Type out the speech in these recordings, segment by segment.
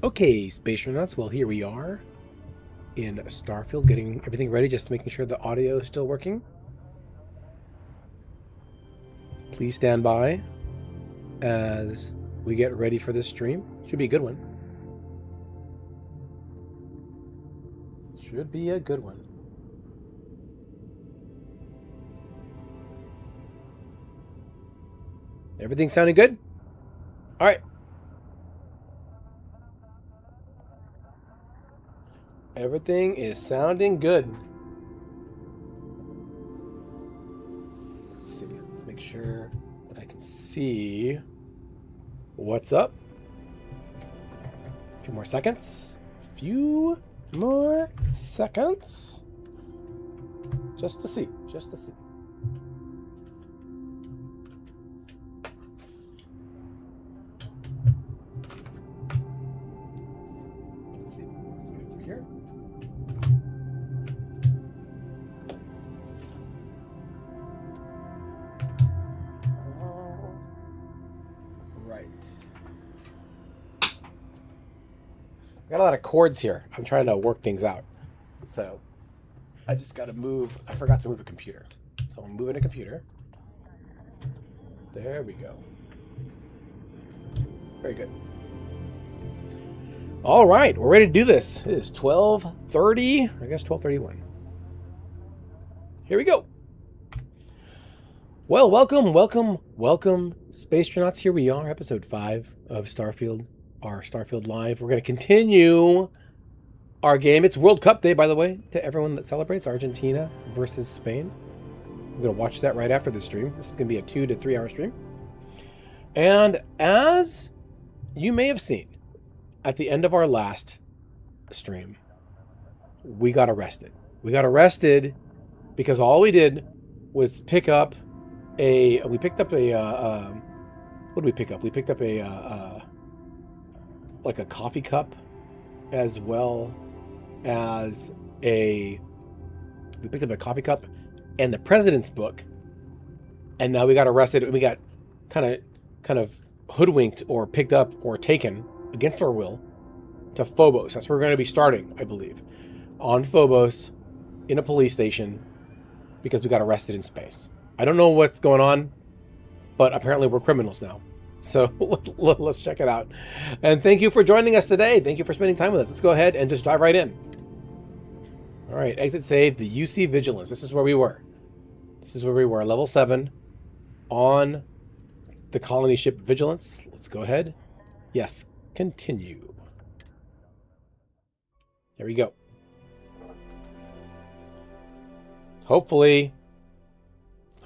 Okay, Spacetronauts, well here we are in Starfield, getting everything ready, just making sure the audio is still working. Please stand by as we get ready for this stream. Should be a good one. Should be a good one. Everything sounding good? All right. Everything is sounding good. Let's see. Let's make sure that I can see what's up. A few more seconds. A few more seconds. Just to see. Just to see. Got a lot of cords here. I'm trying to work things out. So I just got to move. I forgot to move a computer. So I'm moving a computer. There we go. Very good. All right. We're ready to do this. It is 12:30. I guess 12:31. Here we go. Well, welcome, Spacetronauts. Here we are, episode 5 of Starfield. Our Starfield Live. We're going to continue our game. It's World Cup Day, by the way, to everyone that celebrates. Argentina versus Spain. I'm going to watch that right after the stream. This is going to be a 2 to 3 hour stream. And as you may have seen, at the end of our last stream, we got arrested. We got arrested because all we did was pick up a... what did we pick up? We picked up like a coffee cup, as well as we picked up a coffee cup and the president's book, and now we got arrested and we got kind of hoodwinked or picked up or taken against our will to Phobos. That's where we're going to be starting, I believe, on Phobos in a police station because we got arrested in space. I don't know what's going on, but apparently we're criminals now. So let's check it out. And thank you for joining us today. Thank you for spending time with us. Let's go ahead and just dive right in. All right, exit save, the UC Vigilance. This is where we were. This is where we were, level 7 on the colony ship Vigilance. Let's go ahead. Yes, continue. There we go. Hopefully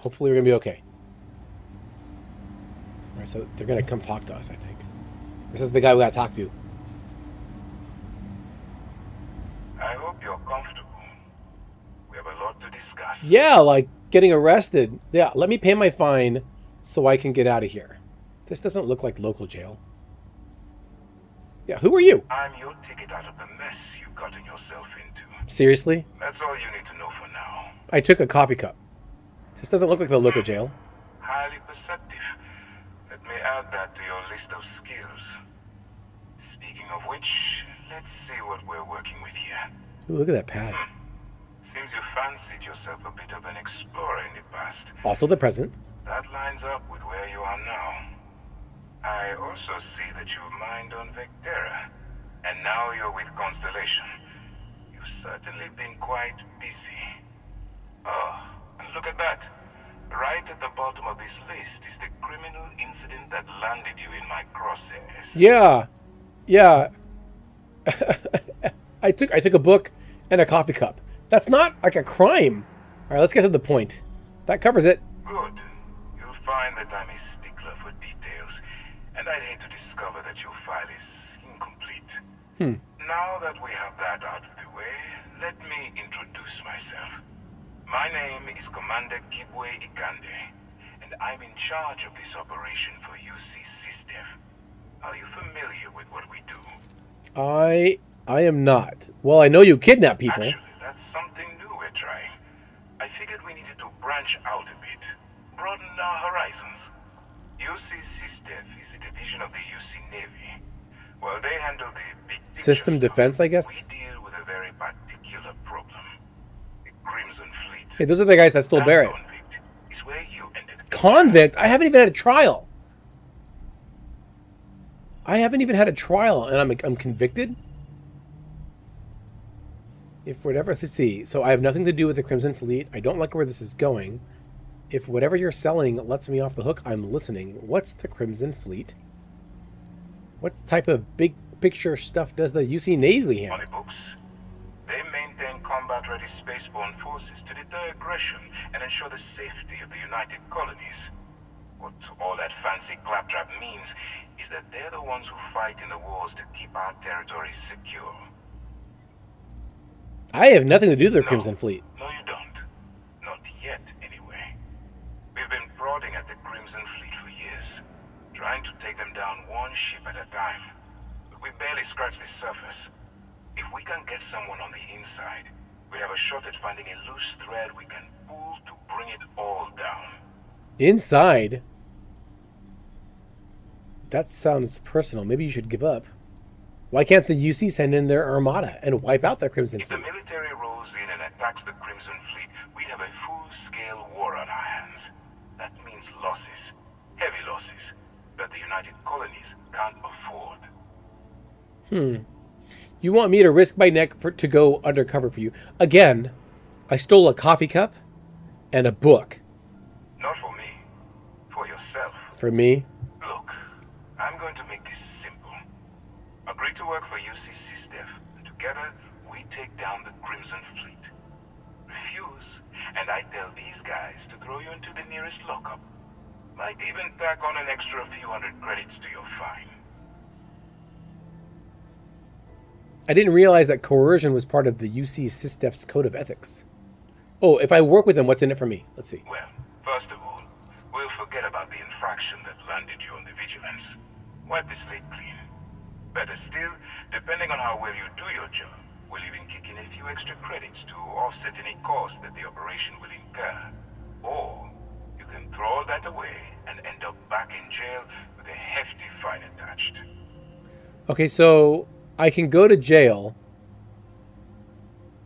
we're going to be okay. All right, so they're going to come talk to us, I think. This is the guy we got to talk to. I hope you're comfortable. We have a lot to discuss. Yeah, like getting arrested. Yeah, let me pay my fine so I can get out of here. This doesn't look like local jail. Yeah, who are you? I'm your ticket out of the mess you've gotten yourself into. Seriously? That's all you need to know for now. I took a coffee cup. This doesn't look like the local jail. Highly perceptive. Let me add that to your list of skills. Speaking of which, let's see what we're working with here. Ooh, look at that pad. Seems you fancied yourself a bit of an explorer in the past. Also the present. That lines up with where you are now. I also see that you mined on Vectera, and now you're with Constellation. You've certainly been quite busy. Oh, and look at that. Right at the bottom of this list is the criminal incident that landed you in my crosshairs. Yeah. I took a book and a coffee cup. That's not like a crime. All right, let's get to the point. That covers it. Good. You'll find that I'm a stickler for details, and I'd hate to discover that your file is incomplete. Now that we have that out of the way, let me introduce myself. My name is Commander Kibwe Ikande, and I'm in charge of this operation for UC SysDev. Are you familiar with what we do? I am not. Well, I know you kidnap people. Actually, that's something new we're trying. I figured we needed to branch out a bit, broaden our horizons. UC SysDev is a division of the UC Navy. Well, they handle the big picture System stuff. defense, I We guess. deal with a very particular problem. The Crimson Fleet. Hey, those are the guys that stole That Barrett. convict is where you entered the picture. Convict? I haven't even had a trial. I haven't even had a trial, and I'm convicted? If whatever, let's see. So I have nothing to do with the Crimson Fleet. I don't like where this is going. If whatever you're selling lets me off the hook, I'm listening. What's the Crimson Fleet? What type of big picture stuff does the UC Navy On have? the books, they maintain combat-ready spaceborne forces to deter aggression and ensure the safety of the United Colonies. What all that fancy claptrap means is that they're the ones who fight in the wars to keep our territories secure. I have nothing to do with the Crimson Fleet. No, you don't. Not yet, anyway. We've been prodding at the Crimson Fleet for years, trying to take them down one ship at a time. But we barely scratched the surface. If we can get someone on the inside, we'll have a shot at finding a loose thread we can pull to bring it all down. Inside? That sounds personal. Maybe you should give up. Why can't the UC send in their armada and wipe out their Crimson If the Fleet? military rolls in and attacks the Crimson Fleet, we'd have a full-scale war on our hands. That means losses. Heavy losses. That the United Colonies can't afford. You want me to risk my neck to go undercover for you? Again, I stole a coffee cup and a book. Not for me. For yourself. For me? Look, I'm going to make this simple. Agree to work for UCC Steph, and together we take down the Crimson Fleet. Refuse, and I tell these guys to throw you into the nearest lockup. Might even tack on an extra few hundred credits to your fine. I didn't realize that coercion was part of the UC SysDef's code of ethics. Oh, if I work with them, what's in it for me? Let's see. Well, first of all, we'll forget about the infraction that landed you on the vigilance. Wipe the slate clean. Better still, depending on how well you do your job, we'll even kick in a few extra credits to offset any costs that the operation will incur. Or you can throw all that away and end up back in jail with a hefty fine attached. Okay, so I can go to jail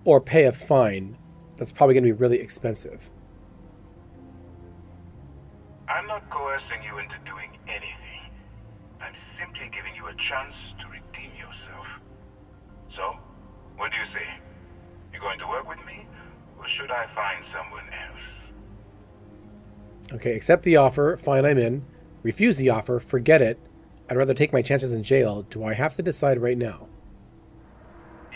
or pay a fine. That's probably going to be really expensive. I'm not coercing you into doing anything. I'm simply giving you a chance to redeem yourself. So, what do you say? You going to work with me, or should I find someone else? Okay, accept the offer. Fine, I'm in. Refuse the offer. Forget it. I'd rather take my chances in jail. Do I have to decide right now?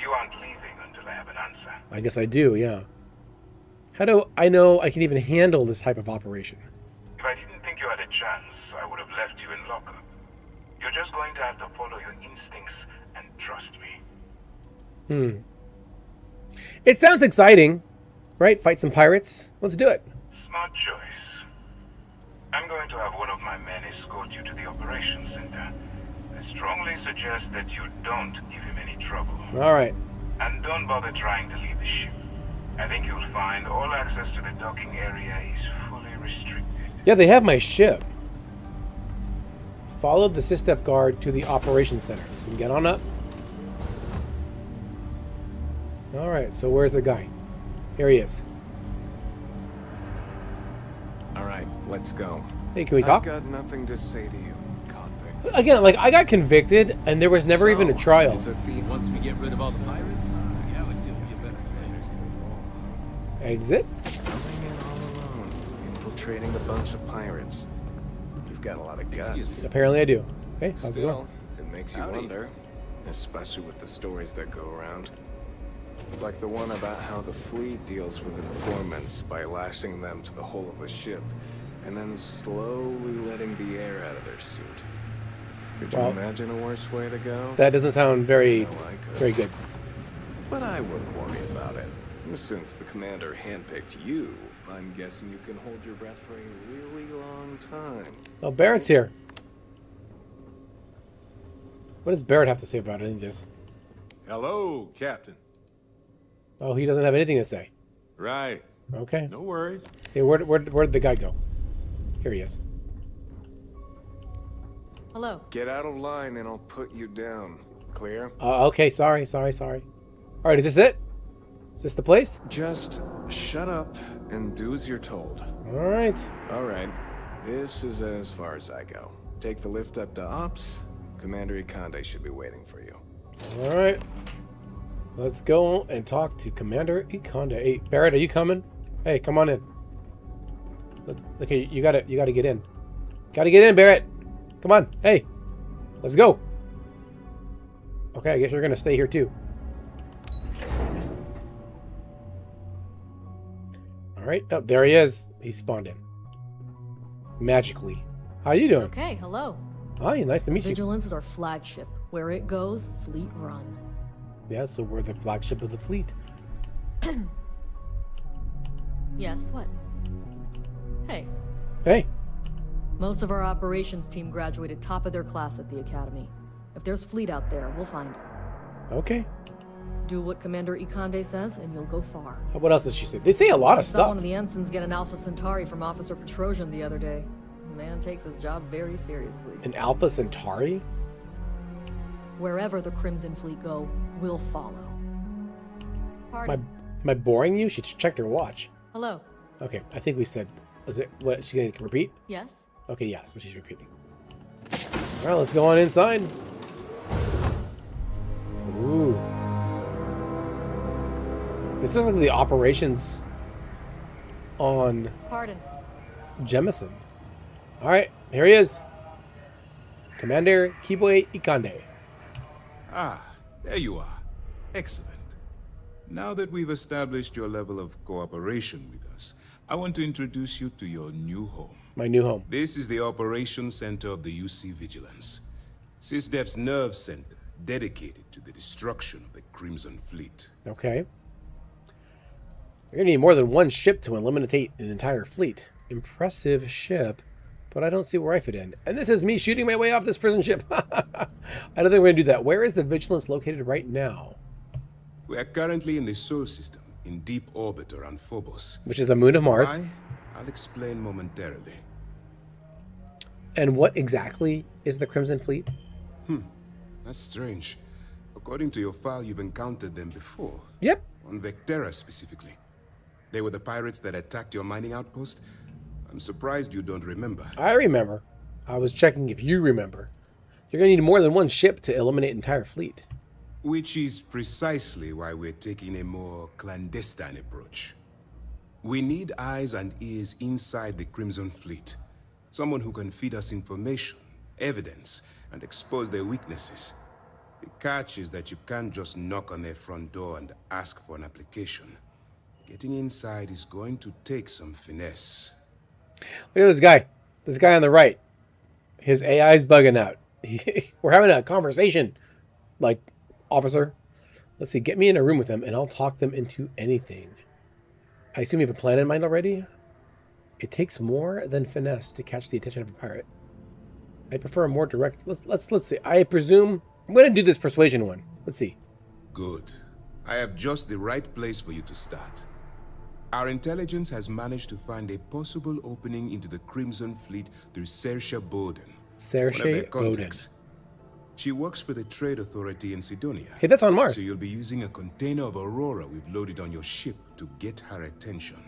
You aren't leaving until I have an answer. I guess I do, yeah. How do I know I can even handle this type of operation? If I didn't think you had a chance, I would have left you in lockup. You're just going to have to follow your instincts and trust me. It sounds exciting, right? Fight some pirates. Let's do it. Smart choice. I'm going to have one of my men escort you to the operations center. I strongly suggest that you don't give him any trouble. All right. And don't bother trying to leave the ship. I think you'll find all access to the docking area is fully restricted. Yeah, they have my ship. Follow the SysDef guard to the operations center. So we can get on up. All right, so where's the guy? Here he is. All right, let's go. Hey, can we talk? I've got nothing to say to you, convict. Again, like, I got convicted, and there was never even a trial. It's a thief. Once we get rid of all the pirates, yeah, let's see if we get better players. Exit? Coming in all alone, infiltrating a bunch of pirates. You've got a lot of guts. Excuse me. Apparently I do. Hey, how's it going? Still, it makes you Howdy. wonder, especially with the stories that go around. Like the one about how the fleet deals with informants by lashing them to the hull of a ship and then slowly letting the air out of their suit. Could you Well, imagine a worse way to go? That doesn't sound very, No, I could. very good. But I wouldn't worry about it. Since the commander handpicked you, I'm guessing you can hold your breath for a really long time. Oh, Barrett's here. What does Barrett have to say about any of this? Hello, Captain. Oh, he doesn't have anything to say. Right. Okay. No worries. Hey, where did the guy go? Here he is. Hello. Get out of line and I'll put you down. Clear? Okay, sorry. All right, is this it? Is this the place? Just shut up and do as you're told. All right. All right. This is as far as I go. Take the lift up to Ops. Commander Ikande should be waiting for you. All right. Let's go and talk to Commander Ikande. Hey, Barrett, are you coming? Hey, come on in. Okay, you gotta get in. Gotta get in, Barrett. Come on. Hey, let's go. Okay, I guess you're gonna stay here too. All right. Oh, there he is. He spawned in. Magically. How you doing? Okay, hello. Hi, nice to meet you. Vigilance is our flagship. Where it goes, fleet run. Yeah, so we're the flagship of the fleet. Yes, what? Hey, Hey. most of our operations team graduated top of their class at the academy. If there's fleet out there, we'll find them. Okay. Do what Commander Ikande says, and you'll go far. What else does she say? They say a lot of Saw stuff. one of the ensigns get an Alpha Centauri from Officer Petrosian the other day. The man takes his job very seriously. An Alpha Centauri? Wherever the Crimson Fleet go, we'll follow. Pardon? Am I boring you? She checked her watch. Hello. Okay, I think we said. Is it what? She gonna repeat? Yes? Okay, yeah. So she's repeating. All right, let's go on inside. Ooh. This is like the operations on Pardon. Jemison. All right, here he is. Commander Kiboy Ikande. Ah, there you are. Excellent. Now that we've established your level of cooperation with us, I want to introduce you to your new home. My new home. This is the Operations Center of the UC Vigilance. SysDef's nerve center, dedicated to the destruction of the Crimson Fleet. Okay. You're gonna need more than one ship to eliminate an entire fleet. Impressive ship, but I don't see where I fit in. And this is me shooting my way off this prison ship. I don't think we're gonna do that. Where is the Vigilance located right now? We are currently in the Sol system, in deep orbit around Phobos. Which is a moon of Mars. Why? I'll explain momentarily. And what exactly is the Crimson Fleet? That's strange. According to your file, you've encountered them before. Yep. On Vectera specifically. They were the pirates that attacked your mining outpost. I'm surprised you don't remember. I remember. I was checking if you remember. You're gonna need more than one ship to eliminate an entire fleet. Which is precisely why we're taking a more clandestine approach. We need eyes and ears inside the Crimson Fleet. Someone who can feed us information, evidence, and expose their weaknesses. The catch is that you can't just knock on their front door and ask for an application. Getting inside is going to take some finesse. Look at this guy. This guy on the right. His AI is bugging out. We're having a conversation. Like, officer, let's see. Get me in a room with them and I'll talk them into anything. I assume you have a plan in mind already? It takes more than finesse to catch the attention of a pirate. I prefer a more direct... Let's see. I presume... I'm going to do this persuasion one. Let's see. Good. I have just the right place for you to start. Our intelligence has managed to find a possible opening into the Crimson Fleet through Saoirse Bowden. One of their Saoirse Bowden. contacts. She works for the Trade Authority in Sidonia. Hey, that's on Mars. So you'll be using a container of Aurora we've loaded on your ship to get her attention.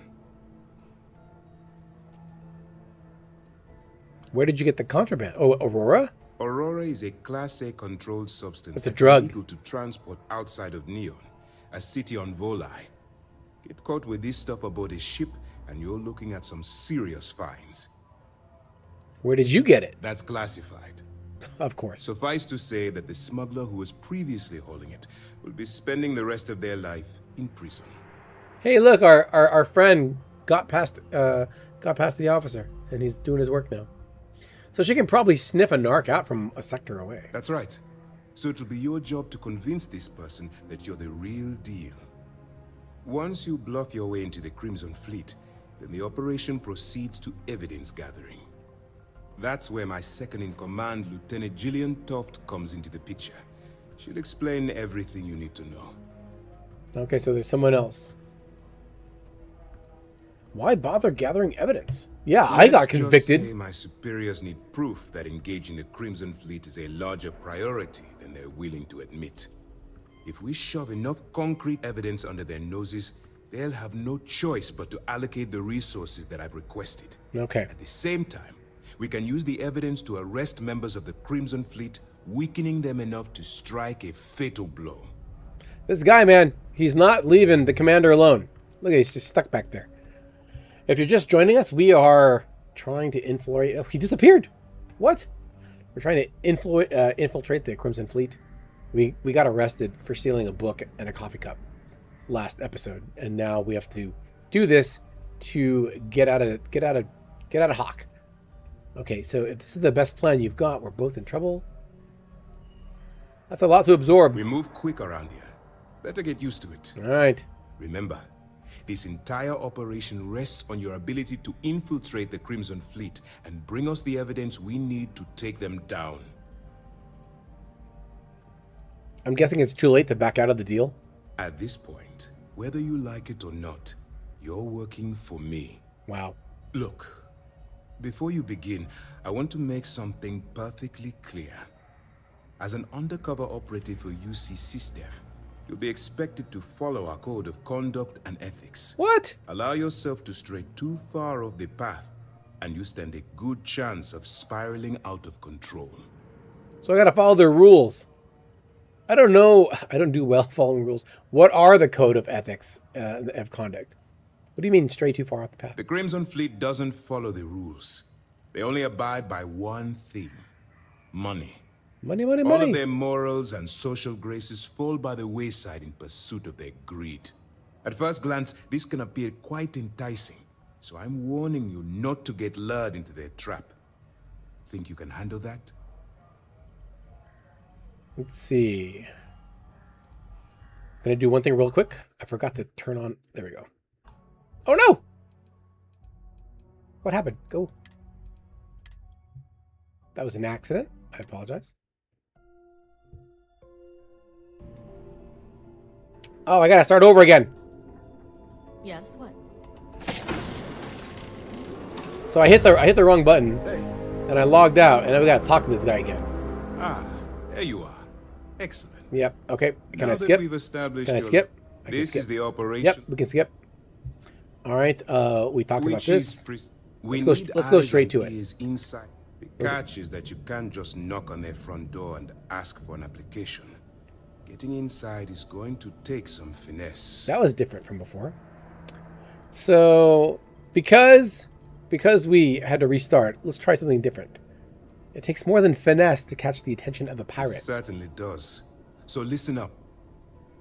Where did you get the contraband? Oh, Aurora? Aurora is a Class A controlled substance It's a that's drug. illegal to transport outside of Neon, a city on Volai. Get caught with this stuff aboard a ship, and you're looking at some serious fines. Where did you get it? That's classified. Of course. Suffice to say that the smuggler who was previously holding it will be spending the rest of their life in prison. Hey, look, our friend got past the officer, and he's doing his work now. So she can probably sniff a narc out from a sector away. That's right. So it'll be your job to convince this person that you're the real deal. Once you bluff your way into the Crimson Fleet, then the operation proceeds to evidence gathering. That's where my second-in-command, Lieutenant Gillian Toft, comes into the picture. She'll explain everything you need to know. Okay, so there's someone else. Why bother gathering evidence? Yeah, I got convicted. Just say my superiors need proof that engaging the Crimson Fleet is a larger priority than they're willing to admit. If we shove enough concrete evidence under their noses, they'll have no choice but to allocate the resources that I've requested. Okay. At the same time, we can use the evidence to arrest members of the Crimson Fleet, weakening them enough to strike a fatal blow. This guy, man, he's not leaving the commander alone. Look, he's just stuck back there. If you're just joining us, we are trying to infiltrate... Oh, he disappeared. What? We're trying to infiltrate the Crimson Fleet. We got arrested for stealing a book and a coffee cup last episode, and now we have to do this to get out of Hawk. Okay, so if this is the best plan you've got, we're both in trouble. That's a lot to absorb. We move quick around here. Better get used to it. All right. Remember, this entire operation rests on your ability to infiltrate the Crimson Fleet and bring us the evidence we need to take them down. I'm guessing it's too late to back out of the deal. At this point, whether you like it or not, you're working for me. Wow. Look, before you begin, I want to make something perfectly clear. As an undercover operative for UC SysDef, you'll be expected to follow our code of conduct and ethics. What? Allow yourself to stray too far off the path, and you stand a good chance of spiraling out of control. So I gotta follow their rules. I don't know. I don't do well following rules. What are the code of ethics of conduct? What do you mean stray too far off the path? The Crimson Fleet doesn't follow the rules. They only abide by one thing: money. Money, money, All money. of their morals and social graces fall by the wayside in pursuit of their greed. At first glance, this can appear quite enticing, so I'm warning you not to get lured into their trap. Think you can handle that? Let's see. Gonna do one thing real quick. I forgot to turn on. There we go. Oh no! What happened? Go. That was an accident. I apologize. Oh, I gotta start over again. Yes, what? So I hit the wrong button, and I logged out, and then we gotta talk to this guy again. Ah, there you are. Excellent. Yep. Okay. Can Now I that skip? we've established Can I your- skip? I can This skip. is the operation. Yep. We can skip. All right. We talked about Which this. is pre- we Let's go- need let's go eyes straight and to it. ears inside. The catch is that you can't just knock on their front door and ask for an application. Getting inside is going to take some finesse. That was different from before. So because we had to restart, let's try something different. It takes more than finesse to catch the attention of a It pirate. certainly does. So listen up.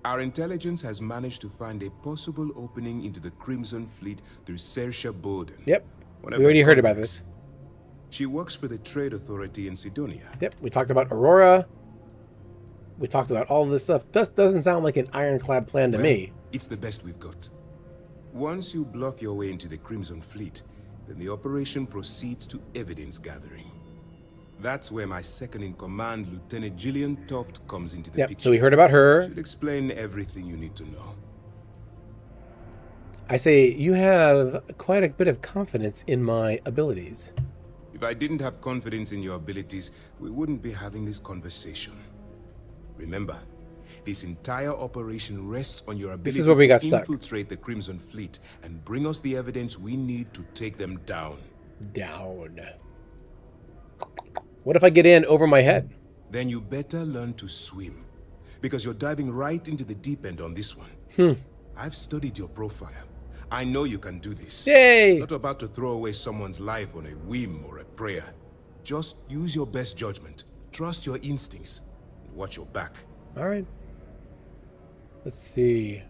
Our intelligence has managed to find a possible opening into the Crimson Fleet through Saoirse Bowden. Yep. One We of already their heard about contacts. this. She works for the Trade Authority in Sidonia. Yep. We talked about Aurora. We talked about all this stuff. Doesn't sound like an ironclad plan to Well, me. It's the best we've got. Once you bluff your way into the Crimson Fleet, then the operation proceeds to evidence gathering. That's where my second-in-command, Lieutenant Gillian Toft, comes into the Yep. picture. So we heard about her. She'll explain everything you need to know. I say you have quite a bit of confidence in my abilities. If I didn't have confidence in your abilities, we wouldn't be having this conversation. Remember, this entire operation rests on your ability is where we got to stuck. infiltrate the Crimson Fleet and bring us the evidence we need to take them down. Down. What if I get in over my head? Then you better learn to swim, because you're diving right into the deep end on this one. I've studied your profile. I know you can do this. Yay! Not about to throw away someone's life on a whim or a prayer. Just use your best judgment. Trust your instincts. Watch your back. All right. Let's see.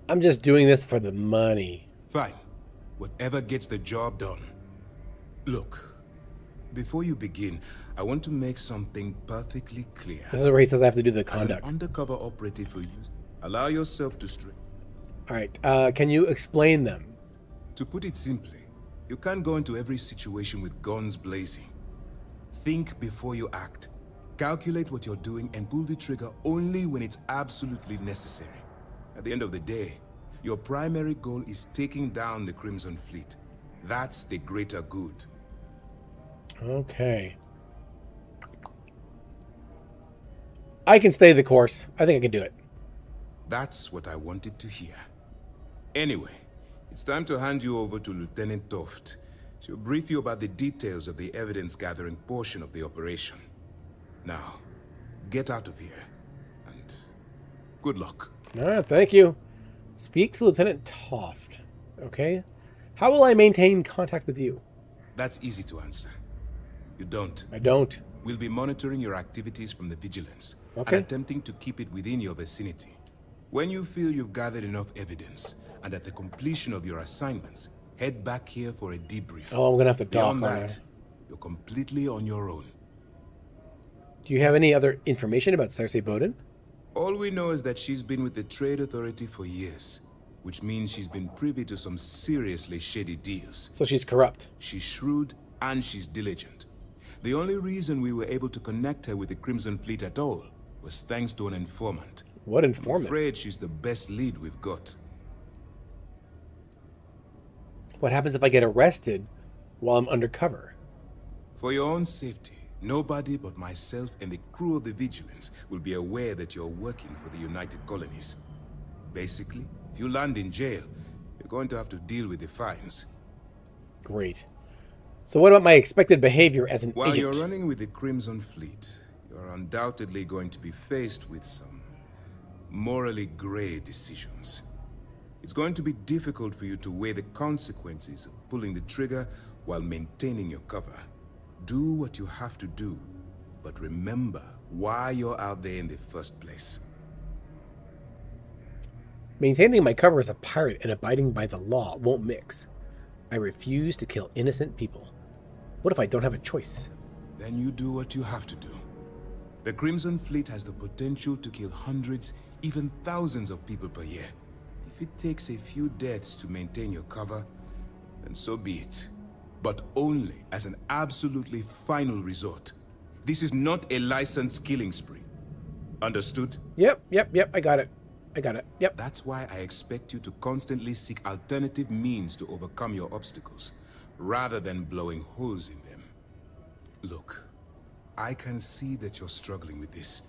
I'm just doing this for the money. Fine. Whatever gets the job done. Look, before you begin, I want to make something perfectly clear. This is where he says I have to do the As an conduct. undercover operative for you, allow yourself to stray. All right. Can you explain them? To put it simply, you can't go into every situation with guns blazing. Think before you act. Calculate what you're doing and pull the trigger only when it's absolutely necessary. At the end of the day, Your primary goal is taking down the Crimson Fleet. That's the greater good. Okay. I can stay the course. I think I can do it. That's what I wanted to hear. Anyway, it's time to hand you over to Lieutenant Toft. She'll brief you about the details of the evidence-gathering portion of the operation. Now, get out of here, and good luck. Thank you. Speak to Lieutenant Toft. Okay. How will I maintain contact with you? That's easy to answer. You don't. I don't. We'll be monitoring your activities from the Vigilance, Okay. and attempting to keep it within your vicinity. When you feel you've gathered enough evidence, and at the completion of your assignments, head back here for a debrief. Oh, I'm going to have to dock, Beyond aren't that, I? you're completely on your own. Do you have any other information about Cersei Bowden? All we know is that she's been with the Trade Authority for years, which means she's been privy to some seriously shady deals. So she's corrupt. She's shrewd and she's diligent. The only reason we were able to connect her with the Crimson Fleet at all was thanks to an informant. What I'm informant? afraid she's the best lead we've got. What happens if I get arrested while I'm undercover? For your own safety, nobody but myself and the crew of the Vigilance will be aware that you're working for the United Colonies. Basically, if you land in jail, you're going to have to deal with the fines. Great. So what about my expected behavior as an While agent? you're running with the Crimson Fleet, you're undoubtedly going to be faced with some morally gray decisions. It's going to be difficult for you to weigh the consequences of pulling the trigger while maintaining your cover. Do what you have to do, but remember why you're out there in the first place. Maintaining my cover as a pirate and abiding by the law won't mix. I refuse to kill innocent people. What if I don't have a choice? Then you do what you have to do. The Crimson Fleet has the potential to kill hundreds, even thousands of people per year. If it takes a few deaths to maintain your cover, then so be it. But only as an absolutely final resort. This is not a licensed killing spree. Understood? Yep. I got it. Yep. That's why I expect you to constantly seek alternative means to overcome your obstacles, rather than blowing holes in them. Look, I can see that you're struggling with this.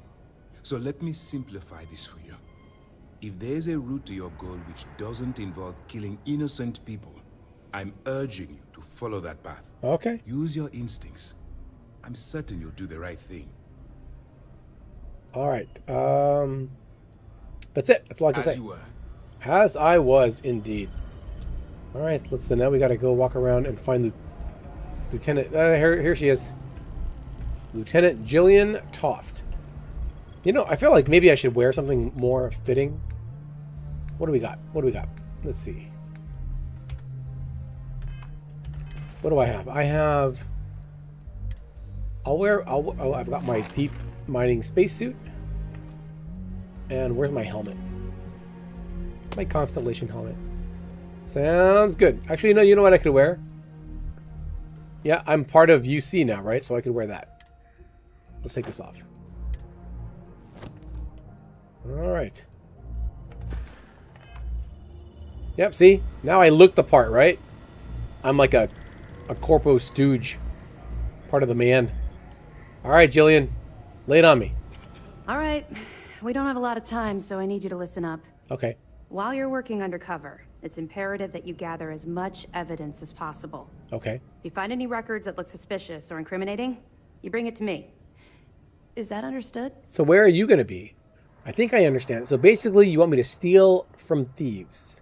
So let me simplify this for you. If there's a route to your goal which doesn't involve killing innocent people, I'm urging you to follow that path. Okay. Use your instincts. I'm certain you'll do the right thing. All right. That's it. That's all I can As say. you were. As I was, indeed. All right. So now we got to go walk around and find Lieutenant. Here she is. Lieutenant Jillian Toft. You know, I feel like maybe I should wear something more fitting. What do we got? Let's see. What do I have? I've got my deep mining spacesuit. And where's my helmet? My Constellation helmet. Sounds good. Actually, no, you know what I could wear? Yeah, I'm part of UC now, right? So I could wear that. Let's take this off. Alright. Yep, see? Now I look the part, right? I'm like a corpo stooge. Part of the man. Alright, Jillian. Lay it on me. All right. We don't have a lot of time, so I need you to listen up. Okay. While you're working undercover, it's imperative that you gather as much evidence as possible. Okay. If you find any records that look suspicious or incriminating, you bring it to me. Is that understood? So where are you going to be? I think I understand. So basically, you want me to steal from thieves.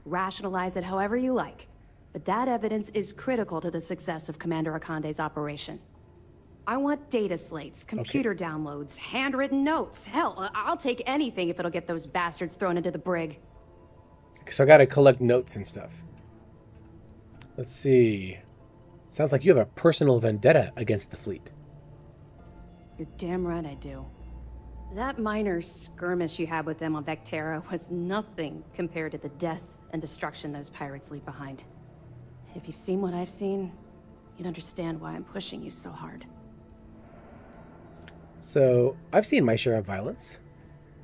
Rationalize it however you like, but that evidence is critical to the success of Commander Akande's operation. I want data slates, computer downloads, handwritten notes. Hell, I'll take anything if it'll get those bastards thrown into the brig. So I got to collect notes and stuff. Let's see. Sounds like you have a personal vendetta against the fleet. You're damn right I do. That minor skirmish you had with them on Vectera was nothing compared to the death and destruction those pirates leave behind. If you've seen what I've seen, you'd understand why I'm pushing you so hard. So I've seen my share of violence.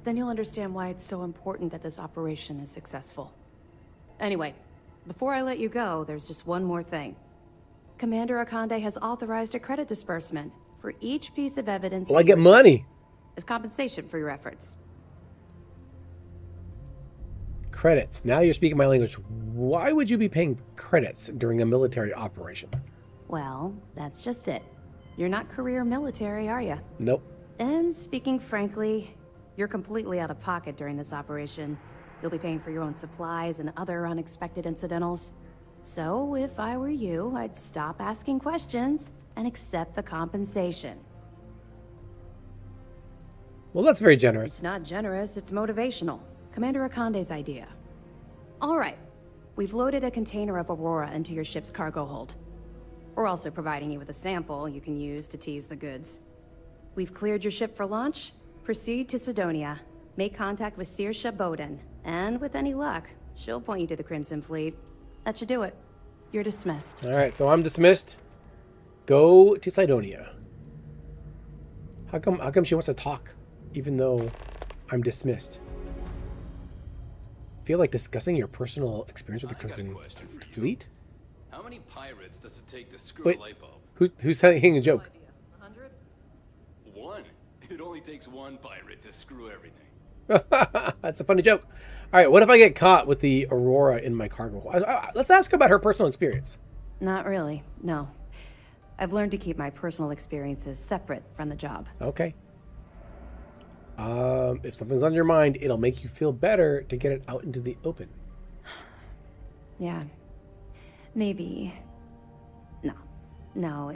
then you'll understand why it's so important that this operation is successful. Anyway, before I let you go, there's just one more thing. Commander Akande has authorized a credit disbursement for each piece of evidence. Well, I get money. As compensation for your efforts. Credits. Now you're speaking my language. Why would you be paying credits during a military operation? Well, that's just it. You're not career military, are you? Nope. And speaking frankly, you're completely out of pocket during this operation. You'll be paying for your own supplies and other unexpected incidentals. So, if I were you, I'd stop asking questions and accept the compensation. Well, that's very generous. It's not generous, it's motivational. Commander Akande's idea. Alright, we've loaded a container of Aurora into your ship's cargo hold. We're also providing you with a sample you can use to tease the goods. We've cleared your ship for launch. Proceed to Sidonia. Make contact with Saoirse Bowden. And with any luck, she'll point you to the Crimson Fleet. That should do it. You're dismissed. Alright, so I'm dismissed. Go to Sidonia. How come she wants to talk, even though I'm dismissed? Feel like discussing your personal experience with the Crimson Fleet? How many pirates does it take to screw Wait, a light bulb? who's saying a joke? 100? One. It only takes one pirate to screw everything. That's a funny joke. All right, what if I get caught with the Aurora in my cargo? Let's ask about her personal experience. Not really, no. I've learned to keep my personal experiences separate from the job. Okay. If something's on your mind, it'll make you feel better to get it out into the open. Yeah. Maybe. No,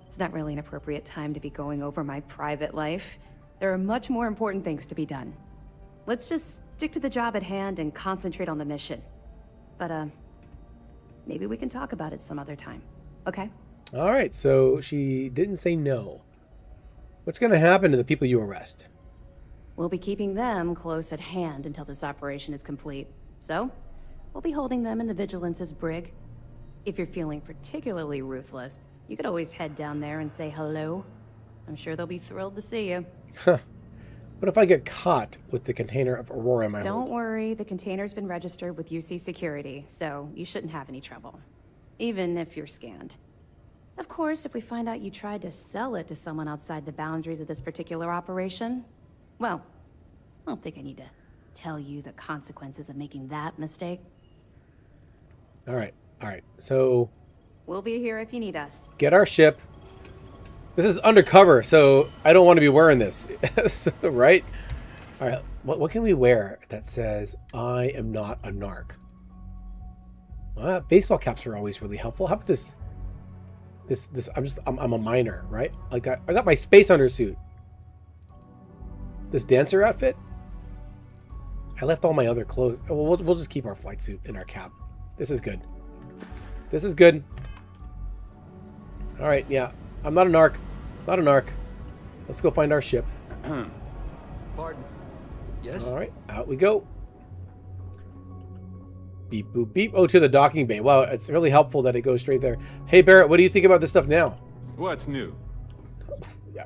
it's not really an appropriate time to be going over my private life. There are much more important things to be done. Let's just stick to the job at hand and concentrate on the mission. But, maybe we can talk about it some other time, okay? All right, so she didn't say no. What's going to happen to the people you arrest? We'll be keeping them close at hand until this operation is complete. So, we'll be holding them in the Vigilance's brig. If you're feeling particularly ruthless, you could always head down there and say hello. I'm sure they'll be thrilled to see you. Huh. What if I get caught with the container of Aurora in my Don't hold? worry, the container's been registered with UC Security, so you shouldn't have any trouble. Even if you're scanned. Of course, if we find out you tried to sell it to someone outside the boundaries of this particular operation, well, I don't think I need to tell you the consequences of making that mistake. All right. So We'll be here if you need us. get our ship. This is undercover, so I don't want to be wearing this, so, right? All right. What can we wear that says "I am not a narc"? Baseball caps are always really helpful. How about this? I'm a miner, right? I got my space undersuit. This dancer outfit. I left all my other clothes. We'll just keep our flight suit and our cap. This is good. This is good. All right, yeah. I'm not a narc. Not a narc. Let's go find our ship. Pardon? Yes? All right, out we go. Beep, boop, beep. Oh, to the docking bay. Wow, it's really helpful that it goes straight there. Hey, Barrett, what do you think about this stuff now? What's new?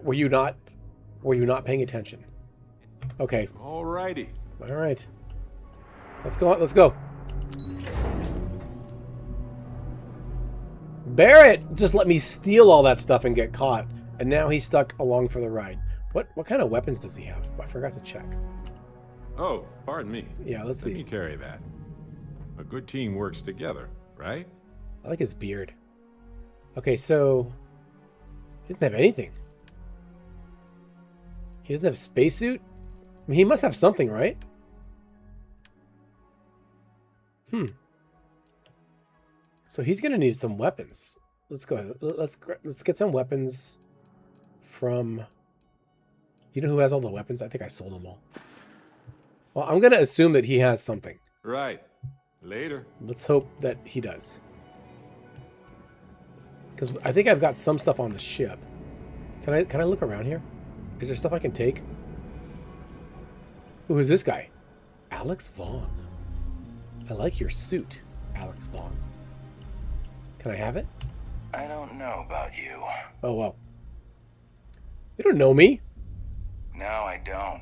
Were you not paying attention? Okay. Alrighty. All right. Let's go. Let's go. Barrett just let me steal all that stuff and get caught, and now he's stuck along for the ride. What kind of weapons does he have? I forgot to check. Oh, pardon me. Yeah, let's Let me see. carry that. A good team works together, right? I like his beard. Okay, so he doesn't have anything. He doesn't have a spacesuit? I mean, he must have something, right? So he's gonna need some weapons. Let's go ahead. Let's get some weapons from. You know who has all the weapons? I think I sold them all. Well, I'm gonna assume that he has something. Right. Later. Let's hope that he does. Because I think I've got some stuff on the ship. Can I look around here? Is there stuff I can take? Who is this guy? Alex Vaughn. I like your suit, Alex Vaughn. Can I have it? I don't know about you. Oh, well. You don't know me. No, I don't.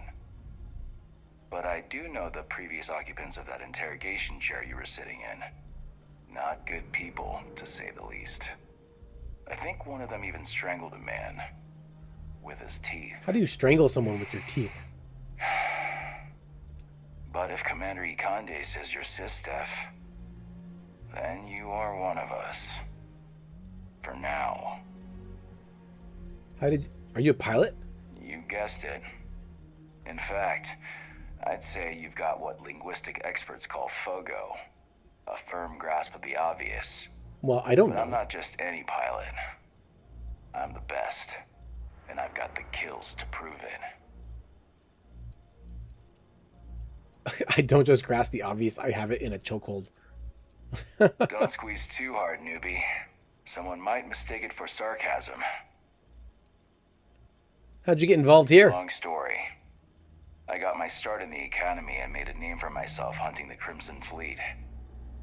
but I do know the previous occupants of that interrogation chair you were sitting in. Not good people, to say the least. I think one of them even strangled a man with his teeth. How do you strangle someone with your teeth? But if Commander Ikande says you're Sistef, then you are one of us. For now. Are you a pilot? You guessed it. In fact, I'd say you've got what linguistic experts call fogo. A firm grasp of the obvious. Well, I don't But know. I'm not just any pilot. I'm the best. And I've got the kills to prove it. I don't just grasp the obvious. I have it in a chokehold. Don't squeeze too hard, newbie. Someone might mistake it for sarcasm. How'd you get involved here? Long story. I got my start in the academy and made a name for myself hunting the Crimson Fleet.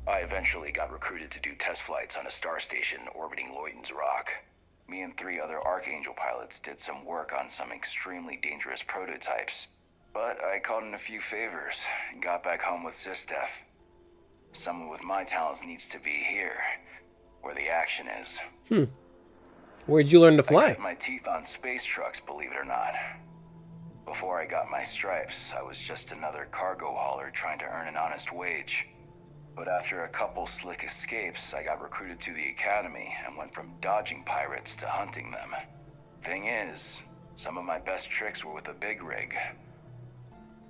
I eventually got recruited to do test flights on a star station orbiting Lloyden's Rock. Me and 3 other Archangel pilots did some work on some extremely dangerous prototypes. But I called in a few favors and got back home with Sistef. Someone with my talents needs to be here, where the action is. Where'd you learn to I fly? cut my teeth on space trucks, believe it or not. Before I got my stripes, I was just another cargo hauler trying to earn an honest wage. But after a couple slick escapes, I got recruited to the academy and went from dodging pirates to hunting them. Thing is, some of my best tricks were with a big rig.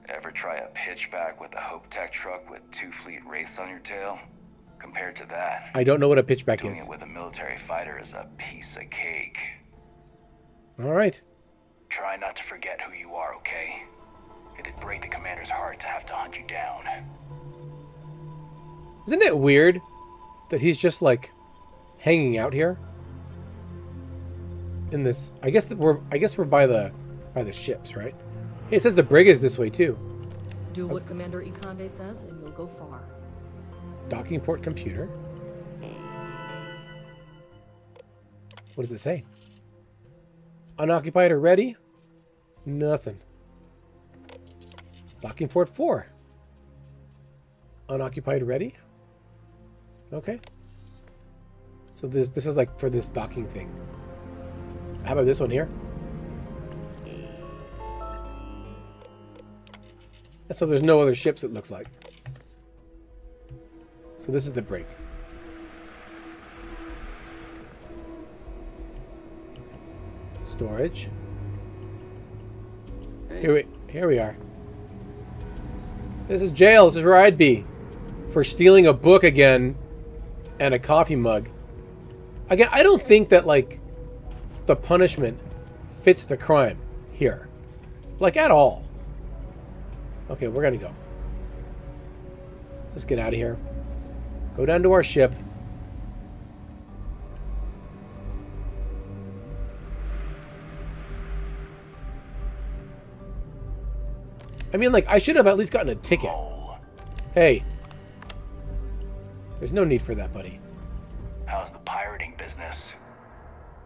Ever try a pitchback with a Hope Tech truck with 2 fleet wraiths on your tail? Compared to that, I don't know what a pitchback doing is. it with a military fighter is a piece of cake. All right. Try not to forget who you are, okay? It'd break the commander's heart to have to hunt you down. Isn't it weird that he's just like hanging out here? In this, I guess we're by the ships, right? Hey, it says the brig is this way too. Do what Commander Ikande says, and you'll go far. Docking port computer. What does it say? Unoccupied or ready? Nothing. Docking port 4. Unoccupied ready? Okay. So this is like for this docking thing. How about this one here? And so there's no other ships, it looks like. So this is the brig. Storage. Here we are. This is jail. This is where I'd be for stealing a book again and a coffee mug. Again, I don't think that like the punishment fits the crime here, like at all. Okay, we're gonna go. Let's get out of here. Go down to our ship. I mean, like, I should have at least gotten a ticket. Hey. There's no need for that, buddy. How's the pirating business?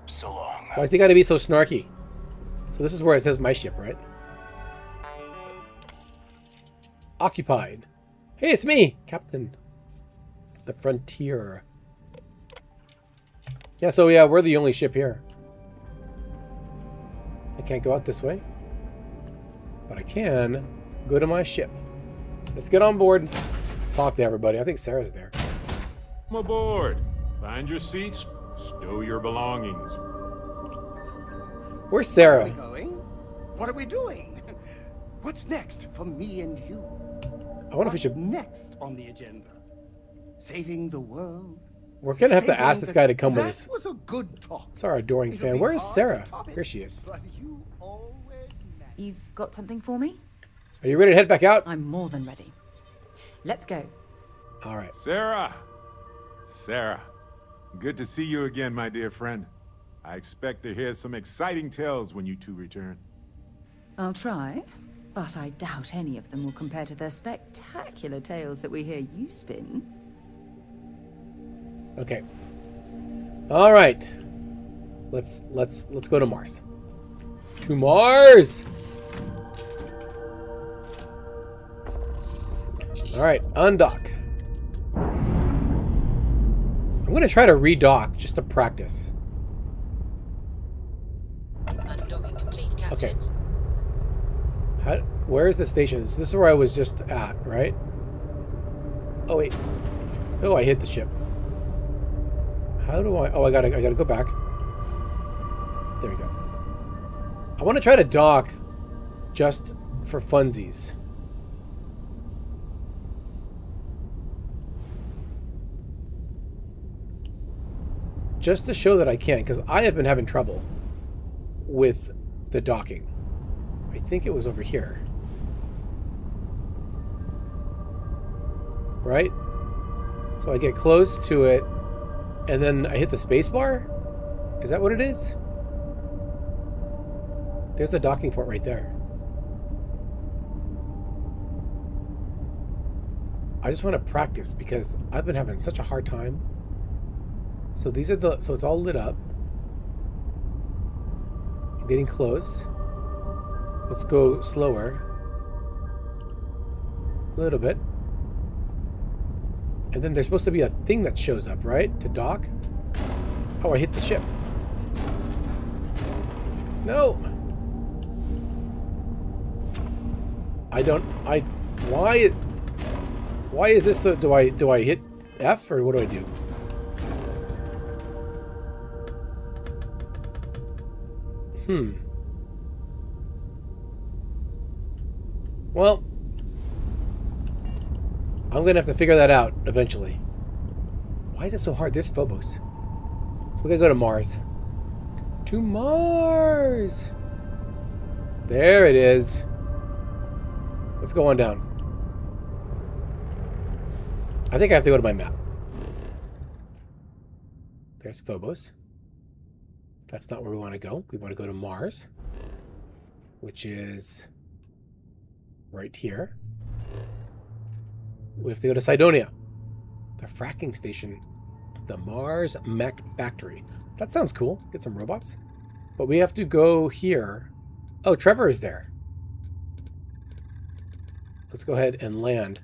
So long. Why's he gotta be so snarky? So this is where it says my ship, right? Occupied. Hey, it's me, Captain. The Frontier. Yeah, so yeah, we're the only ship here. I can't go out this way. But I can go to my ship. Let's get on board. Talk to everybody. I think Sarah's there. Come aboard. Find your seats. Stow your belongings. Where's Sarah? Where are we going? What are we doing? What's next for me and you? I wonder if we should... What's next on the agenda? Saving the world? We're gonna have to ask this guy to come with us. That was a good talk. It's our adoring It'll fan. be Where is hard Sarah? to top it, Here she is. but you always manage. You've got something for me? Are you ready to head back out? I'm more than ready. Let's go. All right. Sarah! Sarah, good to see you again, my dear friend. I expect to hear some exciting tales when you two return. I'll try, but I doubt any of them will compare to the spectacular tales that we hear you spin. Okay. All right. Let's go to Mars. To Mars. Alright, undock. I'm gonna try to redock just to practice. Undocking complete, Captain. Okay. Where is the station? This is where I was just at, right? Oh wait. Oh, I hit the ship. How do I? Oh, I gotta go back. There we go. I want to try to dock just for funsies. Just to show that I can, because I have been having trouble with the docking. I think it was over here. Right? So I get close to it, and then I hit the space bar? Is that what it is? There's the docking port right there. I just want to practice because I've been having such a hard time. So these are so it's all lit up. I'm getting close. Let's go slower. A little bit. And then there's supposed to be a thing that shows up, right? To dock. Oh, I hit the ship. No. Why is this so? Do I hit F or what do I do? Well, I'm gonna have to figure that out eventually. Why is it so hard? There's Phobos. So we gotta go to Mars. To Mars! There it is. Let's go on down. I think I have to go to my map. There's Phobos. That's not where we want to go. We want to go to Mars, which is right here. We have to go to Cydonia, the fracking station, the Mars Mech Factory. That sounds cool. Get some robots. But we have to go here. Oh, Trevor is there. Let's go ahead and land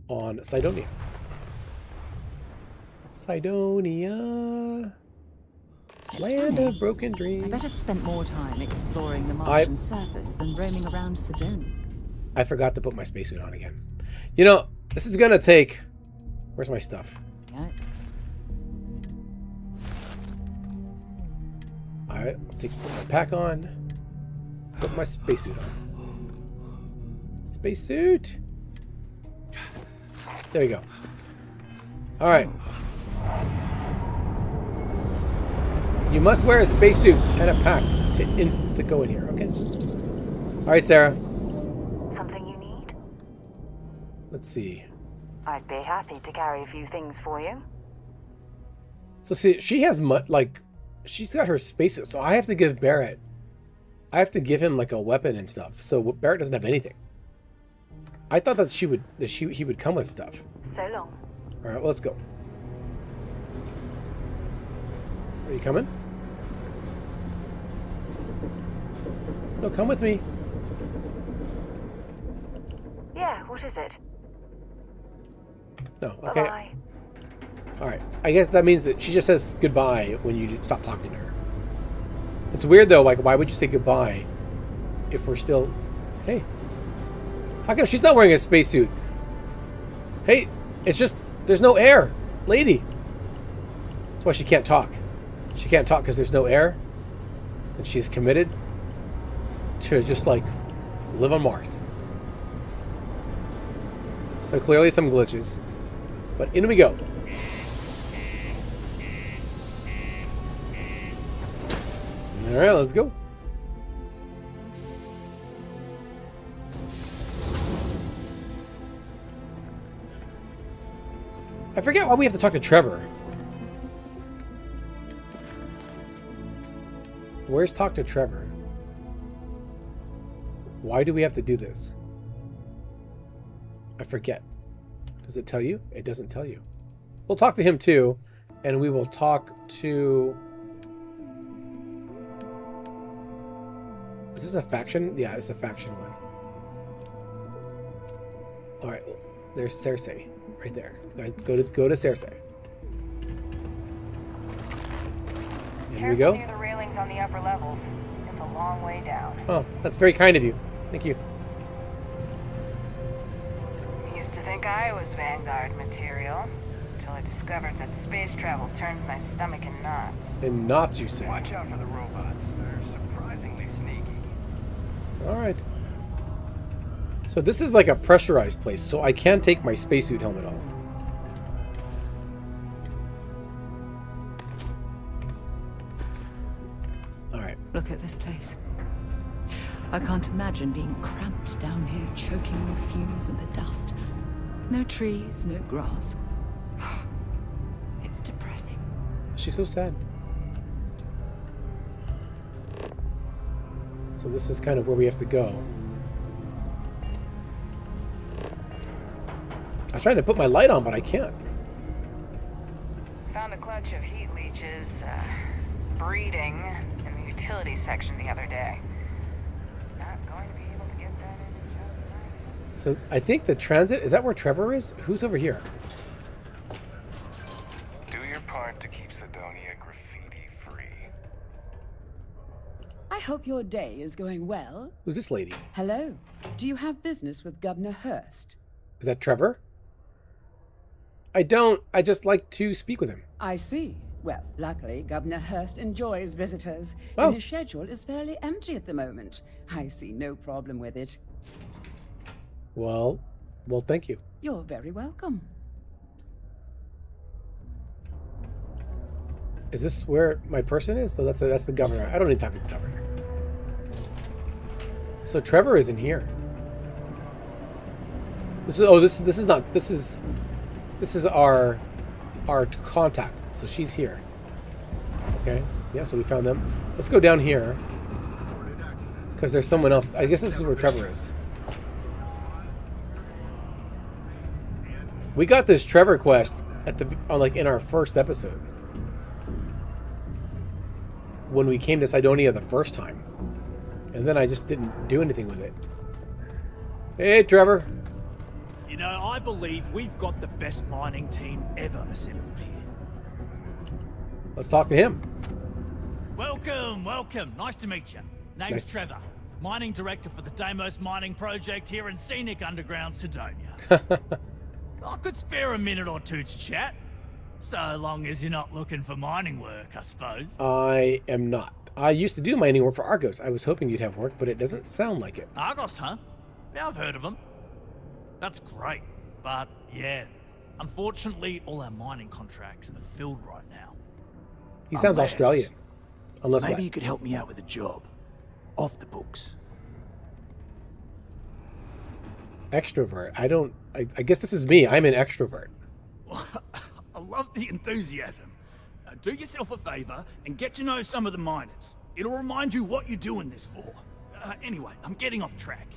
on Cydonia. Cydonia. Land of broken dreams. I bet I've spent more time exploring the Martian surface than roaming around Cydonia. I forgot to put my spacesuit on again. You know, this is gonna take... Where's my stuff? Yeah. Alright, put my pack on. Put my spacesuit on. Spacesuit! There you go. Alright. You must wear a spacesuit and a pack to go in here, okay? Alright, Sarah. Something you need? Let's see. I'd be happy to carry a few things for you. So see, she has she's got her spacesuit, so I have to give Barrett. I have to give him like a weapon and stuff. So Barrett doesn't have anything. I thought that he would come with stuff. So long. All right, well, let's go. Are you coming? No, come with me. Yeah, what is it? No, okay. Bye-bye. All right. I guess that means that she just says goodbye when you stop talking to her. It's weird though. Like, why would you say goodbye if we're still? Hey, how come she's not wearing a spacesuit? Hey, it's just there's no air, lady. That's why she can't talk. She can't talk because there's no air, and she's committed to just like live on Mars. So clearly some glitches, but in we go. All right, let's go. I forget why we have to talk to Trevor. Where's talk to Trevor? Why do we have to do this? I forget. Does it tell you? It doesn't tell you. We'll talk to him too, and we will talk to... Is this a faction? Yeah, it's a faction one. Alright. There's Cersei, right there. Go to Cersei. In we go. Near the railings on the upper levels. It's a long way down. Oh, that's very kind of you. Thank you. Used to think I was Vanguard material until I discovered that space travel turns my stomach in knots. In knots, you say? Watch out for the robots. They're surprisingly sneaky. All right. So this is like a pressurized place, so I can take my spacesuit helmet off. All right. Look at this place. I can't imagine being cramped down here, choking on the fumes and the dust. No trees, no grass. It's depressing. She's so sad. So this is kind of where we have to go. I was trying to put my light on, but I can't. Found a clutch of heat leeches breeding in the utility section the other day. Not going to be able to get that in just right. So I think the transit, is that where Trevor is? Who's over here? Do your part to keep Sidonia graffiti free. I hope your day is going well. Who's this lady? Hello. Do you have business with Governor Hurst? Is that Trevor? I don't. I just like to speak with him. I see. Well, luckily, Governor Hurst enjoys visitors. Oh. And his schedule is fairly empty at the moment. I see no problem with it. Well, thank you. You're very welcome. Is this where my person is? So that's the governor. I don't need to talk to the governor. So Trevor isn't here. This is our contact. So she's here. Okay. Yeah, so we found them. Let's go down here. Because there's someone else. I guess this is where Trevor is. We got this Trevor quest in our first episode. When we came to Sidonia the first time. And then I just didn't do anything with it. Hey, Trevor. You know, I believe we've got the best mining team ever assembled here. Let's talk to him. Welcome. Nice to meet you. Name's Trevor, mining director for the Deimos mining project here in scenic underground Sidonia. I could spare a minute or two to chat. So long as you're not looking for mining work, I suppose. I am not. I used to do mining work for Argos. I was hoping you'd have work, but it doesn't sound like it. Argos, huh? Yeah, I've heard of them. That's great. But, yeah, unfortunately, all our mining contracts are filled right now. He sounds Australian. Unless maybe you could help me out with a job. Off the books. Extrovert. I guess this is me. I'm an extrovert. I love the enthusiasm. Do yourself a favor and get to know some of the miners. It'll remind you what you're doing this for. Anyway, I'm getting off track.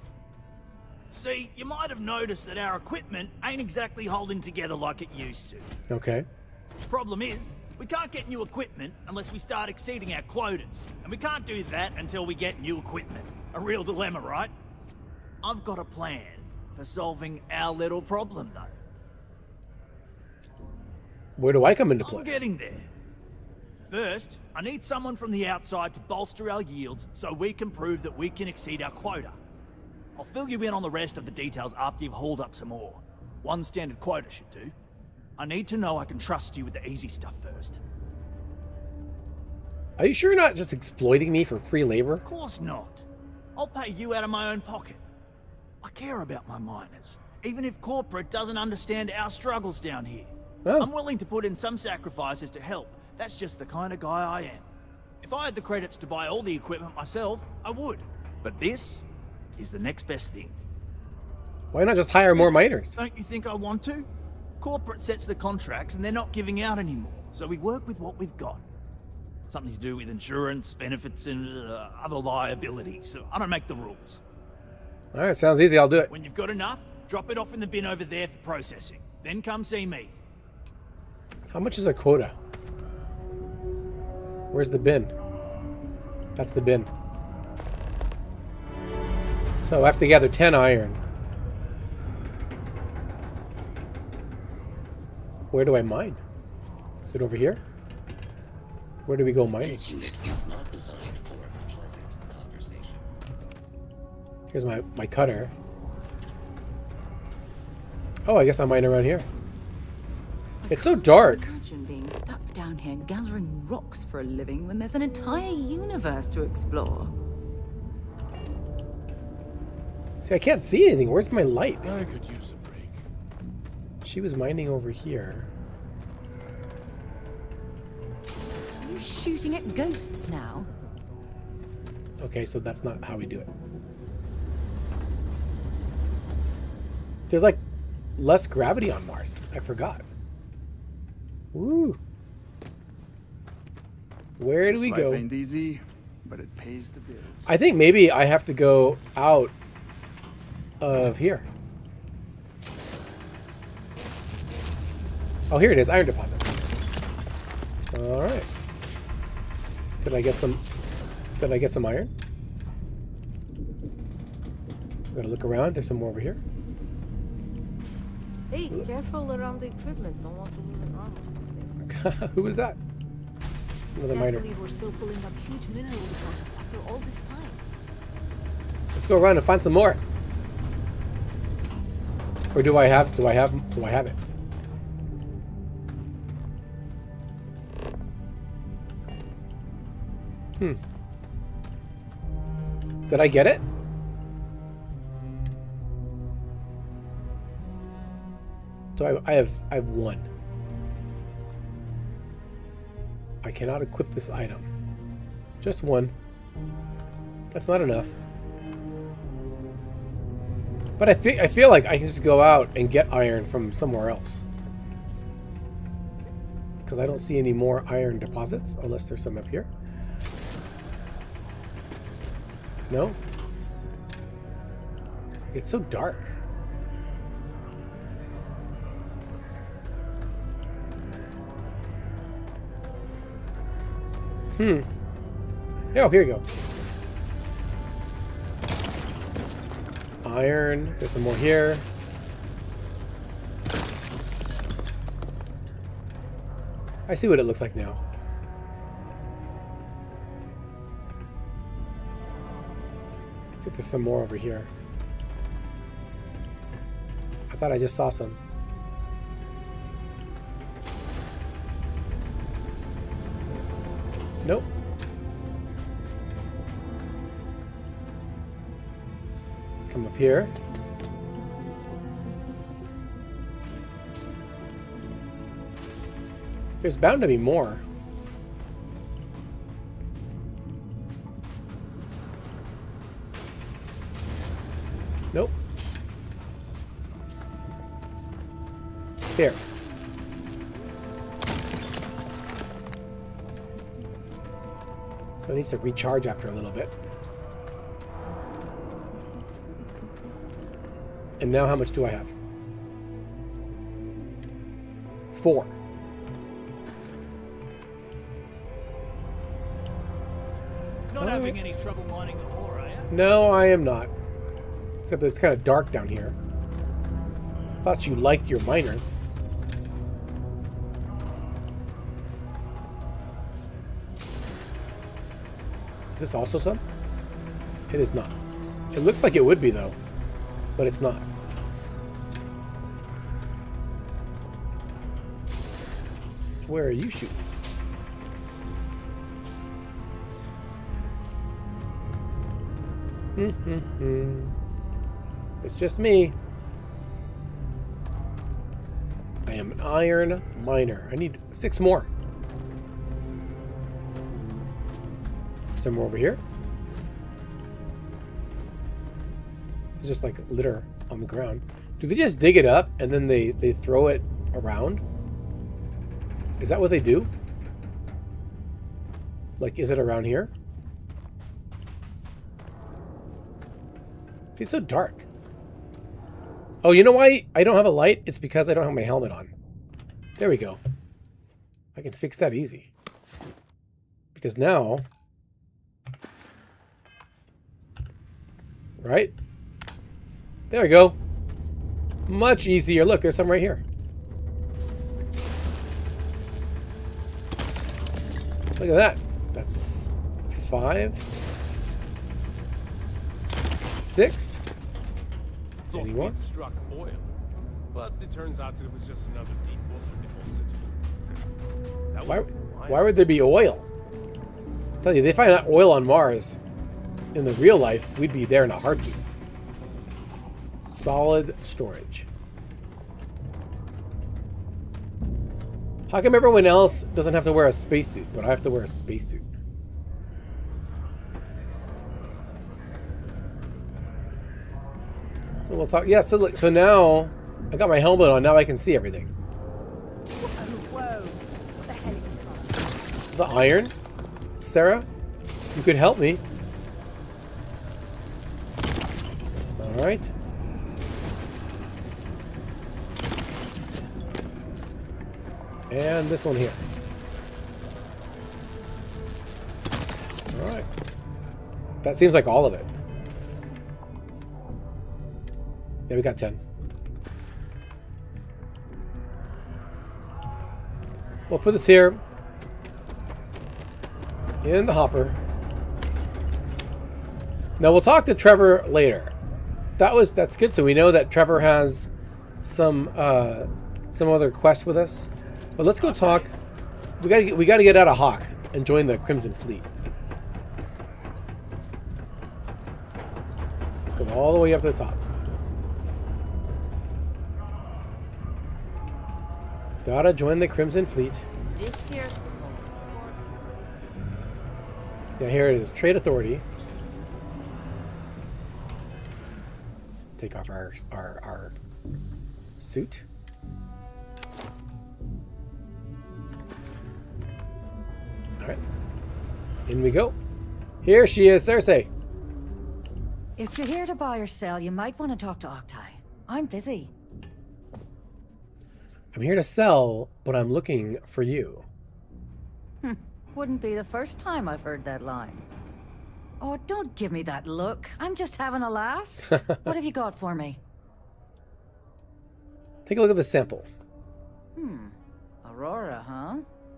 See, you might have noticed that our equipment ain't exactly holding together like it used to. Okay. Problem is, we can't get new equipment unless we start exceeding our quotas. And we can't do that until we get new equipment. A real dilemma, right? I've got a plan for solving our little problem, though. Where do I come into play? I'm getting there. First, I need someone from the outside to bolster our yields so we can prove that we can exceed our quota. I'll fill you in on the rest of the details after you've hauled up some ore. One standard quota should do. I need to know I can trust you with the easy stuff first. Are you sure you're not just exploiting me for free labor? Of course not. I'll pay you out of my own pocket. I care about my miners, even if corporate doesn't understand our struggles down here. Oh. I'm willing to put in some sacrifices to help. That's just the kind of guy I am. If I had the credits to buy all the equipment myself, I would. But this is the next best thing. Why not just hire more miners? Don't you think I want to? Corporate sets the contracts and they're not giving out anymore. So we work with what we've got. Something to do with insurance, benefits, and other liabilities. So I don't make the rules. All right, sounds easy. I'll do it. When you've got enough, drop it off in the bin over there for processing. Then come see me. How much is a quota? Where's the bin? That's the bin. So I have to gather 10 iron. Where do I mine? Is it over here? Where do we go mining? This unit is not designed for a pleasant conversation. Here's my cutter. Oh, I guess I'm mining around here. It's so dark. Imagine being stuck down here gathering rocks for a living when there's an entire universe to explore. See, I can't see anything. Where's my light? I could use a break. She was mining over here. Are you shooting at ghosts now? Okay, so that's not how we do it. There's like less gravity on Mars. I forgot. Woo. Where do we go? Life ain't easy, but it pays the bills. I think maybe I have to go out of here. Oh, here it is. Iron deposit. All right. Did I get some iron? So we gotta look around. There's some more over here. Hey, careful around the equipment. Don't want to lose an arm or something. Who was that? Another miner. Can't believe we're still pulling up huge mineral deposits after all this time. Let's go around and find some more. Or do I have it? Did I get it? So I have one. I cannot equip this item. Just one. That's not enough. But I feel like I can just go out and get iron from somewhere else. Because I don't see any more iron deposits, unless there's some up here. No? It's so dark. Oh, here you go. Iron. There's some more here. I see what it looks like now. I think there's some more over here. I thought I just saw some. Nope. Let's come up here. There's bound to be more. Nope. There. So it needs to recharge after a little bit. And now how much do I have? 4. Not having any trouble mining the ore, are you? No, I am not. Except it's kind of dark down here. I thought you liked your miners. Is this also some? It is not. It looks like it would be though, but it's not. Where are you shooting? It's just me. I am an iron miner. I need 6 more. Some more over here. It's just like litter on the ground. Do they just dig it up and then they throw it around? Is that what they do? Like, is it around here? It's so dark. Oh, you know why I don't have a light? It's because I don't have my helmet on. There we go. I can fix that easy. Because now... Right? There we go. Much easier. Look, there's some right here. Look at that. That's 5, 6. Thought Any more? we'd struck oil, but it turns out that it was just another deep water deposit. That Why, would've been wild. why would there be oil? I tell you, they find out oil on Mars. In the real life, we'd be there in a heartbeat. Solid storage. How come everyone else doesn't have to wear a spacesuit, but I have to wear a spacesuit? So we'll talk. Yeah. So look. So now I got my helmet on. Now I can see everything. Whoa. What the hell is that? The iron, Sarah, you could help me. All right. And this one here. All right. That seems like all of it. Yeah, we got 10. We'll put this here in the hopper. Now we'll talk to Trevor later. That's good. So we know that Trevor has some other quest with us. But let's go talk. We gotta get out of Hawk and join the Crimson Fleet. Let's go all the way up to the top. Gotta join the Crimson Fleet. This here's the most important. Yeah, here it is. Trade Authority. Take off our suit. Alright. In we go. Here she is, Cersei. If you're here to buy or sell, you might want to talk to Octai. I'm busy. I'm here to sell, but I'm looking for you. Wouldn't be the first time I've heard that line. Oh, don't give me that look. I'm just having a laugh. What have you got for me? Take a look at the sample. Aurora, huh?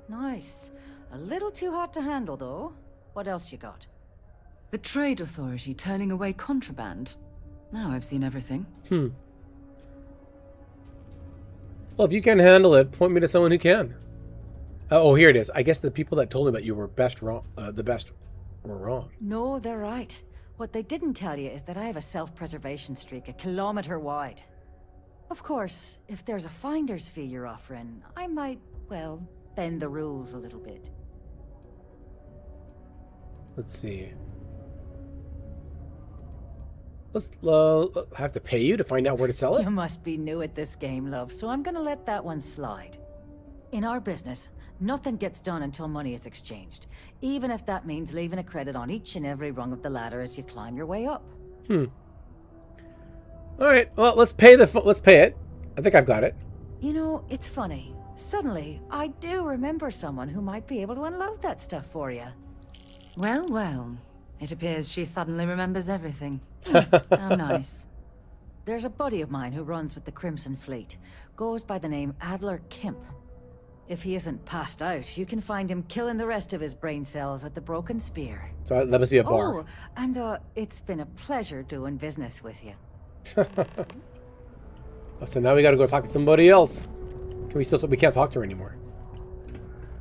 Nice. A little too hot to handle, though. What else you got? The Trade Authority turning away contraband. Now I've seen everything. Well, if you can handle it, point me to someone who can. Oh, here it is. I guess the people that told me that you were the best were wrong. No, they're right. What they didn't tell you is that I have a self-preservation streak 1 kilometer wide. Of course, if there's a finder's fee you're offering, I might, well, bend the rules a little bit. Let's see. Let's have to pay you to find out where to sell it? You must be new at this game, love, so I'm gonna let that one slide. In our business, nothing gets done until money is exchanged, even if that means leaving a credit on each and every rung of the ladder as you climb your way up. All right. Well, let's pay it. I think I've got it. You know, it's funny. Suddenly, I do remember someone who might be able to unload that stuff for you. Well, well. It appears she suddenly remembers everything. How nice. There's a buddy of mine who runs with the Crimson Fleet. Goes by the name Adler Kemp. If he isn't passed out, you can find him killing the rest of his brain cells at the Broken Spear. So that must be a bar. Oh, and it's been a pleasure doing business with you. So now we got to go talk to somebody else. We can't talk to her anymore.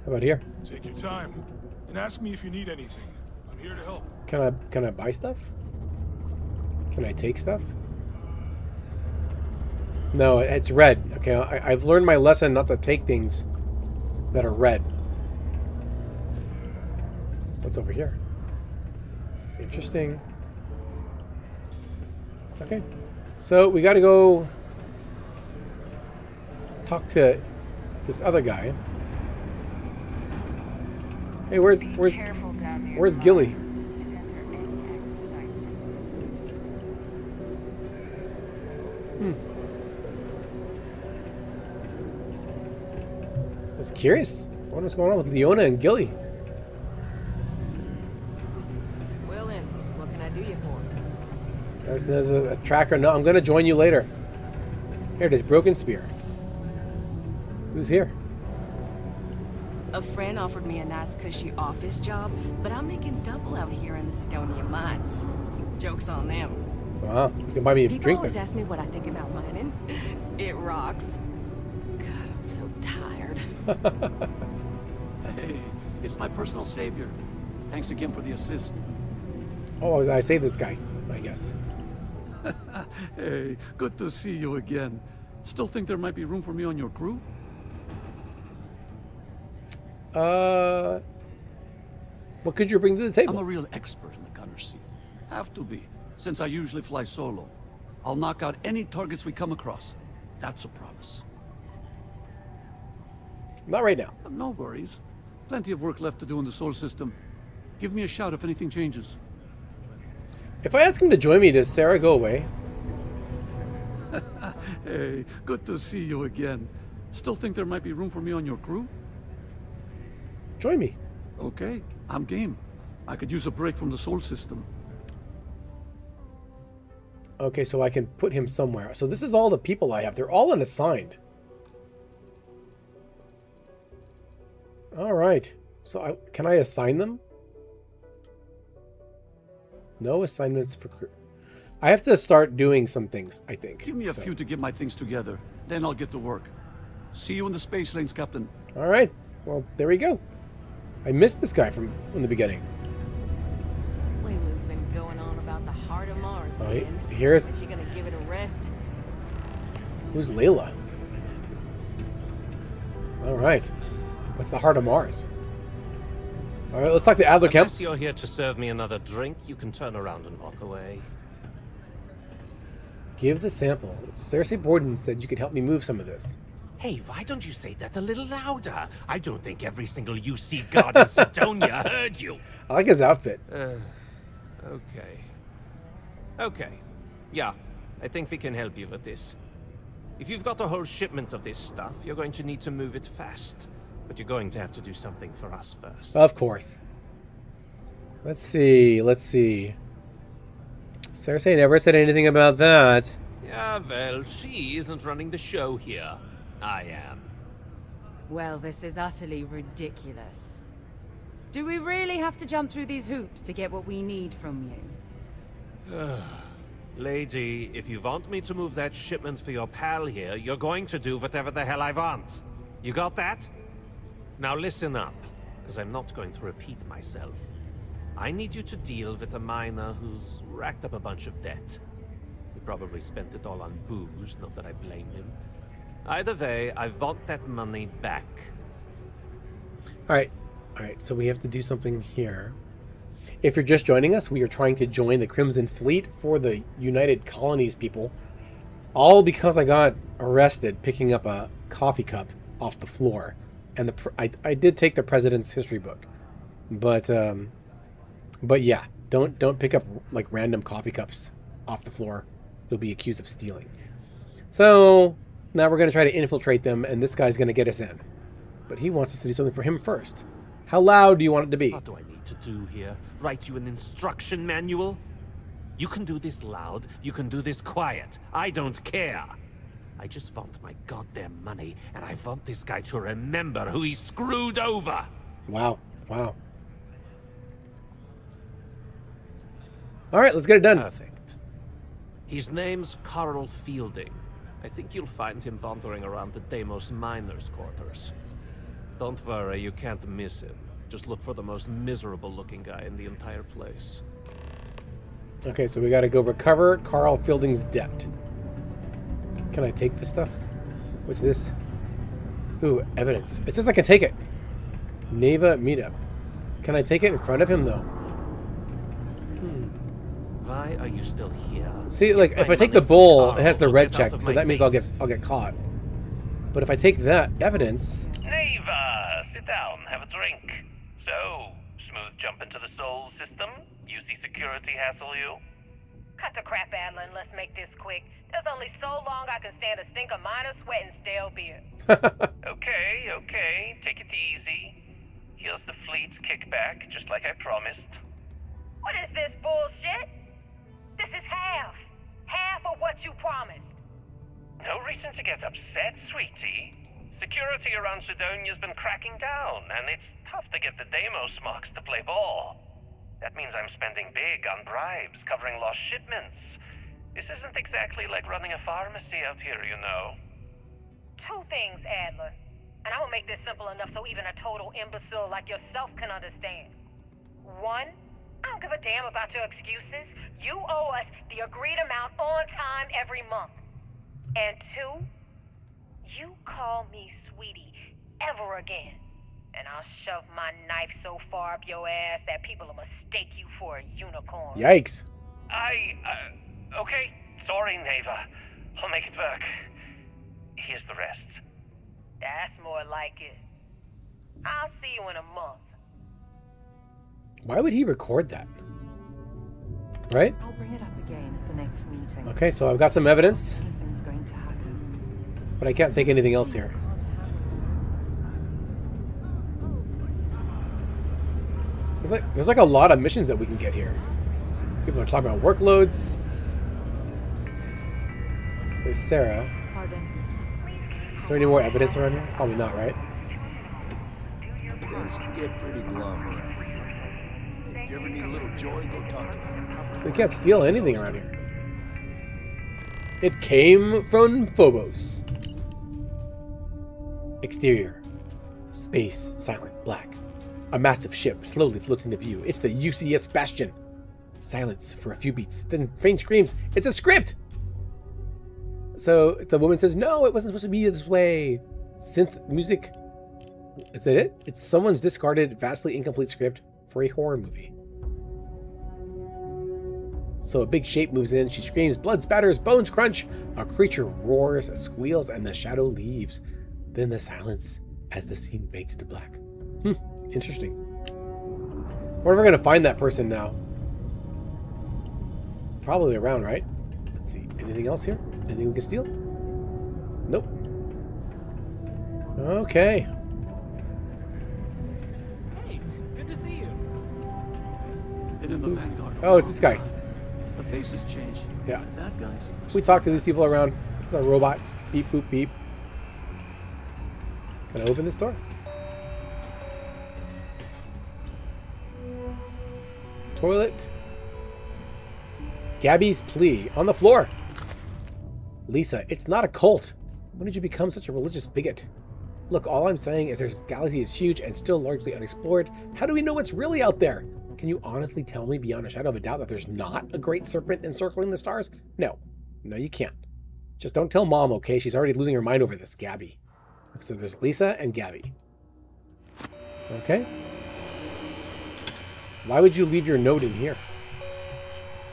How about here? Take your time and ask me if you need anything. I'm here to help. Can I buy stuff? Can I take stuff? No, it's red. Okay, I've learned my lesson not to take things that are red. What's over here? Interesting. Okay, so we got to go talk to this other guy. Hey, where's Gilly? I was curious. I wonder what's going on with Leona and Gilly. Well then, what can I do you for? There's a tracker. No, I'm going to join you later. Here it is, Broken Spear. Who's here? A friend offered me a nice cushy office job, but I'm making double out here in the Sidonia mines. Joke's on them. Wow, you can buy me a People drink always then. ask me what I think about mining. It rocks. God, I'm so tired. Hey, it's my personal savior. Thanks again for the assist. Oh, I saved this guy, I guess. Hey, good to see you again. Still think there might be room for me on your crew? What could you bring to the table? I'm a real expert in the gunner seat. Have to be, since I usually fly solo. I'll knock out any targets we come across. That's a promise. Not right now. No worries. Plenty of work left to do in the solar system. Give me a shout if anything changes. If I ask him to join me, does Sarah go away? Hey, good to see you again. Still think there might be room for me on your crew? Join me. Okay, I'm game. I could use a break from the solar system. Okay, so I can put him somewhere. So this is all the people I have. They're all unassigned. All right. So can I assign them? No assignments for crew. I have to start doing some things, I think. Give me a few to get my things together. Then I'll get to work. See you in the space lanes, Captain. All right. Well, there we go. I missed this guy from the beginning. Layla's been going on about the heart of Mars. Oh, Man. here's... Is she gonna give it a rest? Who's Layla? All right. What's the heart of Mars? All right, let's talk to Adler Kemp. Unless you're here to serve me another drink, you can turn around and walk away. Give the sample. Cersei Borden said you could help me move some of this. Hey, why don't you say that a little louder? I don't think every single UC guard in Sidonia heard you. I like his outfit. Okay. Okay. Yeah, I think we can help you with this. If you've got a whole shipment of this stuff, you're going to need to move it fast. But you're going to have to do something for us first. Of course. Let's see. Cersei never said anything about that. Yeah, well, she isn't running the show here. I am. Well, this is utterly ridiculous. Do we really have to jump through these hoops to get what we need from you? Lady, if you want me to move that shipment for your pal here, you're going to do whatever the hell I want. You got that? Now listen up, because I'm not going to repeat myself. I need you to deal with a miner who's racked up a bunch of debt. He probably spent it all on booze, not that I blame him. Either way, I want that money back. Alright, so we have to do something here. If you're just joining us, we are trying to join the Crimson Fleet for the United Colonies people. All because I got arrested picking up a coffee cup off the floor. And I did take the President's history book. But yeah, don't pick up like random coffee cups off the floor. You'll be accused of stealing. So now we're going to try to infiltrate them, and this guy's going to get us in. But he wants us to do something for him first. How loud do you want it to be? What do I need to do here? Write you an instruction manual? You can do this loud, you can do this quiet. I don't care. I just want my goddamn money, and I want this guy to remember who he screwed over. Wow. All right, let's get it done. Perfect. His name's Carl Fielding. I think you'll find him wandering around the Deimos miners' quarters. Don't worry, you can't miss him. Just look for the most miserable-looking guy in the entire place. Okay, so we got to go recover Carl Fielding's debt. Can I take this stuff? What's this? Ooh, evidence. It says I can take it. Neva meetup. Can I take it in front of him, though? Why are you still here? See, like, if I take the bowl, it has the red check, so that means I'll get caught. But if I take that evidence... Neva, sit down, have a drink. So, smooth jump into the soul system? UC security hassle you? Cut the crap, Adler, and let's make this quick. There's only so long I can stand a stink of minor sweat and stale beer. Okay, take it easy. Here's the fleet's kickback, just like I promised. What is this bullshit? This is half of what you promised. No reason to get upset, sweetie. Security around Sidonia's been cracking down, and it's tough to get the Deimos marks to play ball. That means I'm spending big on bribes, covering lost shipments. This isn't exactly like running a pharmacy out here, you know. Two things, Adler. And I'm gonna make this simple enough so even a total imbecile like yourself can understand. One, I don't give a damn about your excuses. You owe us the agreed amount on time every month. And two, you call me sweetie ever again, and I'll shove my knife so far up your ass that people will mistake you for a unicorn. Yikes. Okay. Sorry, Neva. I'll make it work. Here's the rest. That's more like it. I'll see you in a month. Why would he record that? Right? I'll bring it up again at the next meeting. Okay, so I've got some evidence, Anything's going to happen. but I can't take anything else here. There's like a lot of missions that we can get here. People are talking about workloads. There's Sarah. Pardon. Is there any more evidence around here? Probably not, right? Things can get pretty glum around here. If you ever need a little joy, go talk to them. So we can't steal anything around here. It came from Phobos. Exterior. Space, silent, black. A massive ship slowly floating to view. It's the UCS Bastion. Silence for a few beats, then faint screams. It's a script! So the woman says, no, it wasn't supposed to be this way. Synth music. Is that it? It's someone's discarded, vastly incomplete script for a horror movie. So a big shape moves in. She screams, blood spatters, bones crunch. A creature roars, squeals, and the shadow leaves. Then the silence as the scene fades to black. Interesting. Where are we going to find that person now? Probably around, right? Let's see. Anything else here? Anything we can steal? Nope. Okay. Hey, good to see you. Been in the Vanguard. Oh, it's this guy. The faces change. Yeah. Bad guys. We talk to these people around. It's a robot. Beep, boop, beep. Can I open this door? Toilet. Gabby's plea. On the floor. Lisa, it's not a cult. When did you become such a religious bigot? Look, all I'm saying is this galaxy is huge and still largely unexplored. How do we know what's really out there? Can you honestly tell me beyond a shadow of a doubt that there's not a great serpent encircling the stars? No. No, you can't. Just don't tell Mom, okay? She's already losing her mind over this, Gabby. So there's Lisa and Gabby. Okay. Why would you leave your note in here?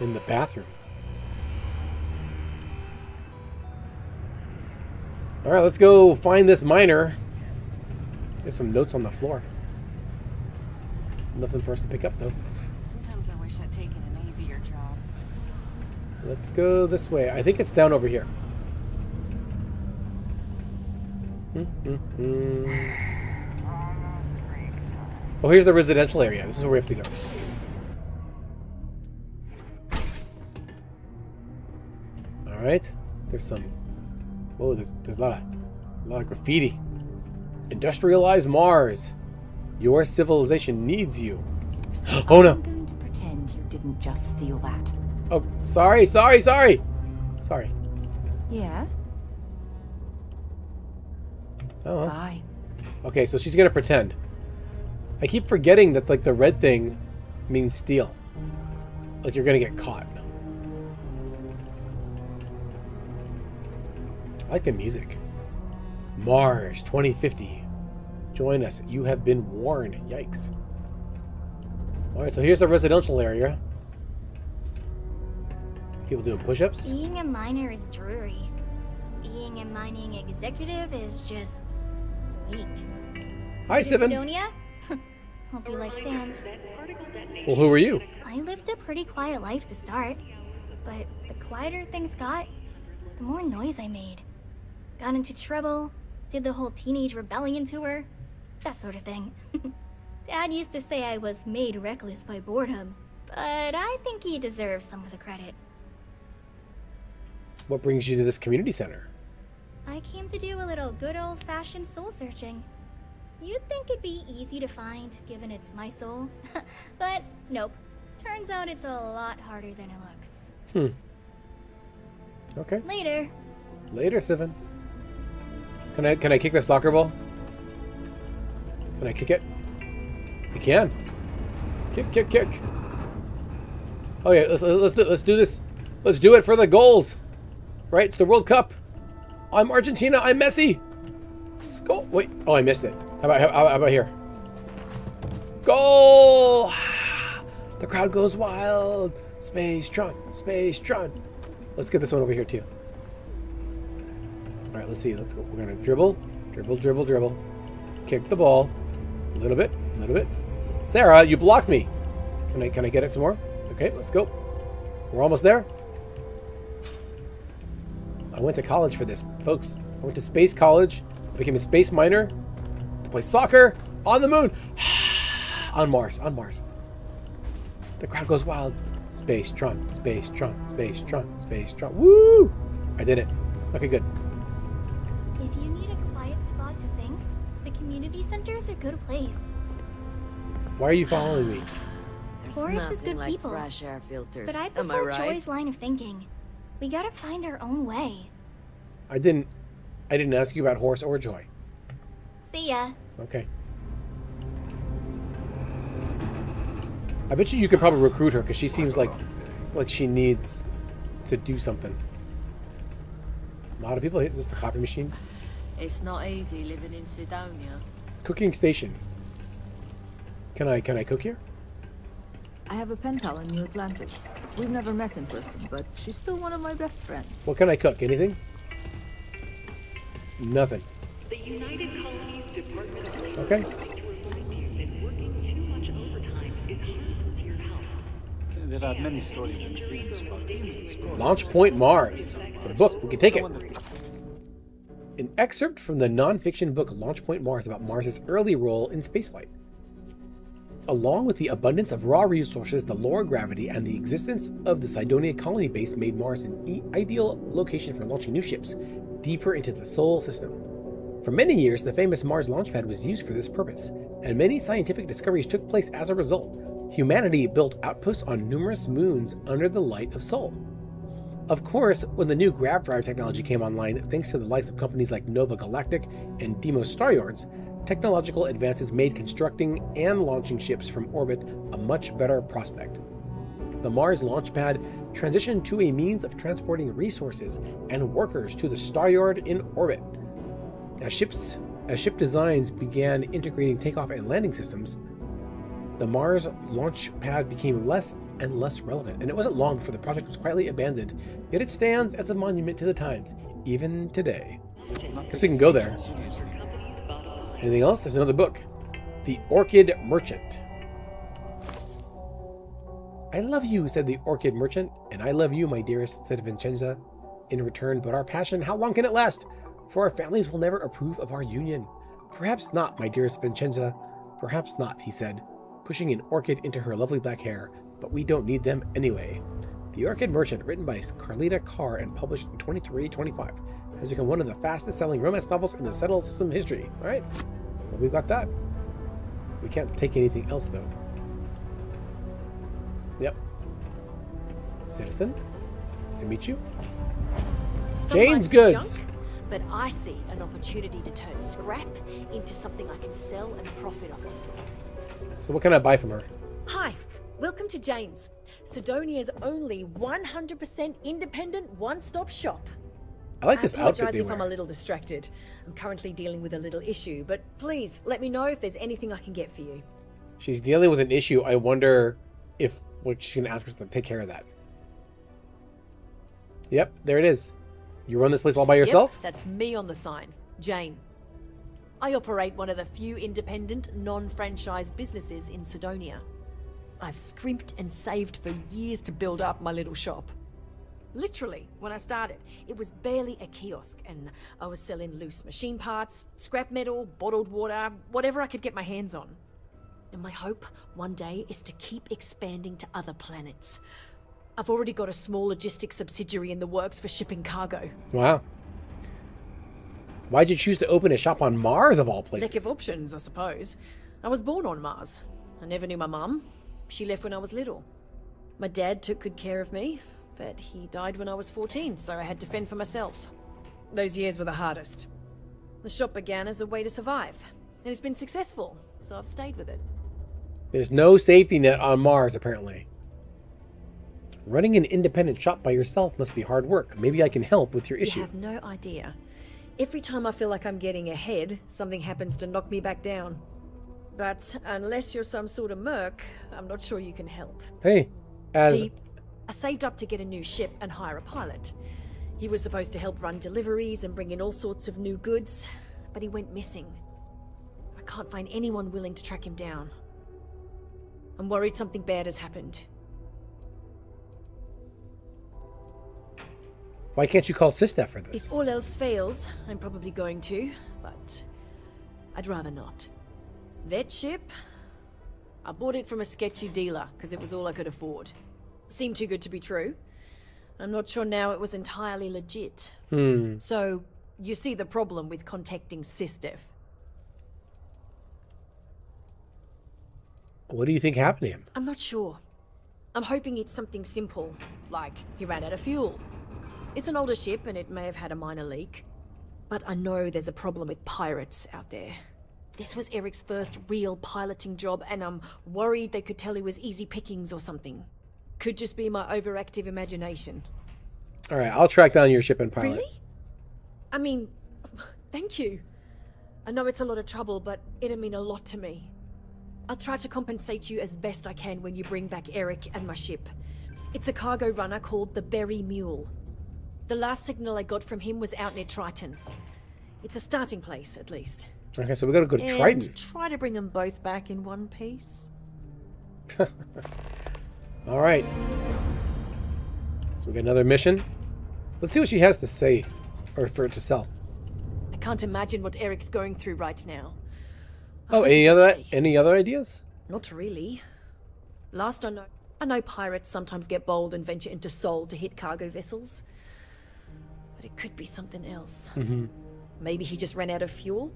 In the bathroom. Alright, let's go find this miner. There's some notes on the floor. Nothing for us to pick up, though. Sometimes I wish I'd taken an easier job. Let's go this way. I think it's down over here. Oh, here's the residential area. This is where we have to go. Alright. There's some... Whoa, there's a lot of graffiti. Industrialized Mars. Your civilization needs you. Oh no. I'm going to pretend you didn't just steal that. Oh, sorry. Sorry. Yeah? Oh. Bye. Okay, so she's gonna pretend. I keep forgetting that like the red thing means steal. Like you're gonna get caught. I like the music. Mars 2050. Join us. You have been warned. Yikes. Alright, so here's the residential area. People doing push-ups. Being a miner is dreary. Being a mining executive is just weak. Hi, Sivan. Sidonia? Hope you like sand. Well, who are you? I lived a pretty quiet life to start, but the quieter things got, the more noise I made. Got into trouble, did the whole teenage rebellion tour, that sort of thing. Dad used to say I was made reckless by boredom, but I think he deserves some of the credit. What brings you to this community center? I came to do a little good old-fashioned soul searching. You'd think it'd be easy to find, given it's my soul. But nope. Turns out it's a lot harder than it looks. Okay. Later. Later, Sivan. Can I kick the soccer ball? Can I kick it? I can. Kick. Oh yeah, let's do this. Let's do it for the goals. Right? It's the World Cup. I'm Argentina. I'm Messi. Goal. Wait. Oh, I missed it. How about here? Goal! The crowd goes wild. Spacetron. Let's get this one over here too. All right, let's see. Let's go. We're gonna dribble. Kick the ball. A little bit. Sarah, you blocked me. Can I get it some more? Okay, let's go. We're almost there. I went to college for this, folks. I went to space college. I became a space miner to play soccer on the moon. on Mars. The crowd goes wild. Spacetron. Woo! I did it. Okay, good. If you need a quiet spot to think, the community center's a good place. Why are you following me? Forrest is good like people. fresh air filters. But I Am prefer right? Joy's line of thinking. We gotta find our own way. I didn't ask you about Horse or Joy. See ya. Okay. I bet you could probably recruit her because she seems like she needs to do something. A lot of people. Is this the coffee machine? It's not easy living in Sidonia. Cooking station. Can I cook here? I have a pen pal in New Atlantis. We've never met in person, but she's still one of my best friends. What can I cook? Anything? Nothing. The United Colonies Department of Labor Okay. would like to remind you that working too much overtime is harmful to your health. There are many stories and films about demons, ghosts. Launch Point Mars. It's a book. We can take it. An excerpt from the non-fiction book Launch Point Mars about Mars's early role in spaceflight. Along with the abundance of raw resources, the lower gravity, and the existence of the Cydonia colony base made Mars an ideal location for launching new ships deeper into the Sol system. For many years, the famous Mars launchpad was used for this purpose, and many scientific discoveries took place as a result. Humanity built outposts on numerous moons under the light of Sol. Of course, when the new grav drive technology came online, thanks to the likes of companies like Nova Galactic and Deimos Staryards, technological advances made constructing and launching ships from orbit a much better prospect. The Mars launchpad transitioned to a means of transporting resources and workers to the Staryard in orbit. As ship designs began integrating takeoff and landing systems, the Mars launchpad became less and less relevant, and it wasn't long before the project was quietly abandoned, yet it stands as a monument to the times, even today. Guess we can go there. Anything else? There's another book. The Orchid Merchant. I love you, said the Orchid Merchant, and I love you, my dearest, said Vincenza in return, but our passion, how long can it last? For our families will never approve of our union. Perhaps not, my dearest Vincenza. Perhaps not, he said, pushing an orchid into her lovely black hair, but we don't need them anyway. The Orchid Merchant, written by Carlita Carr and published in 2325, has become one of the fastest-selling romance novels in the Settle System history. All right, well, we've got that. We can't take anything else, though. Yep. Citizen, nice to meet you. Jane's Goods. Junk, but I see an opportunity to turn scrap into something I can sell and profit off of. So what can I buy from her? Hi, welcome to Jane's, Sidonia's only 100% independent one-stop shop. I like this outfit they apologize if I'm wear. a little distracted. I'm currently dealing with a little issue, but please let me know if there's anything I can get for you. She's dealing with an issue. I wonder if she's going to ask us to take care of that. Yep, there it is. You run this place all by yourself? Yep, that's me on the sign, Jane. I operate one of the few independent, non-franchised businesses in Sidonia. I've scrimped and saved for years to build up my little shop. Literally, when I started, it was barely a kiosk, and I was selling loose machine parts, scrap metal, bottled water, whatever I could get my hands on. And my hope one day is to keep expanding to other planets. I've already got a small logistics subsidiary in the works for shipping cargo. Wow. Why'd you choose to open a shop on Mars of all places? Lack of options, I suppose. I was born on Mars. I never knew my mum. She left when I was little. My dad took good care of me, but he died when I was 14, so I had to fend for myself. Those years were the hardest. The shop began as a way to survive, and it's been successful, so I've stayed with it. There's no safety net on Mars, apparently. Running an independent shop by yourself must be hard work. Maybe I can help with your issue. You have no idea. Every time I feel like I'm getting ahead, something happens to knock me back down. But unless you're some sort of merc, I'm not sure you can help. Hey, See, I saved up to get a new ship and hire a pilot. He was supposed to help run deliveries and bring in all sorts of new goods, but he went missing. I can't find anyone willing to track him down. I'm worried something bad has happened. Why can't you call Sistef for this? If all else fails, I'm probably going to, but I'd rather not. That ship? I bought it from a sketchy dealer because it was all I could afford. Seemed too good to be true. I'm not sure now it was entirely legit. So, you see the problem with contacting Sistef. What do you think happened to him? I'm not sure. I'm hoping it's something simple, like he ran out of fuel. It's an older ship and it may have had a minor leak. But I know there's a problem with pirates out there. This was Eric's first real piloting job, and I'm worried they could tell he was easy pickings or something. Could just be my overactive imagination. All right, I'll track down your ship and pilot. Really? I mean, thank you. I know it's a lot of trouble, but it'll mean a lot to me. I'll try to compensate you as best I can when you bring back Eric and my ship. It's a cargo runner called the Berry Mule. The last signal I got from him was out near Triton. It's a starting place, at least. Okay, so we gotta go to And Triton. try to bring them both back in one piece. All right. So we got another mission. Let's see what she has to say, or for to sell. I can't imagine what Eric's going through right now. Oh, any other ideas? Not really. Last I know pirates sometimes get bold and venture into Sol to hit cargo vessels. But it could be something else. Maybe he just ran out of fuel?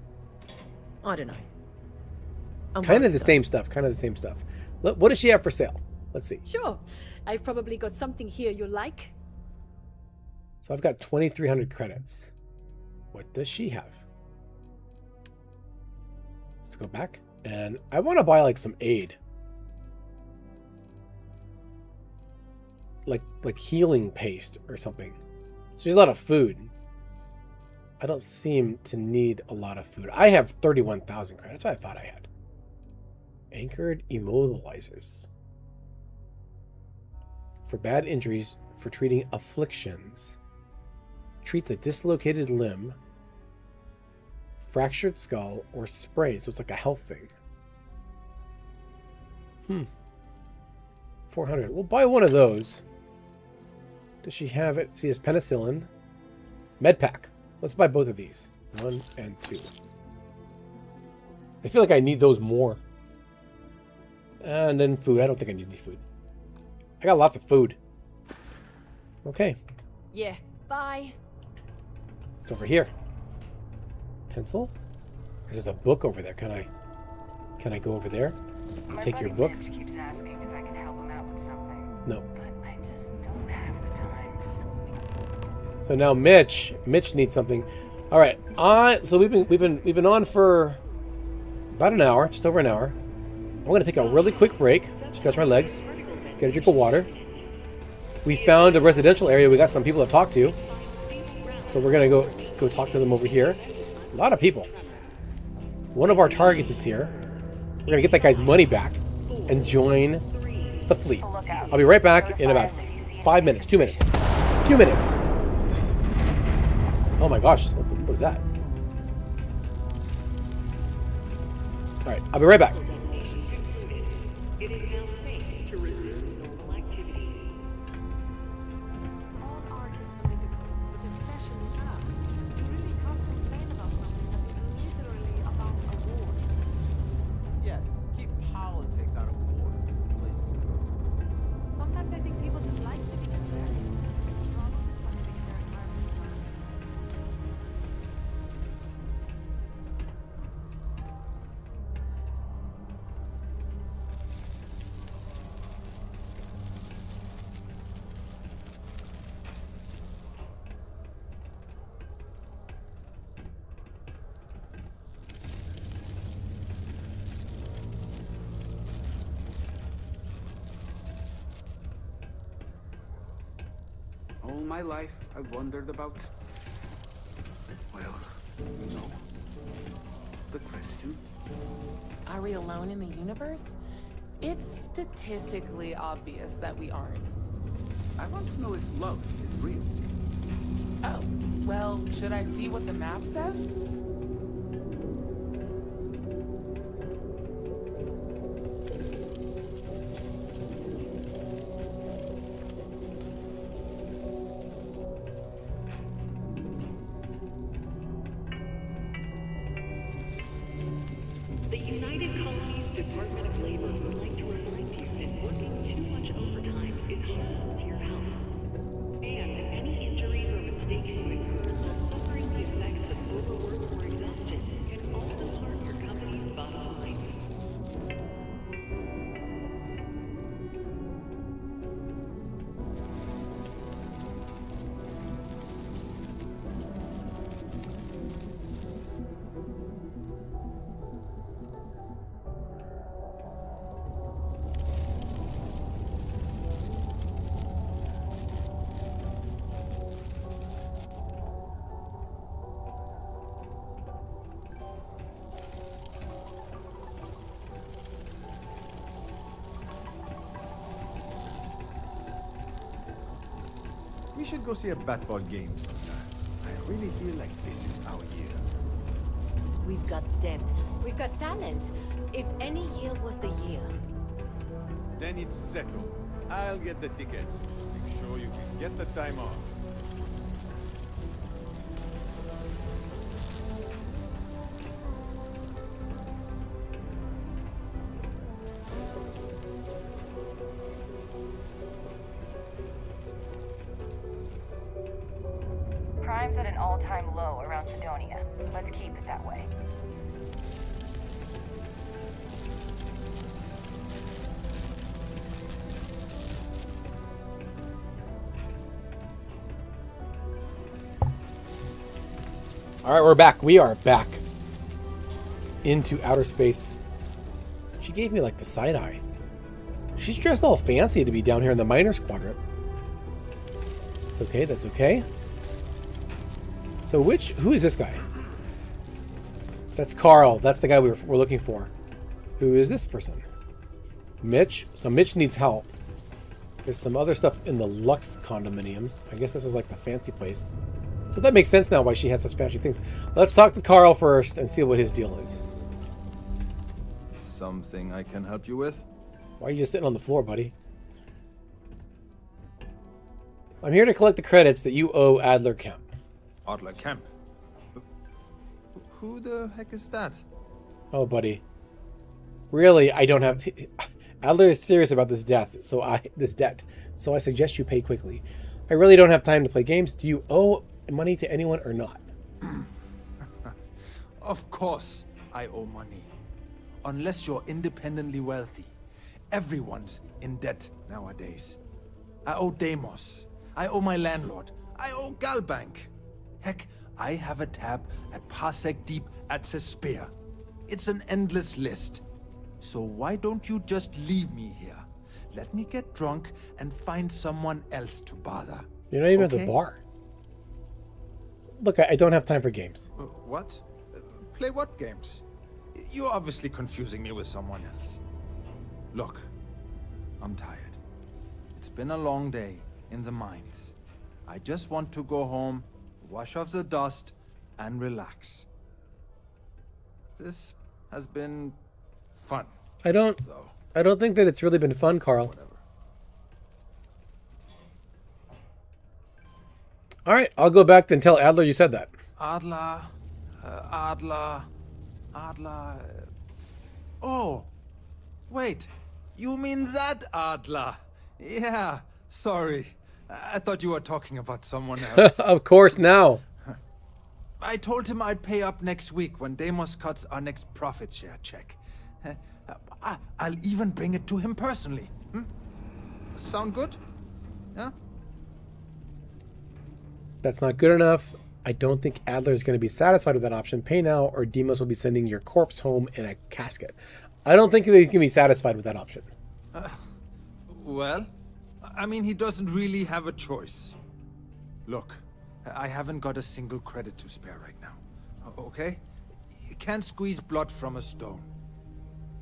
I don't know. Kind of the same stuff. Kind of the same stuff. What does she have for sale? Let's see. Sure. I've probably got something here you'll like. So I've got 2,300 credits. What does she have? Let's go back. And I want to buy like some aid. Like healing paste or something. So there's a lot of food. I don't seem to need a lot of food. I have 31,000 credits. That's what I thought I had. Anchored immobilizers. For bad injuries, for treating afflictions. Treats a dislocated limb, fractured skull, or spray. So it's like a health thing. 400. We'll buy one of those. Does she have it? See, it's penicillin. Medpack. Let's buy both of these. 1 and 2. I feel like I need those more. And then food. I don't think I need any food. I got lots of food. Okay. Yeah, bye. It's over here. Pencil? There's a book over there. Can I go over there? Take your book? Mitch keeps asking if I can help him out with something. No. But I just don't have the time. So now Mitch needs something. All right. So we've been on for about an hour, just over an hour. I'm going to take a really quick break, stretch my legs, get a drink of water. We found a residential area. We got some people to talk to. So we're going to go talk to them over here. A lot of people. One of our targets is here. We're going to get that guy's money back and join the fleet. I'll be right back in about 5 minutes, 2 minutes, a few minutes. Oh my gosh, what was that? All right, I'll be right back. It is now safe to resume normal activity. All art is political, but especially art. You really can't complain about something that is literally about a war. Yes, keep politics out of war, please. Sometimes I think people just like to be contrarian. The problem is when they get their environment. All my life, I've wondered about... Well, you know, the question. Are we alone in the universe? It's statistically obvious that we aren't. I want to know if love is real. Oh, well, should I see what the map says? The United Colonies Department of Labor would like to remind you that working too much overtime is harmful to your health. And any injuries or mistakes you incur while suffering the effects of overwork or exhaustion can also harm your company's bottom line. We should go see a bat-ball game sometime. I really feel like this is our year. We've got depth. We've got talent. If any year was the year. Then it's settled. I'll get the tickets. Make sure you can get the time off. Crime's at an all-time low around Sidonia. Let's keep it that way. All right, we're back. We are back into outer space. She gave me like the side eye. She's dressed all fancy to be down here in the miners quadrant. It's okay. That's okay. So who is this guy? That's Carl. That's the guy we're looking for. Who is this person? Mitch. So Mitch needs help. There's some other stuff in the Lux condominiums. I guess this is like the fancy place. So that makes sense now why she has such fancy things. Let's talk to Carl first and see what his deal is. Something I can help you with? Why are you just sitting on the floor, buddy? I'm here to collect the credits that you owe Adler Kemp. Adler Kemp? Who the heck is that? Oh, buddy. Really, I don't have... Adler is serious about this debt, so I suggest you pay quickly. I really don't have time to play games. Do you owe money to anyone or not? Of course I owe money. Unless you're independently wealthy. Everyone's in debt nowadays. I owe Deimos. I owe my landlord. I owe Galbank. Heck, I have a tab at Parsec Deep at Cespea. It's an endless list. So why don't you just leave me here? Let me get drunk and find someone else to bother. You're not even at the bar. Look, I don't have time for games. What? Play what games? You're obviously confusing me with someone else. Look, I'm tired. It's been a long day in the mines. I just want to go home, wash off the dust, and relax. This has been fun. I don't think that it's really been fun, Carl. Whatever. All right, I'll go back and tell Adler you said that. Adler. Oh, wait. You mean that Adler? Yeah, sorry. I thought you were talking about someone else. Of course, now. I told him I'd pay up next week when Deimos cuts our next profit share check. I'll even bring it to him personally. Sound good? Yeah? That's not good enough. I don't think Adler is going to be satisfied with that option. Pay now or Deimos will be sending your corpse home in a casket. I don't think that he's going to be satisfied with that option. Well, I mean, he doesn't really have a choice. Look, I haven't got a single credit to spare right now. Okay? You can't squeeze blood from a stone.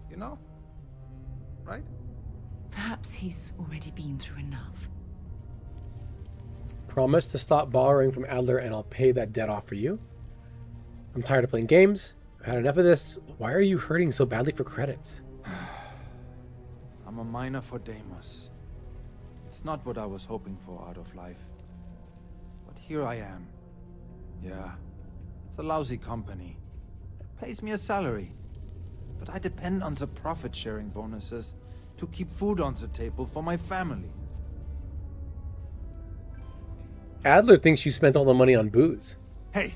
You know? Right? Perhaps he's already been through enough. Promise to stop borrowing from Adler and I'll pay that debt off for you. I'm tired of playing games. I've had enough of this. Why are you hurting so badly for credits? I'm a miner for Deimos. It's not what I was hoping for out of life. But here I am. Yeah, it's a lousy company. It pays me a salary. But I depend on the profit-sharing bonuses to keep food on the table for my family. Adler thinks you spent all the money on booze. Hey,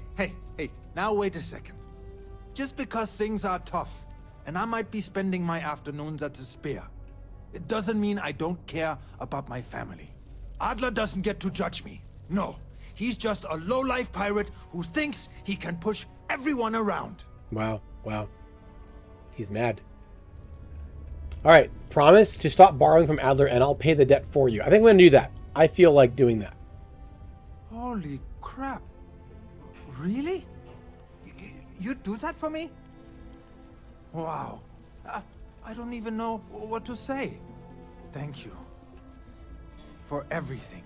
now wait a second. Just because things are tough, and I might be spending my afternoons at the Spear, it doesn't mean I don't care about my family. Adler doesn't get to judge me. No, he's just a low-life pirate who thinks he can push everyone around. Wow. He's mad. All right, promise to stop borrowing from Adler and I'll pay the debt for you. I think I'm going to do that. I feel like doing that. Holy crap. Really? You'd do that for me? Wow. I don't even know what to say. Thank you. For everything.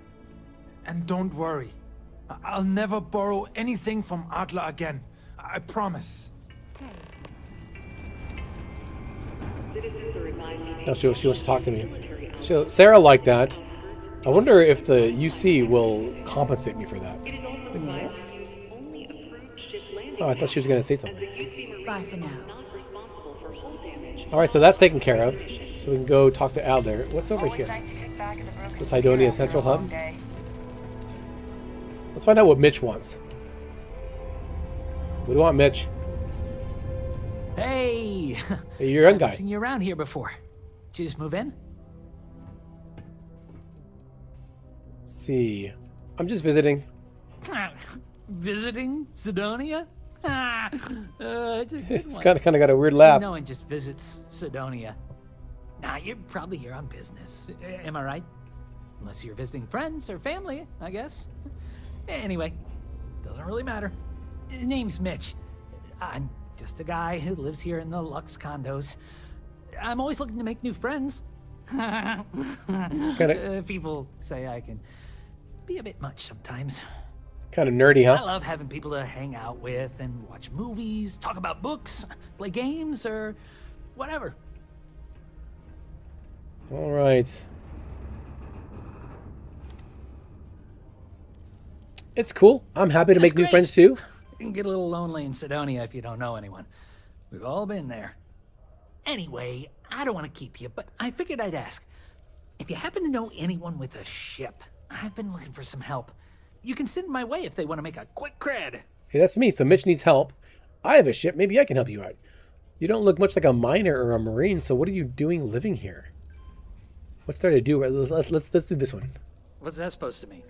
And don't worry. I'll never borrow anything from Adler again. I promise. No, she wants to talk to me. So Sarah liked that. I wonder if the UC will compensate me for that. Yes. Oh, I thought she was going to say something. Bye for now. All right, so that's taken care of. So we can go talk to Adler. What's over here? The Cydonia Central Hub. Let's find out what Mitch wants. What do you want, Mitch? Hey! Hey, you're a young guy. I've seen you around here before. Did you just move in? Let's see. I'm just visiting. Visiting Cydonia? It's a good It's one. kind of got a weird laugh. No one just visits Cydonia. Nah, you're probably here on business. Am I right? Unless you're visiting friends or family, I guess. Anyway, doesn't really matter. Name's Mitch. I'm just a guy who lives here in the Lux condos. I'm always looking to make new friends. People say I can be a bit much sometimes. Kind of nerdy, huh? I love having people to hang out with and watch movies, talk about books, play games, or whatever. All right. It's cool. I'm happy to make new friends too. You can get a little lonely in Cydonia if you don't know anyone. We've all been there. Anyway, I don't want to keep you, but I figured I'd ask. If you happen to know anyone with a ship, I've been looking for some help. You can send my way if they want to make a quick cred. Hey, that's me. So Mitch needs help. I have a ship. Maybe I can help you out. You don't look much like a miner or a marine, so what are you doing living here? What's there to do? Let's do this one. What's that supposed to mean?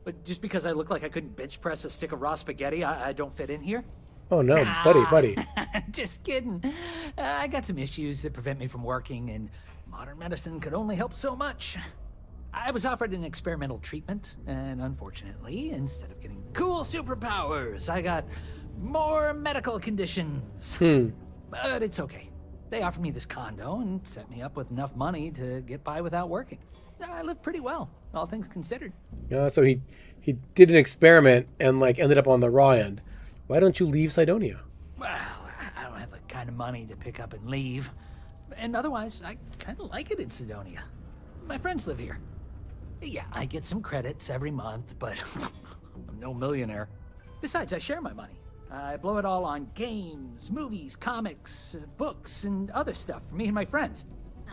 But just because I look like I couldn't bench press a stick of raw spaghetti, I don't fit in here? Oh no, Nah. buddy. Just kidding. I got some issues that prevent me from working, and modern medicine could only help so much. I was offered an experimental treatment, and unfortunately, instead of getting cool superpowers, I got more medical conditions. But it's okay. They offered me this condo and set me up with enough money to get by without working. I live pretty well, all things considered. So he did an experiment and ended up on the raw end. Why don't you leave Cydonia? Well, I don't have the kind of money to pick up and leave. And otherwise, I kind of like it in Cydonia. My friends live here. Yeah, I get some credits every month, but I'm no millionaire. Besides, I share my money. I blow it all on games, movies, comics, books, and other stuff for me and my friends.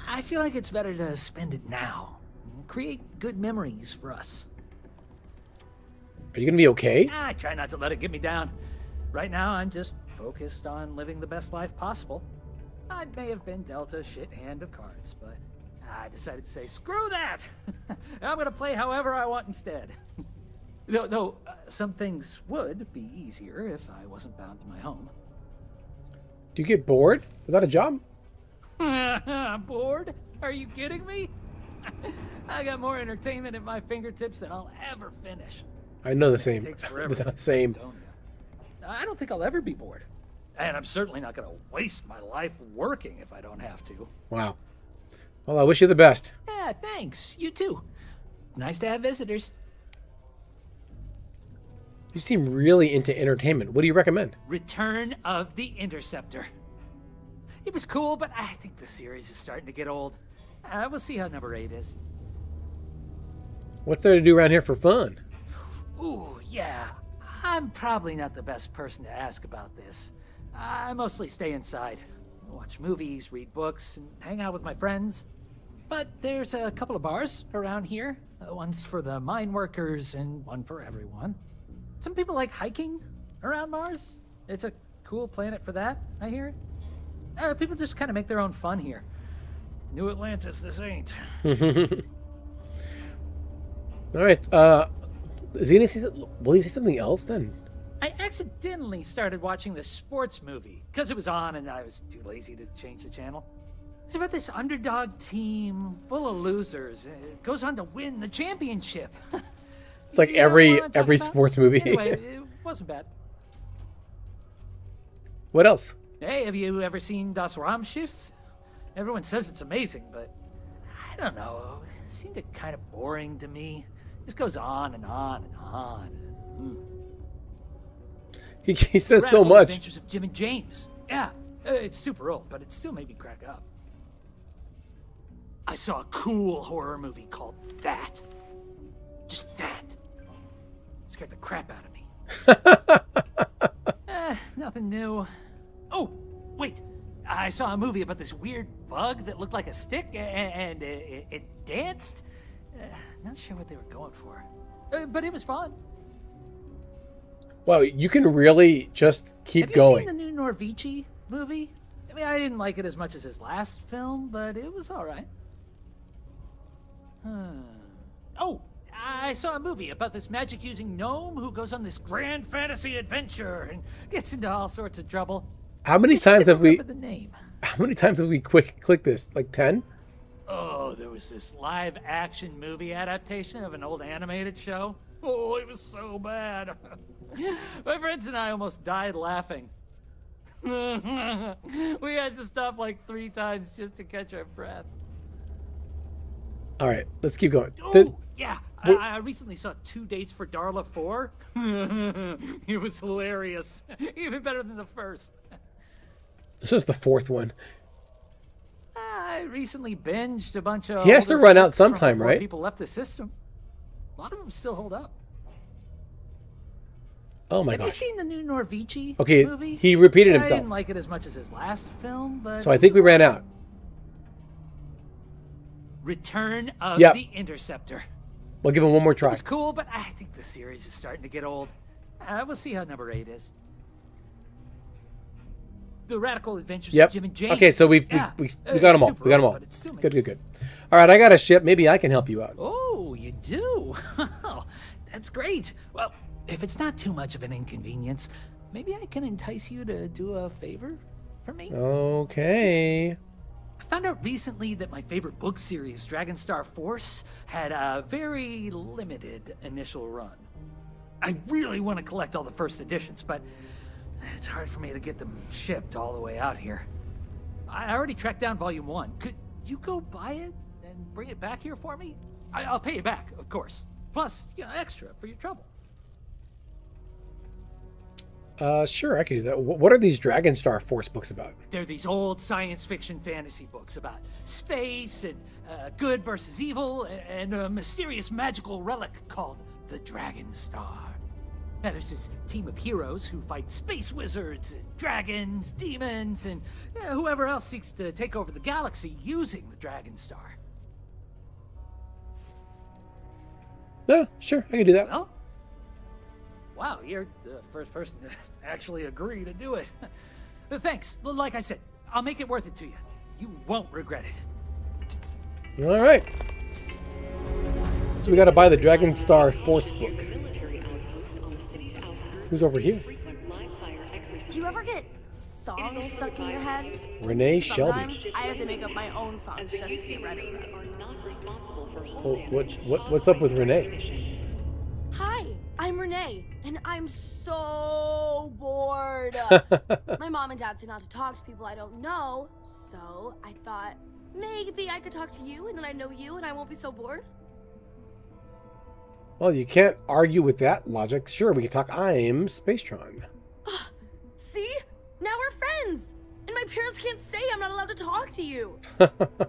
I feel like it's better to spend it now. Create good memories for us. Are you going to be okay? I try not to let it get me down. Right now, I'm just focused on living the best life possible. I may have been dealt a shit hand of cards, but I decided to say, screw that! I'm gonna play however I want instead. Though some things would be easier if I wasn't bound to my home. Do you get bored without a job? Bored? Are you kidding me? I got more entertainment at my fingertips than I'll ever finish. I know the same. Takes forever The in same. Sidonia. I don't think I'll ever be bored. And I'm certainly not going to waste my life working if I don't have to. Wow. Well, I wish you the best. Yeah, thanks. You too. Nice to have visitors. You seem really into entertainment. What do you recommend? Return of the Interceptor. It was cool, but I think the series is starting to get old. We'll see how number 8 is. What's there to do around here for fun? Ooh, yeah. I'm probably not the best person to ask about this. I mostly stay inside. Watch movies, read books, and hang out with my friends. But there's a couple of bars around here. One's for the mine workers and one for everyone. Some people like hiking around Mars. It's a cool planet for that, I hear. People just kind of make their own fun here. New Atlantis, this ain't. All right. Is he gonna say? Will he say something else then? I accidentally started watching this sports movie because it was on and I was too lazy to change the channel. It's about this underdog team full of losers. It goes on to win the championship. It's like every sports movie. Anyway, it wasn't bad. What else? Hey, have you ever seen Das Raumschiff? Everyone says it's amazing, but I don't know. It seemed kind of boring to me. It just goes on and on and on. He says so Radical much. Adventures of Jim and James. Yeah, it's super old, but it still made me crack up. I saw a cool horror movie called That. Just that. Scared the crap out of me. Nothing new. Oh, wait. I saw a movie about this weird bug that looked like a stick and it danced. Not sure what they were going for. But it was fun. Wow, you can really just keep going. Have you seen the new Norvici movie? I mean, I didn't like it as much as his last film, but it was all right. Oh, I saw a movie about this magic-using gnome who goes on this grand fantasy adventure and gets into all sorts of trouble. How many times have we? The name. How many times have we clicked this? Like 10? Oh, there was this live-action movie adaptation of an old animated show. Oh, it was so bad. My friends and I almost died laughing. We had to stop like 3 times just to catch our breath. All right, let's keep going. Oh, yeah. I recently saw 2 Dates for Darla 4. It was hilarious. Even better than the first. This was the 4th one. I recently binged a bunch of. He has to run out sometime, right? People left the system. A lot of them still hold up. Oh my gosh. gosh. Have you seen the new Norvici Okay, movie? he repeated I himself. didn't like it as much as his last film, but. So I think we ran out. Return of Yep. the Interceptor. We'll give him one more It try. was cool, but I think the series is starting to get old. We'll see how number 8 is. The Radical Adventures Yep. of Jim and James. Okay, so we got them all. We got them all. Good. All right, I got a ship. Maybe I can help you out. Oh, you do? That's great. Well, if it's not too much of an inconvenience, maybe I can entice you to do a favor for me. Okay. I found out recently that my favorite book series, Dragonstar Force, had a very limited initial run. I really want to collect all the first editions, but it's hard for me to get them shipped all the way out here. I already tracked down Volume 1. Could you go buy it and bring it back here for me? I'll pay you back, of course. Plus, extra for your trouble. Sure, I can do that. What are these Dragonstar Force books about? They're these old science fiction fantasy books about space and good versus evil and a mysterious magical relic called the Dragonstar. Now, there's this team of heroes who fight space wizards, and dragons, demons, and whoever else seeks to take over the galaxy using the Dragonstar. Yeah, sure, I can do that. Well, wow, you're the first person to actually agree to do it. Thanks. Well, like I said, I'll make it worth it to you. You won't regret it. All right. So we got to buy the Dragonstar Force book. Who's over here? Do you ever get songs stuck in your head? Renee Shelby. Sometimes I have to make up my own songs just to get rid of them. Oh, what's up with Renee? Hi, I'm Renee, and I'm so bored. My mom and dad say not to talk to people I don't know, so I thought maybe I could talk to you, and then I know you, and I won't be so bored. Well, you can't argue with that logic. Sure, we can talk. I'm Spacetron. See? Now we're friends! And my parents can't say I'm not allowed to talk to you.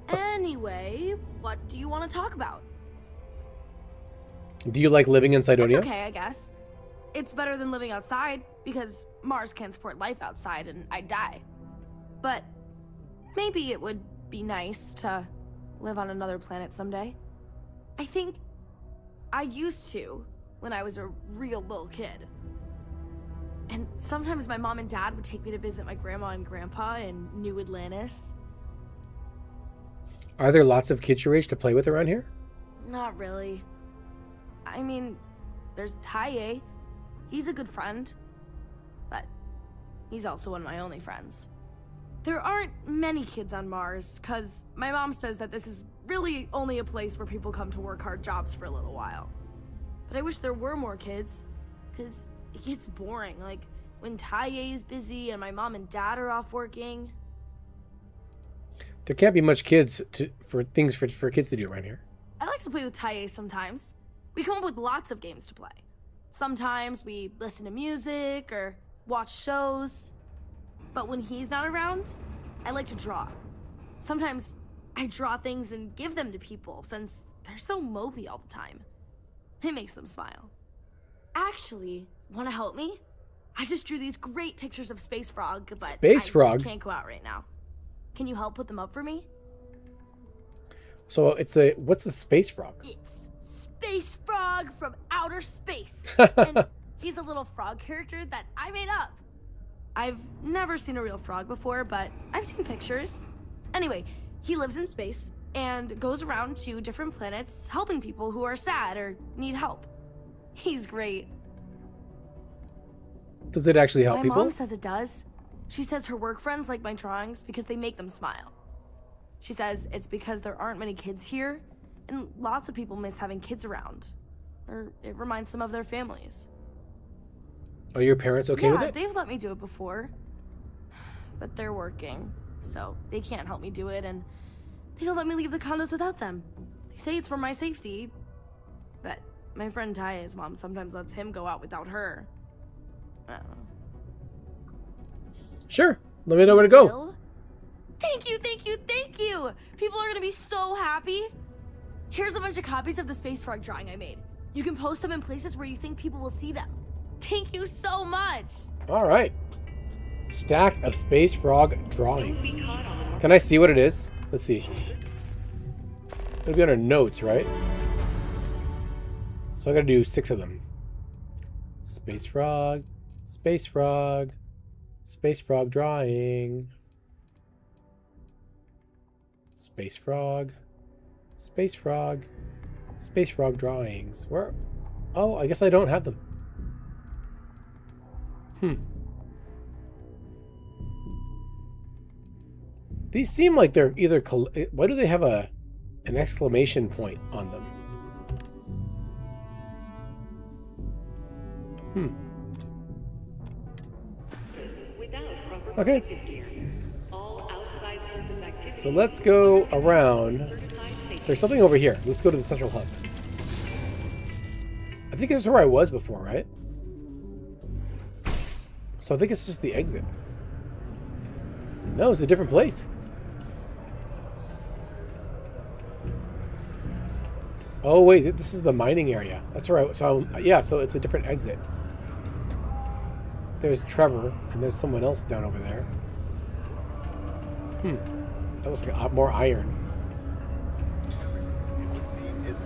Anyway, what do you want to talk about? Do you like living in Cydonia? It's okay, I guess. It's better than living outside, because Mars can't support life outside and I'd die. But maybe it would be nice to live on another planet someday. I think I used to when I was a real little kid. And sometimes my mom and dad would take me to visit my grandma and grandpa in New Atlantis. Are there lots of kids your age to play with around here? Not really. I mean, there's Taye. He's a good friend. But he's also one of my only friends. There aren't many kids on Mars, because my mom says that this is really only a place where people come to work hard jobs for a little while. But I wish there were more kids, because it gets boring, like when Taye is busy and my mom and dad are off working. There can't be much kids for things for kids to do around here. I like to play with Taye sometimes. We come up with lots of games to play. Sometimes we listen to music or watch shows. But when he's not around, I like to draw. Sometimes I draw things and give them to people since they're so mopey all the time. It makes them smile. Actually, want to help me? I just drew these great pictures of Space Frog, but Space Frog? I can't go out right now. Can you help put them up for me? So what's a Space Frog? It's Space Frog from outer space. And he's a little frog character that I made up. I've never seen a real frog before, but I've seen pictures. Anyway, he lives in space and goes around to different planets helping people who are sad or need help. He's great. Does it actually help people? My mom says it does. She says her work friends like my drawings because they make them smile. She says it's because there aren't many kids here, and lots of people miss having kids around. Or it reminds them of their families. Are your parents okay with it? Yeah, they've let me do it before. But they're working, so they can't help me do it, and they don't let me leave the condos without them. They say it's for my safety, but my friend Taya's mom sometimes lets him go out without her. I don't know. Sure. Let me know where to go. Will? Thank you, thank you, thank you! People are gonna be so happy. Here's a bunch of copies of the Space Frog drawing I made. You can post them in places where you think people will see them. Thank you so much! All right. Stack of Space Frog drawings. Can I see what it is? Let's see. It'll be under notes, right? So I gotta do 6 of them. Space Frog, Space Frog, Space Frog drawing. Space Frog, Space Frog, Space Frog drawings. Where? Oh, I guess I don't have them. These seem like they're either... Why do they have an exclamation point on them? Okay. So let's go around. There's something over here. Let's go to the central hub. I think this is where I was before, right? So I think it's just the exit. No, it's a different place. Oh wait, this is the mining area. That's right. So yeah, so it's a different exit. There's Trevor, and there's someone else down over there. That looks like more iron.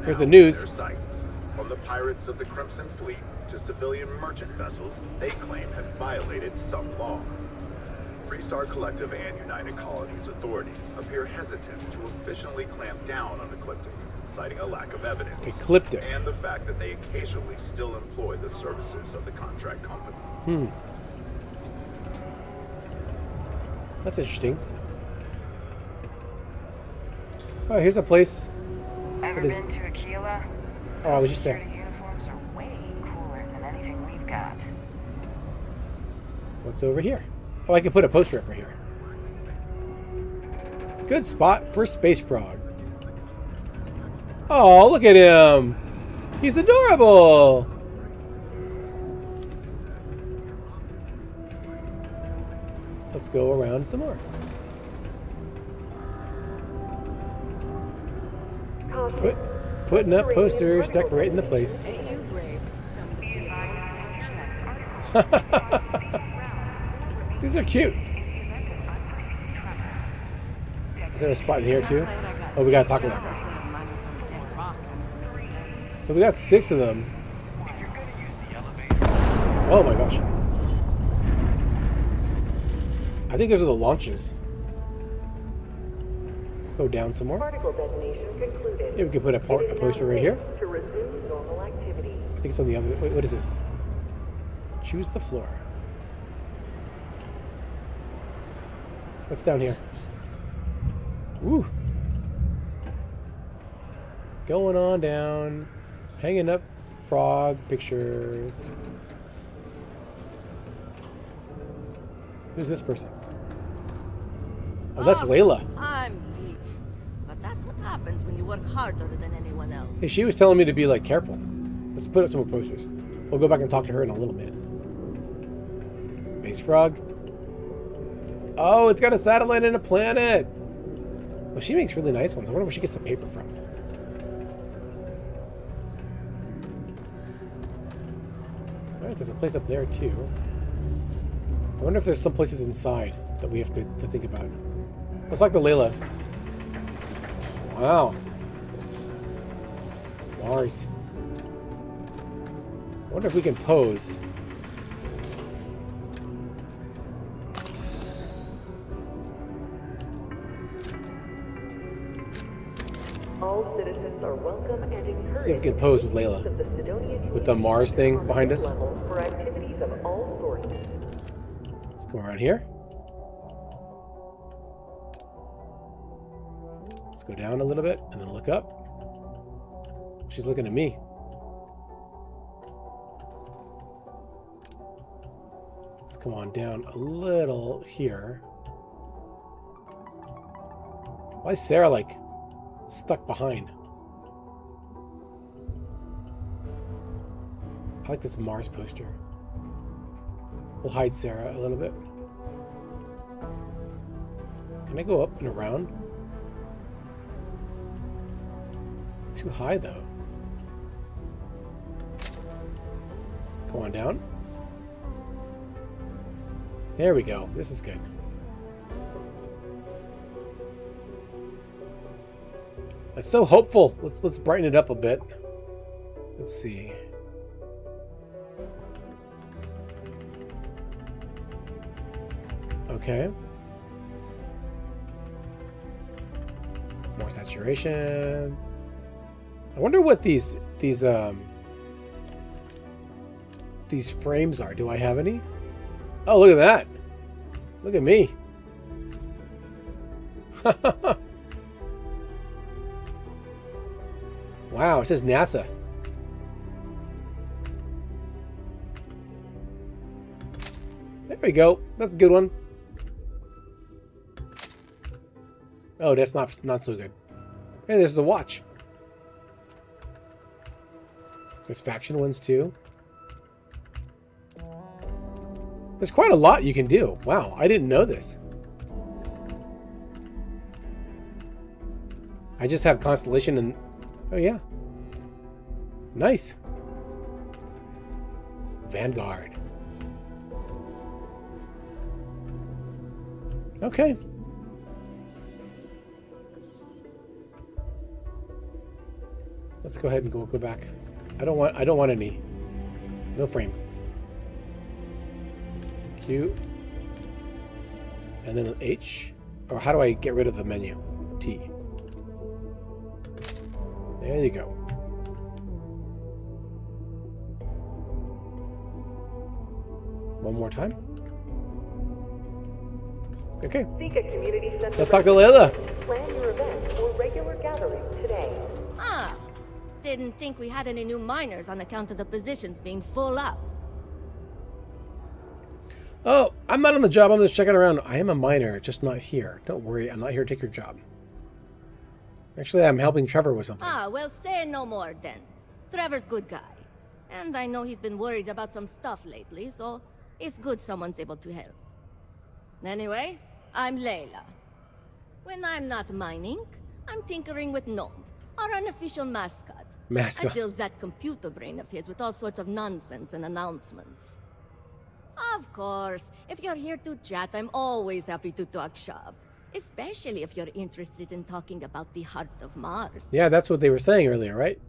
Here's the news. From the pirates of the Crimson Fleet to civilian merchant vessels they claim have violated some law. Freestar Collective and United Colonies authorities appear hesitant to officially clamp down on Ecliptic, citing a lack of evidence. Ecliptic. And the fact that they occasionally still employ the services of the contract company. That's interesting. Oh, here's a place. Ever been to Aquila? Oh, I was just there. Security uniforms are way cooler than anything got? What's over here? Oh, I can put a poster up right here. Good spot for Space Frog. Oh, look at him! He's adorable! Let's go around some more. Putting up posters, decorating the place. Ain't you brave? Come to see a These are cute. Is there a spot in here too? Oh, we gotta talk to that guy. So we got 6 of them. Oh my gosh. I think those are the launches. Let's go down some more. Yeah, we can put a poster right here. I think it's on the other. Wait, what is this? Choose the floor. What's down here? Woo! Going on down. Hanging up frog pictures. Who's this person? Oh, that's Layla. I'm beat. But that's what happens when you work harder than anyone else. Hey, she was telling me to be, like, careful. Let's put up some more posters. We'll go back and talk to her in a little bit. Space frog. Oh, it's got a satellite and a planet. Oh, she makes really nice ones. I wonder where she gets the paper from. Alright, there's a place up there, too. I wonder if there's some places inside that we have to think about. Let's talk to Layla. Wow. Mars. I wonder if we can pose. All citizens are welcome and encouraged. See if we can pose with Layla. With the Mars thing behind us. For activities of all sorts. Let's go around here. Let's go down a little bit and then look up. She's looking at me. Let's come on down a little here. Why is Sarah like stuck behind? I like this Mars poster. We'll hide Sarah a little bit. Can I go up and around? Too high though. Go on down. There we go. This is good. It's so hopeful. Let's brighten it up a bit. Let's see. Okay. More saturation. I wonder what these frames are. Do I have any? Oh, look at that. Look at me. Wow, it says NASA. There we go. That's a good one. Oh, that's not so good. Hey, there's the watch. There's faction ones too. There's quite a lot you can do. Wow, I didn't know this. I just have Constellation and... Oh, yeah. Nice. Vanguard. Okay. Let's go ahead and go back. I don't want any. No frame. Q. And then H. Or how do I get rid of the menu? T. There you go. One more time. Okay. Let's talk to Layla. Plan your event or regular gathering today. Ah, didn't think we had any new miners on account of the positions being full up. Oh, I'm not on the job. I'm just checking around. I am a miner, just not here. Don't worry, I'm not here to take your job. Actually, I'm helping Trevor with something. Ah, well, say no more then. Trevor's good guy. And I know he's been worried about some stuff lately, so it's good someone's able to help. Anyway, I'm Layla. When I'm not mining, I'm tinkering with Gnome, our unofficial mascot. Mascot. I fill that computer brain of his with all sorts of nonsense and announcements. Of course, if you're here to chat, I'm always happy to talk shop. Especially if you're interested in talking about the heart of Mars. Yeah, that's what they were saying earlier, right?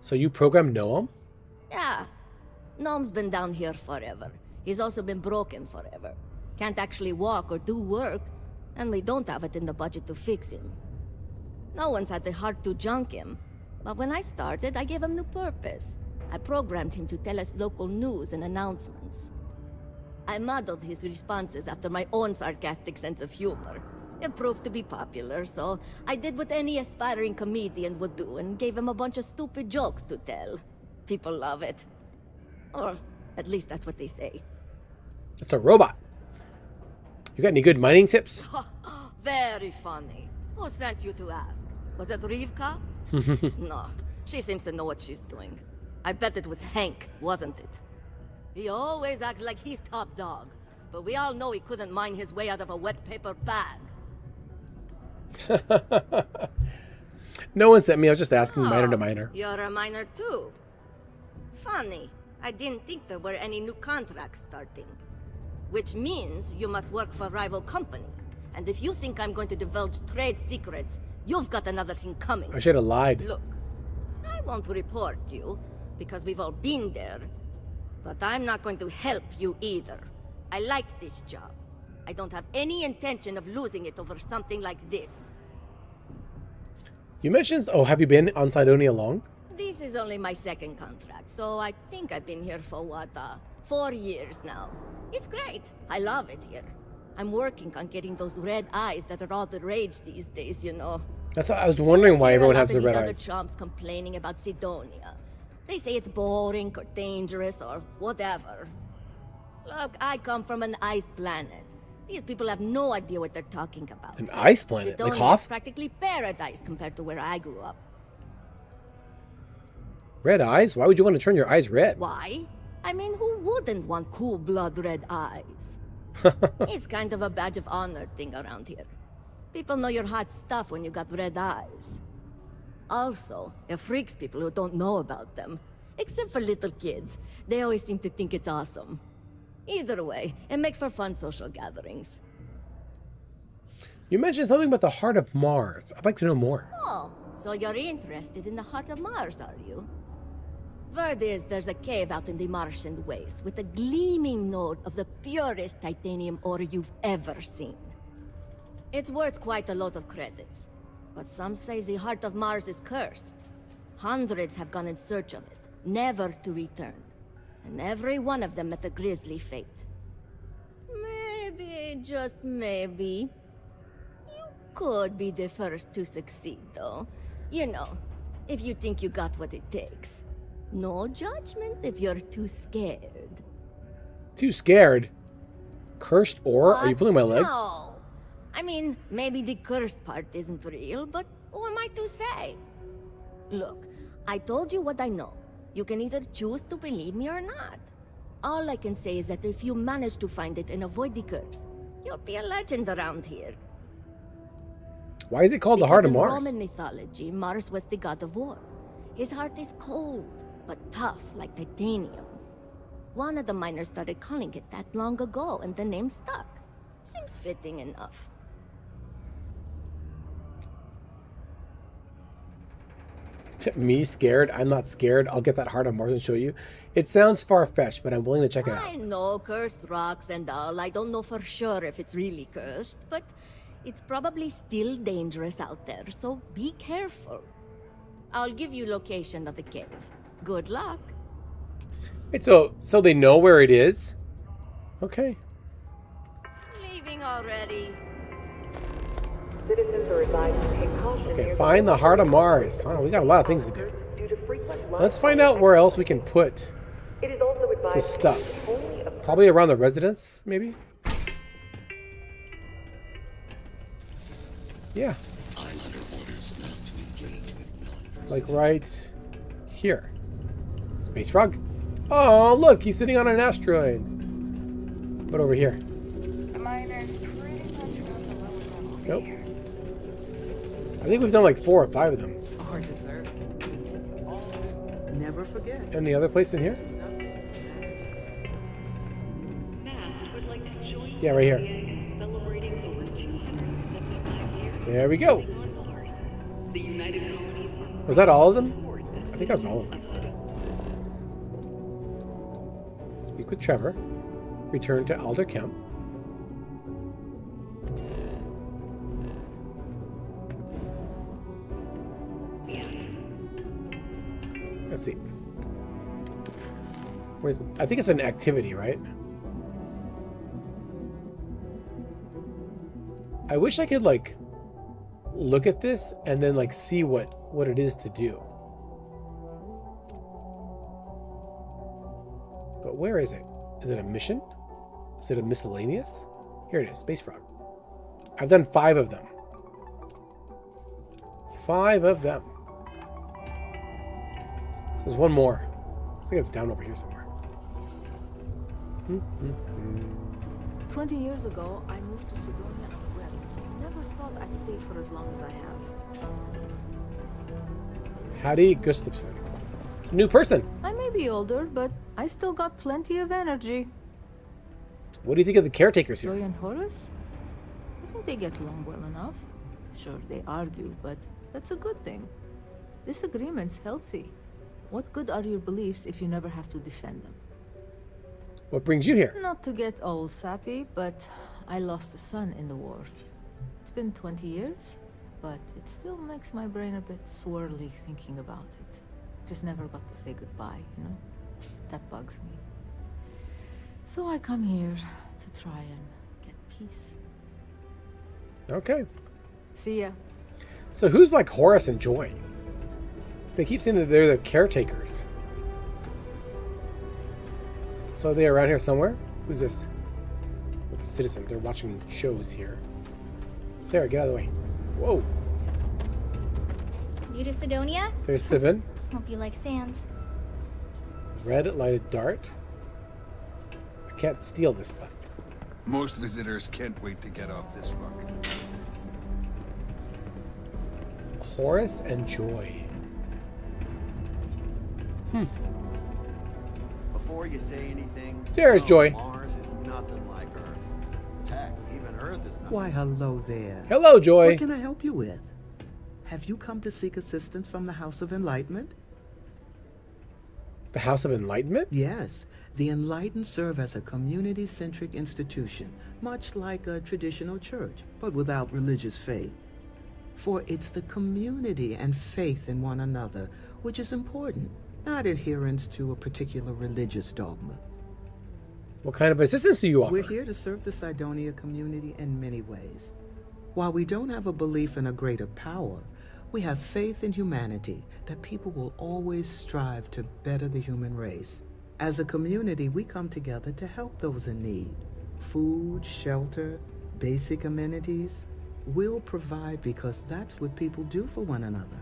So you programmed Noam? Yeah. Gnome's been down here forever. He's also been broken forever. Can't actually walk or do work, and we don't have it in the budget to fix him. No one's had the heart to junk him. But when I started, I gave him new purpose. I programmed him to tell us local news and announcements. I modeled his responses after my own sarcastic sense of humor. It proved to be popular, so I did what any aspiring comedian would do and gave him a bunch of stupid jokes to tell. People love it. Or at least that's what they say. It's a robot. You got any good mining tips? Very funny. Who sent you to ask? Was it Rivka? No, she seems to know what she's doing. I bet it was Hank, wasn't it? He always acts like he's top dog, but we all know he couldn't mine his way out of a wet paper bag. No one sent me. I was just asking miner to miner. You're a miner too. Funny. I didn't think there were any new contracts starting. Which means you must work for a rival company. And if you think I'm going to divulge trade secrets, you've got another thing coming. I should have lied. Look, I won't report you, because we've all been there. But I'm not going to help you either. I like this job. I don't have any intention of losing it over something like this. You mentioned, oh, have you been on Cydonia long? This is only my second contract, so I think I've been here for 4 years now. It's great. I love it here. I'm working on getting those red eyes that are all the rage these days, you know. That's what I was wondering why everyone has the red other eyes. chumps complaining about Cydonia. They say it's boring or dangerous or whatever. Look, I come from an ice planet. These people have no idea what they're talking about. An ice planet? Like Cydonia Hoth? is practically paradise compared to where I grew up. Red eyes? Why would you want to turn your eyes red? Why? I mean, who wouldn't want cool blood red eyes? It's kind of a badge of honor thing around here. People know you're hot stuff when you got red eyes. Also, it freaks people who don't know about them. Except for little kids. They always seem to think it's awesome. Either way, it makes for fun social gatherings. You mentioned something about the heart of Mars. I'd like to know more. Oh, so you're interested in the heart of Mars, are you? Word is there's a cave out in the Martian wastes with a gleaming node of the purest titanium ore you've ever seen. It's worth quite a lot of credits, but some say the heart of Mars is cursed. Hundreds have gone in search of it, never to return. And every one of them met a grisly fate. Maybe, just maybe, you could be the first to succeed, though. You know, if you think you got what it takes. No judgment if you're too scared. Too scared? Cursed ore? Are you pulling my leg? No. I mean, maybe the cursed part isn't real, but who am I to say? Look, I told you what I know. You can either choose to believe me or not. All I can say is that if you manage to find it and avoid the curse, you'll be a legend around here. Why is it called the heart of Mars? In Roman mythology, Mars was the god of war. His heart is cold, but tough like titanium. One of the miners started calling it that long ago, and the name stuck. Seems fitting enough. Me scared? I'm not scared. I'll get that heart of Mars and show you. It sounds far-fetched, but I'm willing to check it out. I know, cursed rocks and all. I don't know for sure if it's really cursed, but it's probably still dangerous out there, so be careful. I'll give you location of the cave. Good luck. Wait, so they know where it is? Okay. Leaving already. Citizens are advised to take caution. Okay, find the heart of Mars. Wow, we got a lot of things to do. Let's find out where else we can put this stuff. Probably around the residence, maybe? Yeah. Like right here. Space frog. Oh, look, he's sitting on an asteroid. What over here? The miner's pretty much on the lower level. Nope. I think we've done like 4 or 5 of them. Or dessert. It's all new. Never forget. Any other place in here? Yeah, right here. There we go. Was that all of them? I think that was all of them. Speak with Trevor. Return to Alder Camp. Let's see. Where's, I think it's an activity, right? I wish I could like look at this and then like see what it is to do. But where is it? Is it a mission? Is it a miscellaneous? Here it is, Space Frog. I've done 5 of them. 5 of them. So there's one more. I think it's down over here somewhere. 20 years ago, I moved to Sidonia on a whim. Never thought I'd stay for as long as I have. Hattie Gustafson. It's a new person. I may be older, but I still got plenty of energy. What do you think of the caretakers here? Joy and Horace? I think they get along well enough. Sure, they argue, but that's a good thing. Disagreement's healthy. What good are your beliefs if you never have to defend them? What brings you here? Not to get all sappy, but I lost a son in the war. It's been 20 years, but it still makes my brain a bit swirly thinking about it. Just never got to say goodbye, you know? That bugs me. So I come here to try and get peace. Okay. See ya. So who's like Horace and Joy? They keep saying that they're the caretakers. So are they around here somewhere? Who's this? With the citizen. They're watching shows here. Sarah, get out of the way. Whoa. New to Sidonia? There's Sivin. Hope you like sand. Red lighted dart. I can't steal this stuff. Most visitors can't wait to get off this rock. Horace and Joy. Before you say anything, There's Joy. Mars is nothing like Earth. Heck, even Earth is nothing. Why, hello there. Hello, Joy. What can I help you with? Have you come to seek assistance from the House of Enlightenment? The House of Enlightenment? Yes. The Enlightened serve as a community-centric institution, much like a traditional church, but without religious faith. For it's the community and faith in one another which is important, not adherence to a particular religious dogma. What kind of assistance do you offer? We're here to serve the Sidonia community in many ways. While we don't have a belief in a greater power, we have faith in humanity, that people will always strive to better the human race. As a community, we come together to help those in need. Food, shelter, basic amenities. We'll provide because that's what people do for one another.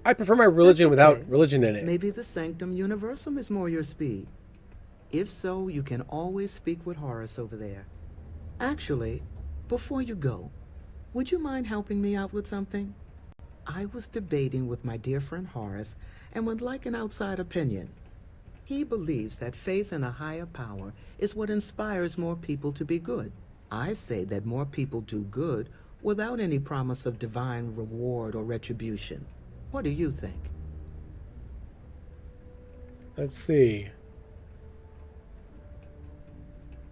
I prefer my religion without religion in it. Maybe the Sanctum Universum is more your speed. If so, you can always speak with Horace over there. Actually, before you go, would you mind helping me out with something? I was debating with my dear friend Horace and would like an outside opinion. He believes that faith in a higher power is what inspires more people to be good. I say that more people do good without any promise of divine reward or retribution. What do you think? Let's see.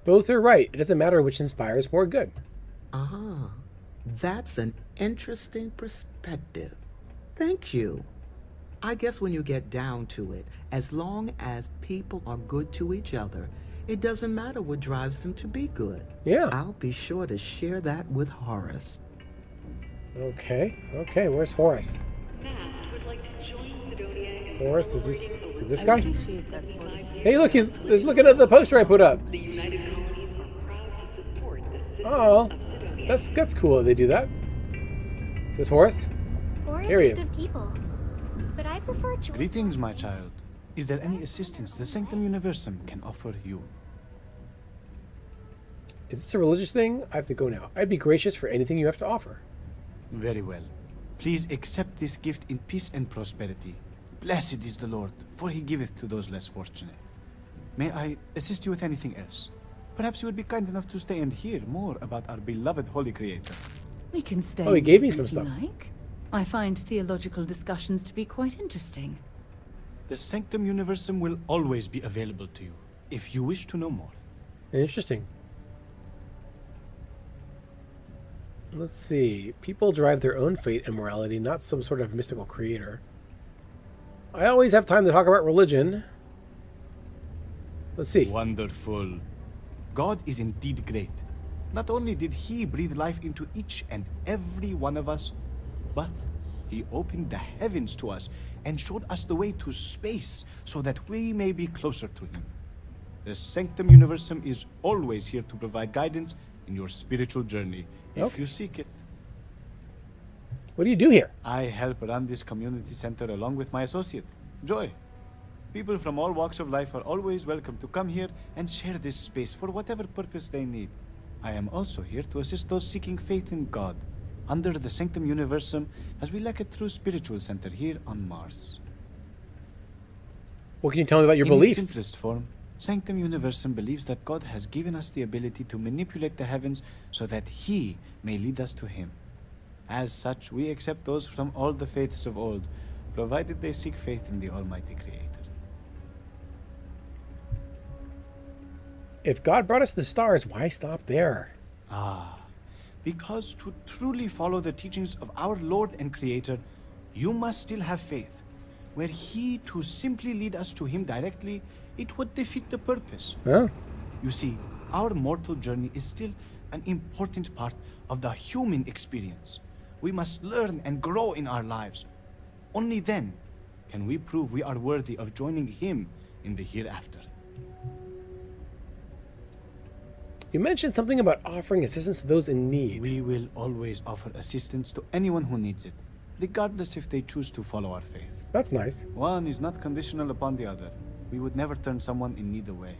Both are right. It doesn't matter which inspires more good. Ah, that's an interesting perspective. Thank you. I guess when you get down to it, as long as people are good to each other, it doesn't matter what drives them to be good. Yeah. I'll be sure to share that with Horace. Okay. Okay, where's Horace? Fast would like to join Sidonia in Horace, is this I guy? appreciate that, Horace. Hey, look, he's looking at the poster I put up. Oh, that's cool that they do that. Is this Horace? Horace Here he is is. good people. But I prefer Joyce. Greetings, my child. Is there any assistance the Sanctum Universum can offer you? Is this a religious thing? I have to go now. I'd be gracious for anything you have to offer. Very well. Please accept this gift in peace and prosperity. Blessed is the Lord, for he giveth to those less fortunate. May I assist you with anything else? Perhaps you would be kind enough to stay and hear more about our beloved Holy Creator. We can stay. Oh, he gave me if some you stuff. Like. I find theological discussions to be quite interesting. The Sanctum Universum will always be available to you, if you wish to know more. Interesting. Let's see. People drive their own fate and morality, not some sort of mystical creator. I always have time to talk about religion. Let's see. Wonderful. God is indeed great. Not only did he breathe life into each and every one of us, but he opened the heavens to us and showed us the way to space so that we may be closer to him. The Sanctum Universum is always here to provide guidance in your spiritual journey, if you seek it. What do you do here? I help run this community center along with my associate, Joy. People from all walks of life are always welcome to come here and share this space for whatever purpose they need. I am also here to assist those seeking faith in God, under the Sanctum Universum, as we lack a true spiritual center here on Mars. What can you tell me about your In beliefs? its simplest form, Sanctum Universum believes that God has given us the ability to manipulate the heavens so that he may lead us to him. As such, we accept those from all the faiths of old, provided they seek faith in the Almighty Creator. If God brought us to the stars, why stop there? Because to truly follow the teachings of our Lord and Creator, you must still have faith. Were he to simply lead us to him directly, it would defeat the purpose. Huh? You see, our mortal journey is still an important part of the human experience. We must learn and grow in our lives. Only then can we prove we are worthy of joining him in the hereafter. You mentioned something about offering assistance to those in need. We will always offer assistance to anyone who needs it, regardless if they choose to follow our faith. That's nice. One is not conditional upon the other. We would never turn someone in need away.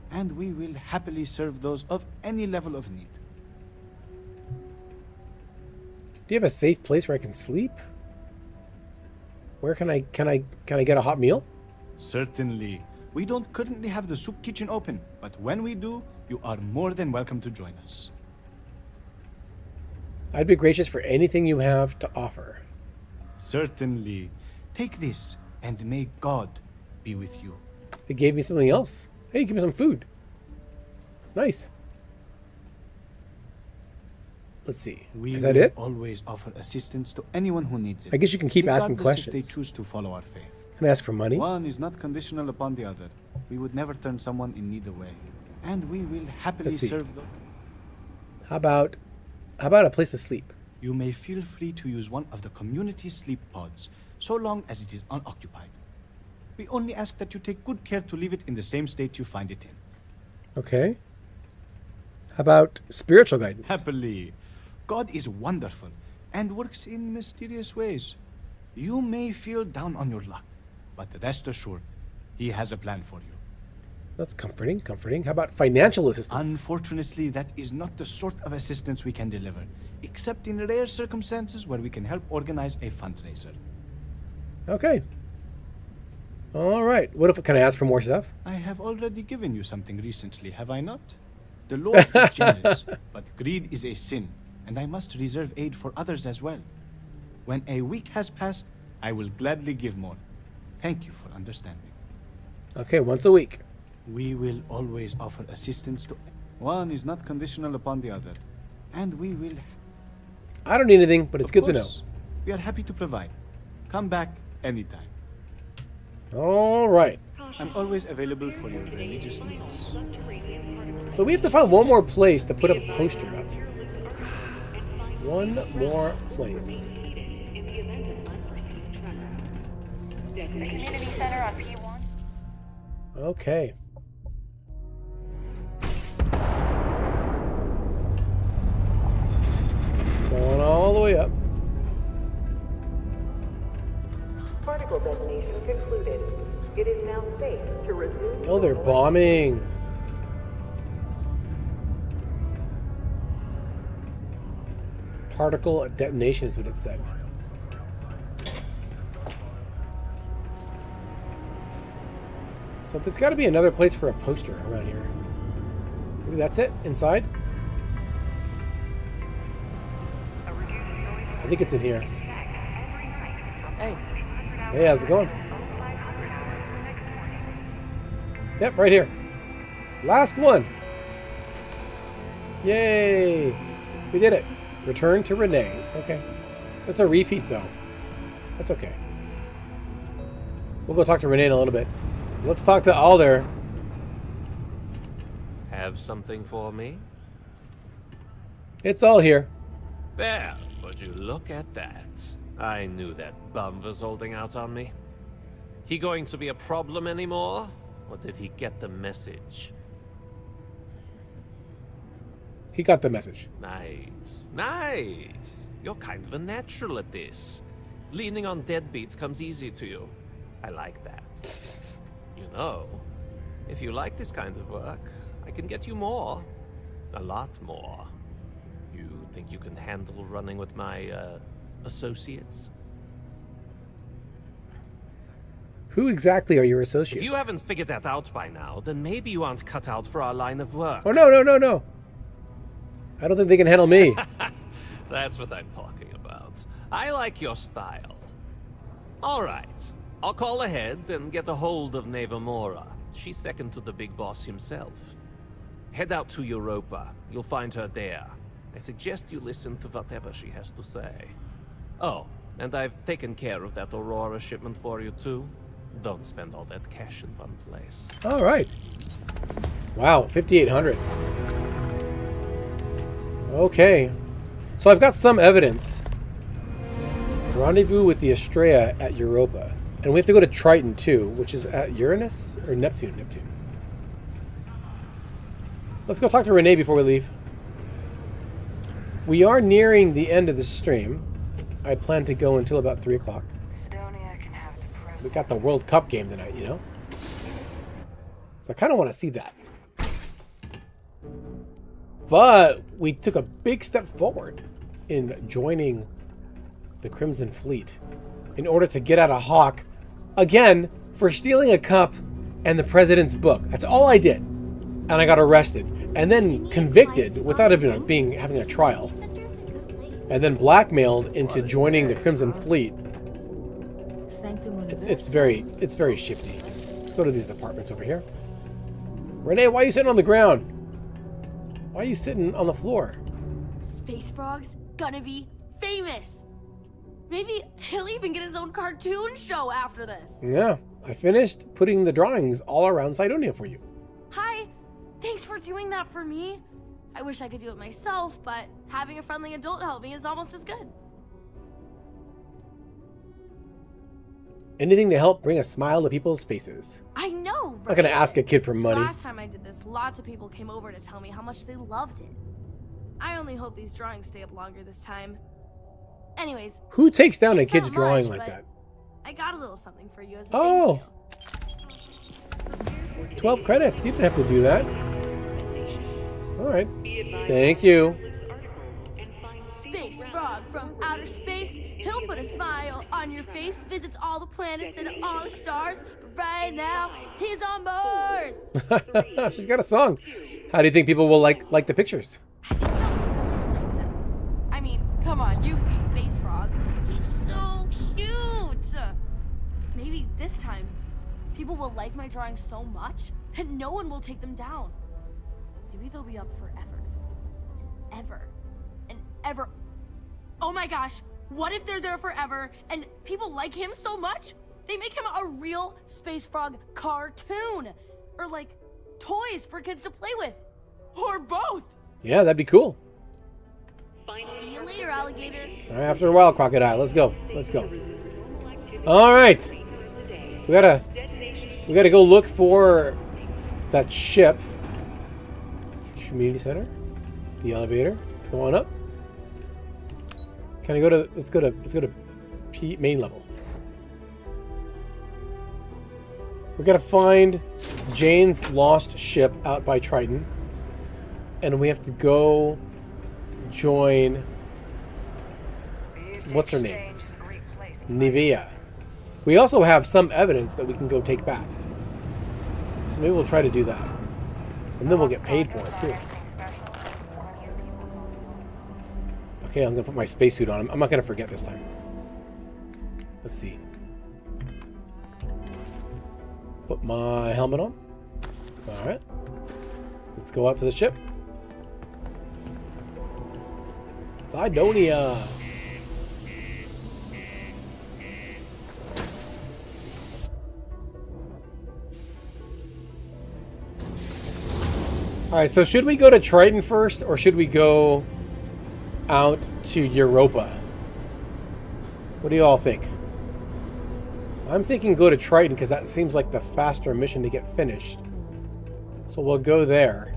And we will happily serve those of any level of need. Do you have a safe place where I can sleep? Where can I get a hot meal? Certainly. We don't currently have the soup kitchen open, but when we do, you are more than welcome to join us. I'd be gracious for anything you have to offer. Certainly. Take this, and may God be with you. They gave me something else. Hey, give me some food. Nice. Let's see. Is that it? Always offer assistance to anyone who needs it. I guess you can keep asking regardless questions. If they choose to follow our faith. Can I ask for money? One is not conditional upon the other. We would never turn someone in need away. And we will happily Let's see. serve them. How about a place to sleep? You may feel free to use one of the community sleep pods, so long as it is unoccupied. We only ask that you take good care to leave it in the same state you find it in. Okay. How about spiritual guidance? Happily. God is wonderful and works in mysterious ways. You may feel down on your luck, but rest assured, he has a plan for you. That's comforting. How about financial assistance? Unfortunately, that is not the sort of assistance we can deliver, except in rare circumstances where we can help organize a fundraiser. Okay. All right. What if can I ask for more stuff? I have already given you something recently, have I not? The Lord is generous, but greed is a sin, and I must reserve aid for others as well. When a week has passed, I will gladly give more. Thank you for understanding. Okay, once a week. We will always offer assistance to... One is not conditional upon the other. And we will... I don't need anything, but it's good to know. We are happy to provide. Come back anytime. All right. I'm always available for your religious needs. So we have to find one more place to put a poster up. One more place. The community center on P1. Okay. It's going all the way up. Particle detonation concluded. It is now safe to resume. Oh, they're bombing. Particle detonation is what it said. So there's got to be another place for a poster around here. Maybe that's it inside. I think it's in here. Hey. Hey, how's it going? Yep, right here. Last one. Yay! We did it. Return to Renee. Okay. That's a repeat, though. That's okay. We'll go talk to Renee in a little bit. Let's talk to Alder. Have something for me? It's all here. Well, would you look at that? I knew that bum was holding out on me. He going to be a problem anymore? Or did he get the message? He got the message. Nice. Nice. You're kind of a natural at this. Leaning on deadbeats comes easy to you. I like that. You know, if you like this kind of work, I can get you more. A lot more. You think you can handle running with my, associates? Who exactly are your associates? If you haven't figured that out by now, then maybe you aren't cut out for our line of work. Oh, no, no, no, no. I don't think they can handle me. That's what I'm talking about. I like your style. All right. I'll call ahead and get a hold of Nevamora. She's second to the big boss himself. Head out to Europa. You'll find her there. I suggest you listen to whatever she has to say. Oh, and I've taken care of that Aurora shipment for you too. Don't spend all that cash in one place. All right. Wow, 5,800. Okay. So I've got some evidence. Rendezvous with the Estrella at Europa. And we have to go to Triton too, which is at Uranus or Neptune? Neptune. Let's go talk to Renee before we leave. We are nearing the end of the stream. I plan to go until about 3 o'clock. We got the World Cup game tonight, you know? So I kind of want to see that. But we took a big step forward in joining the Crimson Fleet in order to get out of Hawk, again, for stealing a cup and the President's book. That's all I did. And I got arrested. And then convicted without even having a trial. And then blackmailed into joining the Crimson Fleet. It's very shifty. Let's go to these apartments over here. Renee, why are you sitting on the ground? Why are you sitting on the floor? Space Frog's gonna be famous. Maybe he'll even get his own cartoon show after this. Yeah, I finished putting the drawings all around Cydonia for you. Hi, thanks for doing that for me. I wish I could do it myself, but having a friendly adult help me is almost as good. Anything to help bring a smile to people's faces. I know, right? I'm not gonna ask a kid for money. Last time I did this, lots of people came over to tell me how much they loved it. I only hope these drawings stay up longer this time. Anyways. Who takes down a kid's not drawing much, like but that? I got a little something for you as a Oh! 12 credits. You didn't have to do that. Alright. Thank you. Space Frog from outer space. He'll put a smile on your face. Visits all the planets and all the stars. But right now, he's on Mars. She's got a song. How do you think people will like the pictures? I mean, come on, you've seen Space Frog. He's so cute. Maybe this time, people will like my drawings so much that no one will take them down. Maybe they'll be up forever. Ever. And ever. Oh my gosh, what if they're there forever and people like him so much, they make him a real Space Frog cartoon? Or like, toys for kids to play with. Or both. Yeah, that'd be cool. See you later, alligator. After a while, crocodile. Let's go. Let's go. All right. We gotta go look for that ship. Community center. The elevator. Let's go on up. Can I go to? Let's go to main level. We gotta find Jane's lost ship out by Triton, and we have to go join. What's her name? Nivea. We also have some evidence that we can go take back, so maybe we'll try to do that, and then we'll get paid for it too. Okay, I'm gonna put my spacesuit on. I'm not gonna forget this time. Let's see. Put my helmet on. All right. Let's go out to the ship. Sidonia. All right. So should we go to Triton first, or should we go out to Europa? What do you all think? I'm thinking go to Triton because that seems like the faster mission to get finished. So we'll go there.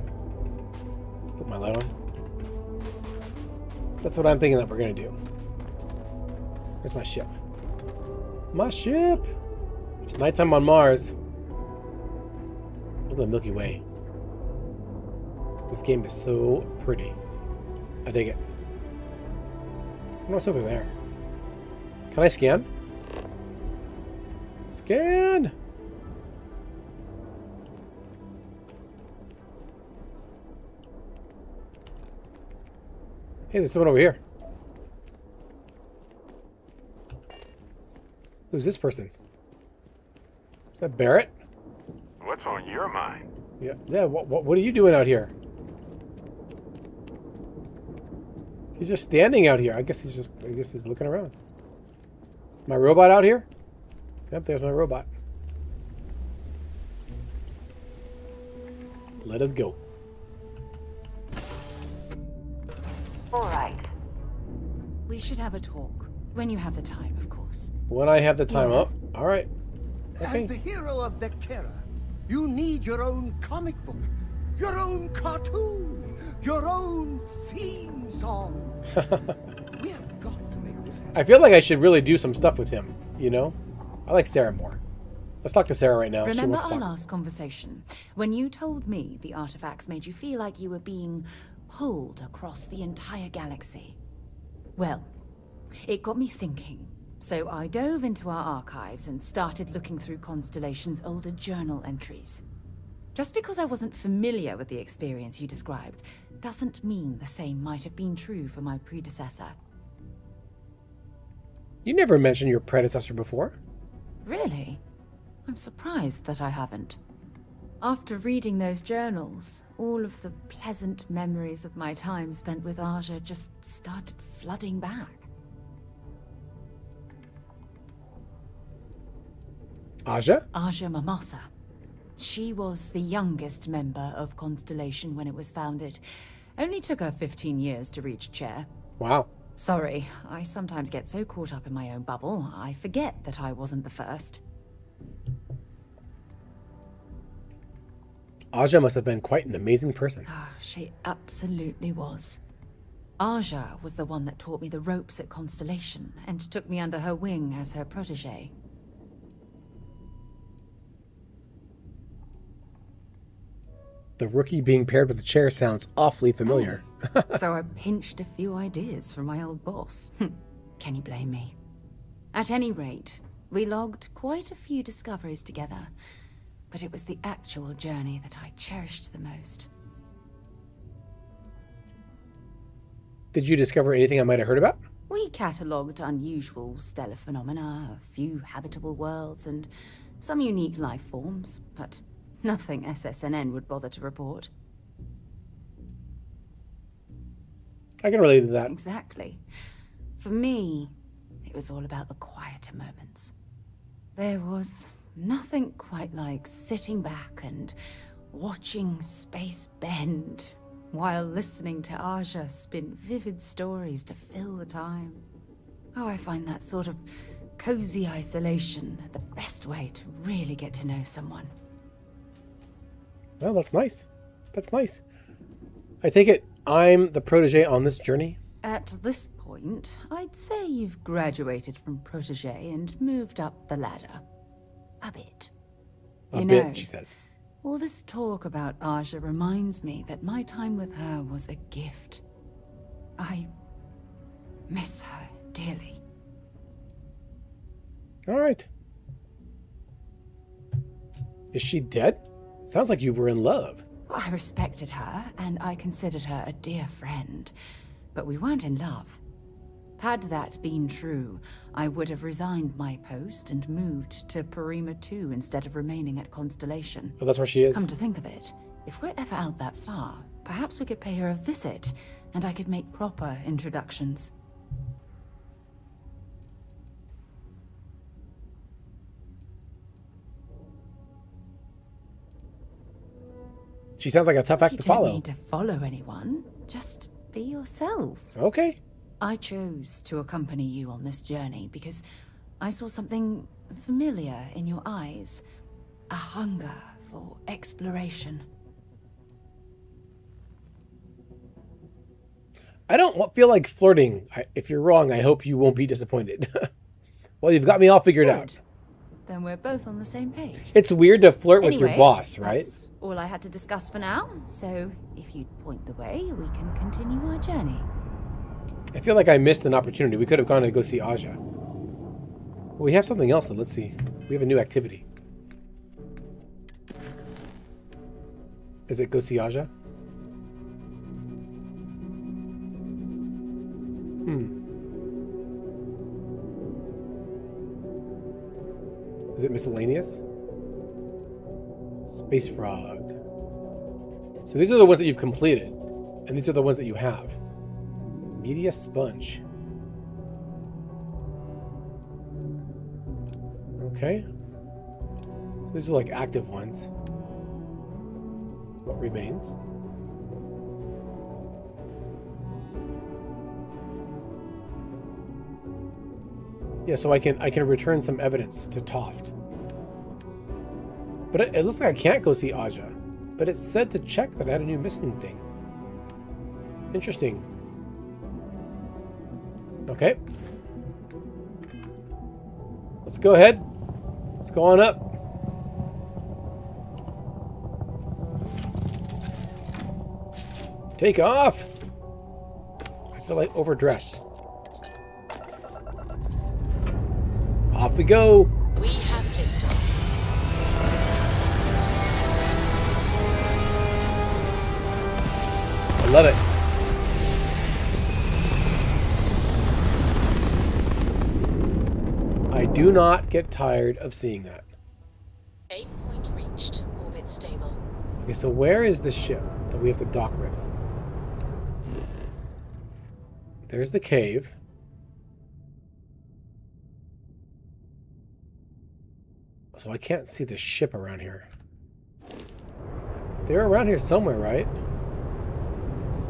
Put my light on. That's what I'm thinking that we're going to do. Where's my ship? My ship! It's nighttime on Mars. Look at the Milky Way. This game is so pretty. I dig it. I wonder what's over there. Can I scan? Scan! Hey, there's someone over here. Who's this person? Is that Barrett? What's on your mind? Yeah. What are you doing out here? He's just standing out here. I guess he's looking around. My robot out here? Yep, there's my robot. Let us go. All right. We should have a talk. When you have the time, of course. When I have the time up. All right. Okay. As the hero of Vectera, you need your own comic book, your own cartoon, your own theme song. We have got to make this happen. I feel like I should really do some stuff with him, you know? I like Sarah more. Let's talk to Sarah right now. Remember our last conversation? When you told me the artifacts made you feel like you were being pulled across the entire galaxy. Well, it got me thinking. So I dove into our archives and started looking through Constellation's older journal entries. Just because I wasn't familiar with the experience you described doesn't mean the same might have been true for my predecessor. You never mentioned your predecessor before. Really? I'm surprised that I haven't. After reading those journals, all of the pleasant memories of my time spent with Aja just started flooding back. Aja? Aja Mamasa. She was the youngest member of Constellation when it was founded. Only took her 15 years to reach chair. Wow. Sorry, I sometimes get so caught up in my own bubble, I forget that I wasn't the first. Aja must have been quite an amazing person. She absolutely was. Aja was the one that taught me the ropes at Constellation and took me under her wing as her protege. The rookie being paired with the chair sounds awfully familiar. So I pinched a few ideas from my old boss. Can you blame me? At any rate, we logged quite a few discoveries together, but it was the actual journey that I cherished the most. Did you discover anything I might have heard about? We catalogued unusual stellar phenomena, a few habitable worlds, and some unique life forms, but nothing SSNN would bother to report. I can relate to that. Exactly. For me, it was all about the quieter moments. There was nothing quite like sitting back and watching space bend while listening to Aja spin vivid stories to fill the time. Oh, I find that sort of cozy isolation, the best way to really get to know someone. Well, that's nice. That's nice. I take it I'm the protege on this journey? At this point, I'd say you've graduated from protege and moved up the ladder. A bit. A bit, she says. All this talk about Aja reminds me that my time with her was a gift. I miss her dearly. All right. Is she dead? Sounds like you were in love. I respected her, and I considered her a dear friend, but we weren't in love. Had that been true, I would have resigned my post and moved to Parima 2 instead of remaining at Constellation. Oh, that's where she is? Come to think of it, if we're ever out that far, perhaps we could pay her a visit, and I could make proper introductions. She sounds like a tough act to follow. You don't need to follow anyone. Just be yourself. Okay. I chose to accompany you on this journey because I saw something familiar in your eyes. A hunger for exploration. I don't feel like flirting. If you're wrong, I hope you won't be disappointed. Well, you've got me all figured out. Then we're both on the same page. It's weird to flirt with your boss, right? That's all I had to discuss for now. So if you'd point the way, we can continue our journey. I feel like I missed an opportunity. We could have gone to go see Aja. Well, we have something else, though. Let's see. We have a new activity. Is it go see Aja? Is it miscellaneous? Space Frog. So these are the ones that you've completed. And these are the ones that you have. Media Sponge. Okay. So these are like active ones. What remains? Yeah, so I can return some evidence to Toft. But it looks like I can't go see Aja. But it said to check that I had a new mission thing. Interesting. Okay. Let's go ahead. Let's go on up. Take off! I feel like overdressed. Off we go! We have liftoff. I love it. I do not get tired of seeing that. Aim point reached. Orbit stable. Okay, so where is the ship that we have to dock with? There's the cave. So I can't see the ship around here. They're around here somewhere, right?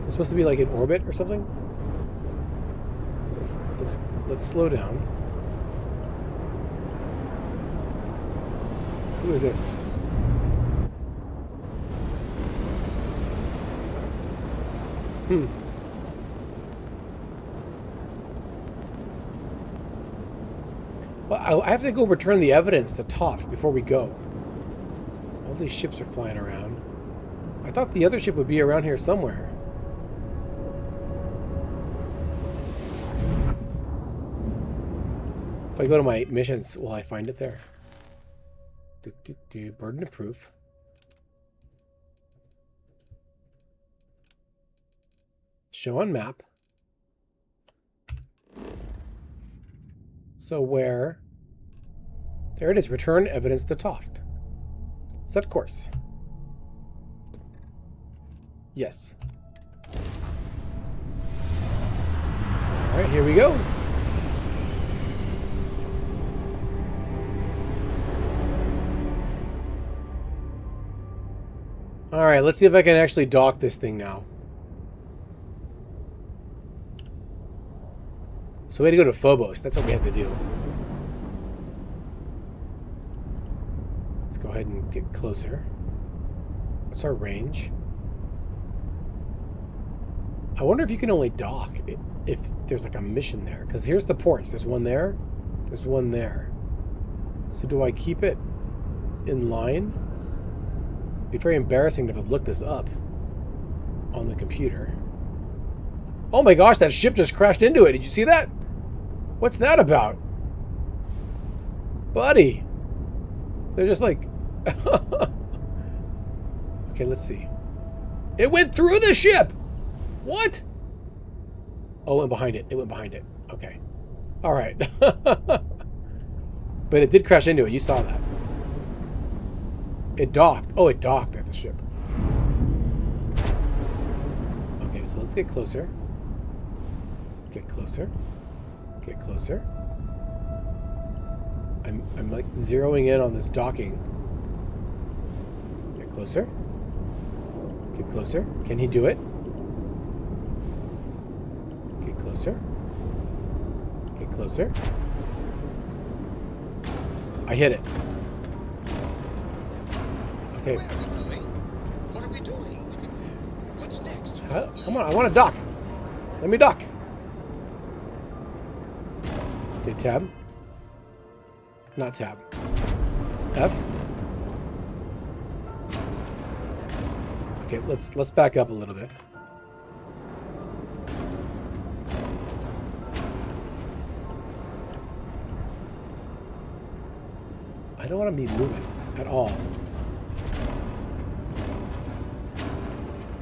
They're supposed to be like in orbit or something? Let's slow down. Who is this? Well, I have to go return the evidence to Toft before we go. All these ships are flying around. I thought the other ship would be around here somewhere. If I go to my missions, will I find it there? Burden of proof. Show on map. So where? There it is. Return evidence to Toft. Set course. Yes. All right, here we go. All right, let's see if I can actually dock this thing now. So we had to go to Phobos. That's what we had to do. go ahead and get closer. What's our range? I wonder if you can only dock if there's like a mission there. Because here's the ports. There's one there. There's one there. So do I keep it in line? It'd be very embarrassing to look this up on the computer. Oh my gosh, that ship just crashed into it. Did you see that? What's that about? Buddy. They're just like... Okay, let's see. It went through the ship! What? Oh, it went behind it. It went behind it. Okay. Alright. But it did crash into it. You saw that. It docked. Oh, it docked at the ship. Okay, so let's get closer. Get closer. Get closer. I'm like zeroing in on this docking. Get closer. Get closer. Can he do it? Get closer. Get closer. I hit it. Okay. What are we doing? What's next? Come on, I want to dock. Let me dock. Okay, tab. Not tab. F. Okay, let's back up a little bit. I don't want to be moving at all.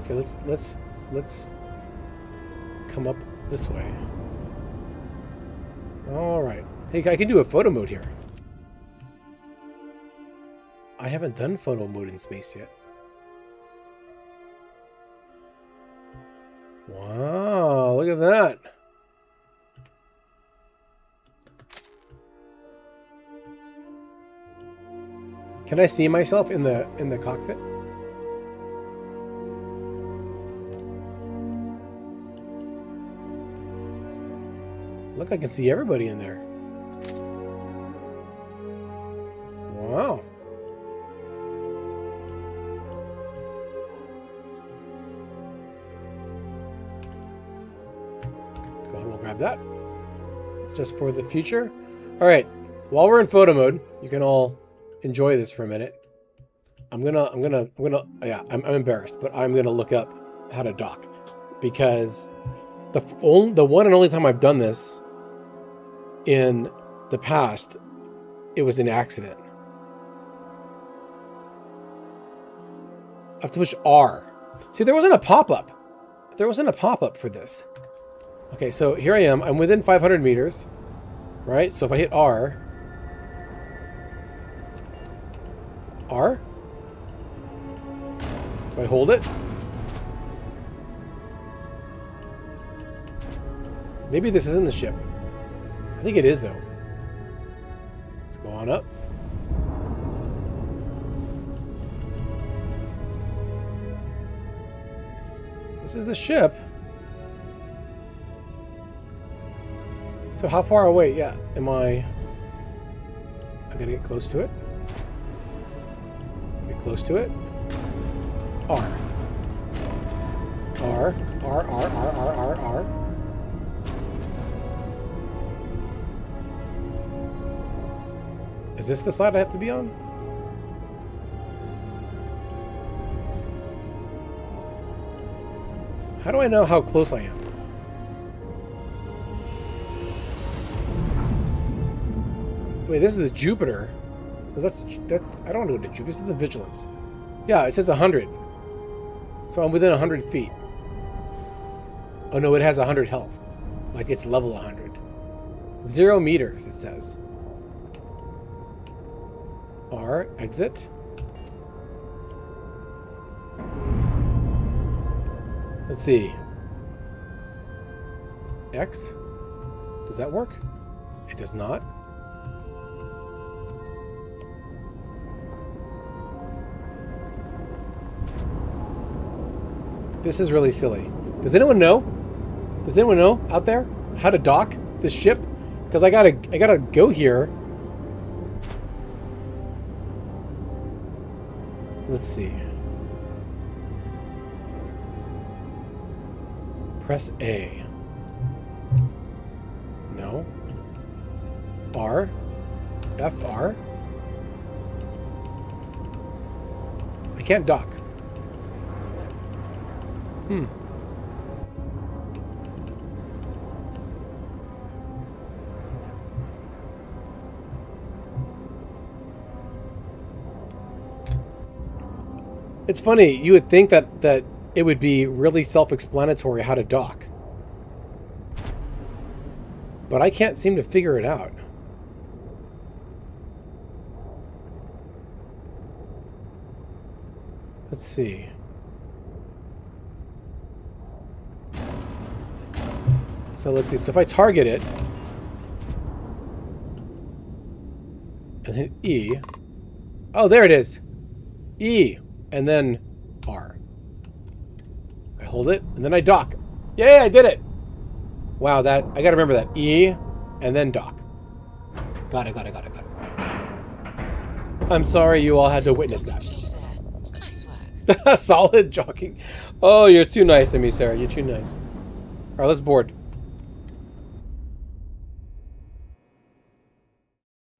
Okay, let's come up this way. All right. Hey, I can do a photo mode here. I haven't done photo mode in space yet. Wow, look at that. Can I see myself in the cockpit? Look, I can see everybody in there. Wow. Go ahead, we'll grab that. Just for the future. All right. While we're in photo mode, you can all enjoy this for a minute. I'm embarrassed, but I'm gonna look up how to dock, because the one and only time I've done this in the past, it was an accident. I have to push R. See, there wasn't a pop-up. There wasn't a pop-up for this. Okay, so here I am. I'm within 500 meters, right? So if I hit R, do I hold it? Maybe this isn't the ship. I think it is, though. Let's go on up. This is the ship. So how far away? Yeah, am I... I'm gonna get close to it. Get close to it. R. R. R, R, R, R, R, R. Is this the side I have to be on? How do I know how close I am? Wait, this is the Jupiter. That's I don't know the Jupiter. This is the Vigilance. Yeah, it says 100. So I'm within 100 feet. Oh no, it has 100 health. Like it's level 100. 0 meters, it says. R, exit. Let's see. X. Does that work? It does not. This is really silly. Does anyone know? Does anyone know out there how to dock this ship? Because I gotta go here. Let's see. Press A. No. R. FR. I can't dock. It's funny, you would think that it would be really self-explanatory how to dock. But I can't seem to figure it out. Let's see. So let's see. So if I target it and hit E. Oh, there it is. E. And then R. I hold it and then I dock. Yay, I did it. Wow, that I gotta remember that. E and then dock. Got it. I'm sorry you all had to witness that. Solid jogging. Oh, you're too nice to me, Sarah. You're too nice. Alright, let's board.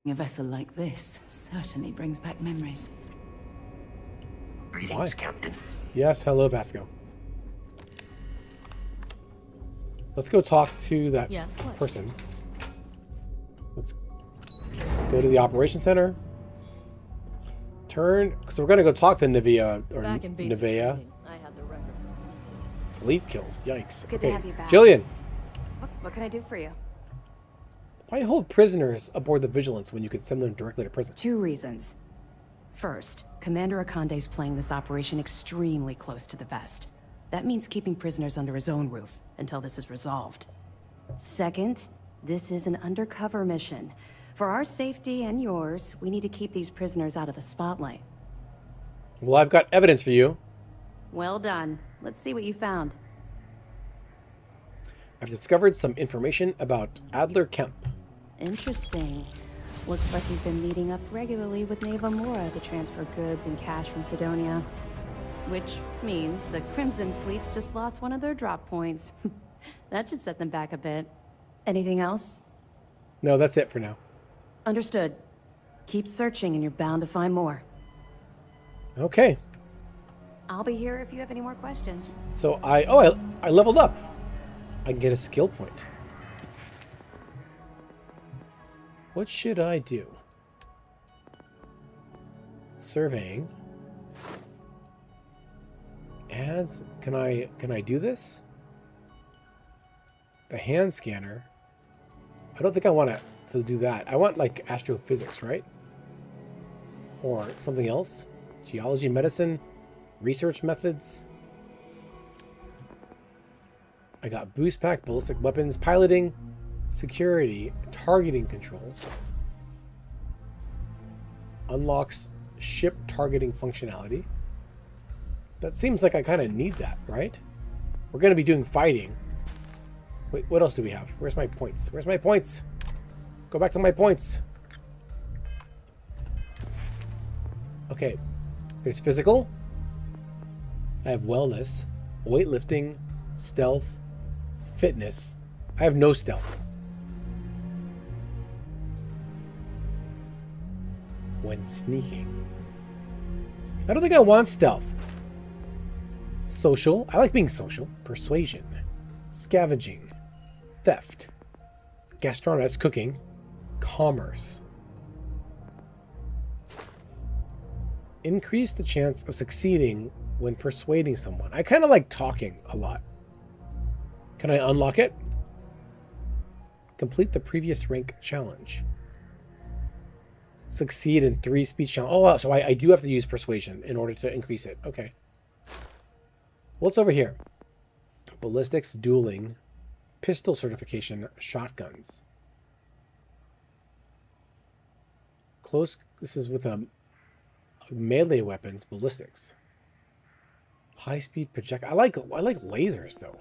A vessel like this certainly brings back memories. Greetings, Captain. Yes, hello, Vasco. Let's go talk to that person. Let's go to the operations center. Turn, so we're gonna go talk to Nevea or Nevea. I have the record. Fleet kills. Yikes. Good to have you back. Jillian. What can I do for you? Why hold prisoners aboard the Vigilance when you could send them directly to prison? 2 reasons. First, Commander Akande's playing this operation extremely close to the vest. That means keeping prisoners under his own roof until this is resolved. Second, this is an undercover mission. For our safety and yours, we need to keep these prisoners out of the spotlight. Well, I've got evidence for you. Well done. Let's see what you found. I've discovered some information about Adler Kemp. Interesting. Looks like you've been meeting up regularly with Neva Mora to transfer goods and cash from Sidonia. Which means the Crimson Fleet's just lost one of their drop points. That should set them back a bit. Anything else? No, that's it for now. Understood. Keep searching and you're bound to find more. Okay. I'll be here if you have any more questions. So I leveled up. I can get a skill point. What should I do? Surveying. Ads. Can I do this? The hand scanner. I don't think I want to do that. I want like astrophysics, right? Or something else? Geology, medicine, research methods. I got boost pack, ballistic weapons, piloting, security, targeting controls. Unlocks ship targeting functionality. That seems like I kind of need that, right? We're going to be doing fighting. Wait, what else do we have? Where's my points? Where's my points? Go back to my points. Okay. There's physical. I have wellness, weightlifting, stealth, fitness. I have no stealth. When sneaking. I don't think I want stealth. Social. I like being social. Persuasion. Scavenging. Theft. Gastronomy. That's cooking. Commerce. Increase the chance of succeeding when persuading someone. I kind of like talking a lot. Can I unlock it? Complete the previous rank challenge. Succeed in 3 speech challenges. Oh, wow. So I do have to use persuasion in order to increase it. Okay. What's over here? Ballistics, dueling, pistol certification, shotguns. Close. This is with melee weapons, ballistics. High-speed projectile. I like lasers though.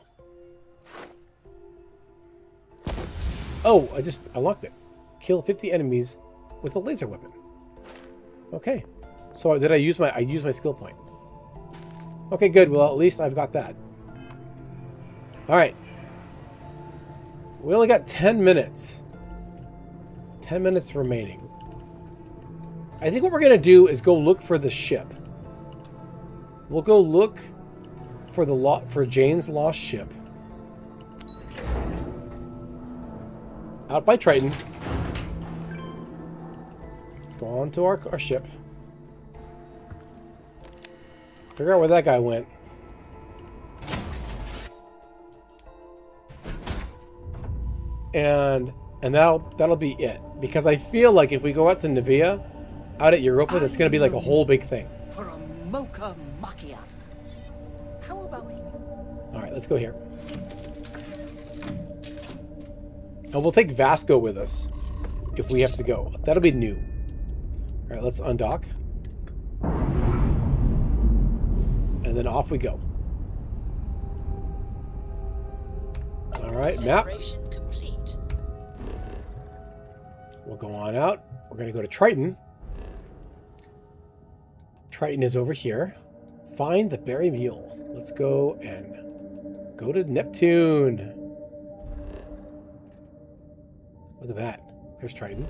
Oh, I just unlocked it. Kill 50 enemies with a laser weapon. Okay. So did I use my skill point? Okay, good. Well, at least I've got that. All right. We only got 10 minutes. 10 minutes remaining. I think what we're going to do is go look for the ship. We'll go look for for Jane's lost ship. Out by Triton. Let's go on to our ship. Figure out where that guy went. And that'll be it. Because I feel like if we go out to Nevia, out at Europa, that's going to be like a whole big thing. For a mocha macchiato. How about it? All right, let's go here. And we'll take Vasco with us if we have to go. That'll be new. All right, let's undock. And then off we go. All right, map. We'll go on out. We're going to go to Triton. Triton is over here. Find the Berry Mule. Let's go and go to Neptune. Look at that. There's Triton.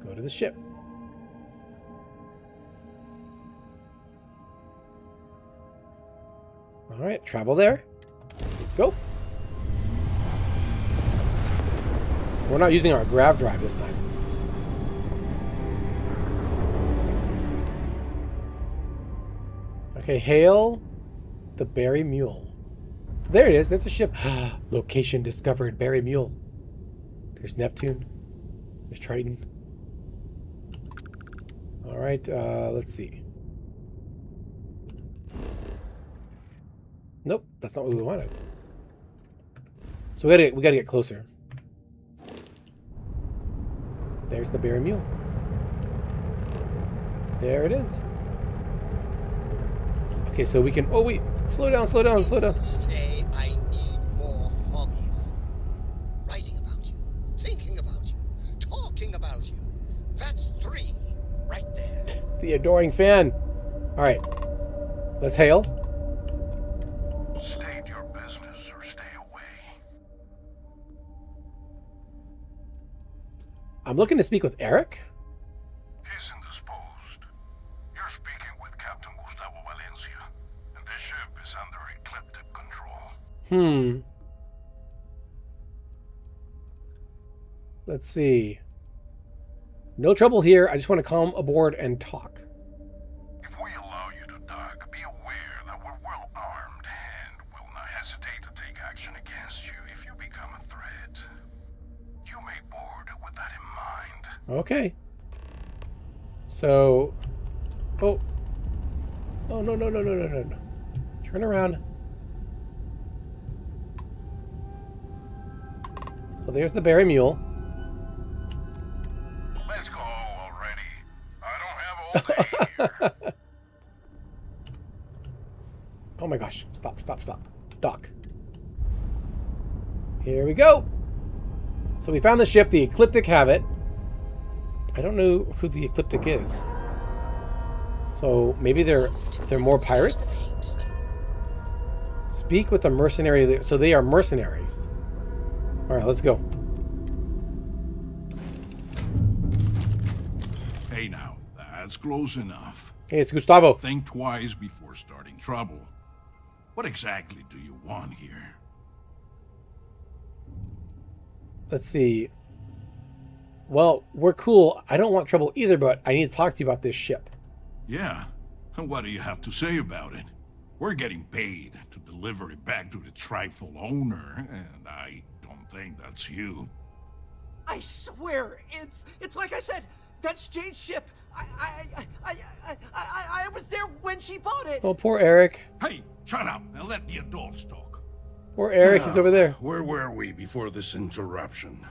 Go to the ship. All right, travel there. Let's go. We're not using our grav drive this time. Okay, hail the Berry Mule. There it is. There's a ship. Location discovered. Berry Mule. There's Neptune. There's Triton. All right, let's see. Nope, that's not what we wanted. So we gotta get closer. There's the Berry Mule. There it is. Okay, so we can. Oh wait, slow down. Say I need more hobbies. Writing about you, thinking about you, talking about you. That's 3 right there. The adoring fan. All right, let's hail. State your business or stay away. I'm looking to speak with Eric. He's indisposed. You're speaking with Captain Gustavo Valencia, and the ship is under ecliptic control. Let's see. No trouble here. I just want to come aboard and talk. If we allow you to dock, be aware that we're well armed and will not hesitate to take action against you if you become a threat. You may board with that in mind. Okay. So. Oh. Oh, no. Turn around. So there's the Berry Mule. Let's go already. I don't have all day here. Oh my gosh. Stop. Dock. Here we go. So we found the ship. The Ecliptic have it. I don't know who the Ecliptic is. So maybe they're more pirates? Speak with the mercenary. So they are mercenaries. All right, let's go. Hey now, that's close enough. Hey, it's Gustavo. Think twice before starting trouble. What exactly do you want here? Let's see. Well, we're cool. I don't want trouble either, but I need to talk to you about this ship. Yeah? And what do you have to say about it? We're getting paid to deliver it back to its rightful owner, and I don't think that's you. I swear, it's like I said. That's Jane's ship. I was there when she bought it. Oh, poor Eric. Hey, shut up and let the adults talk. Poor Eric is over there. Where were we before this interruption?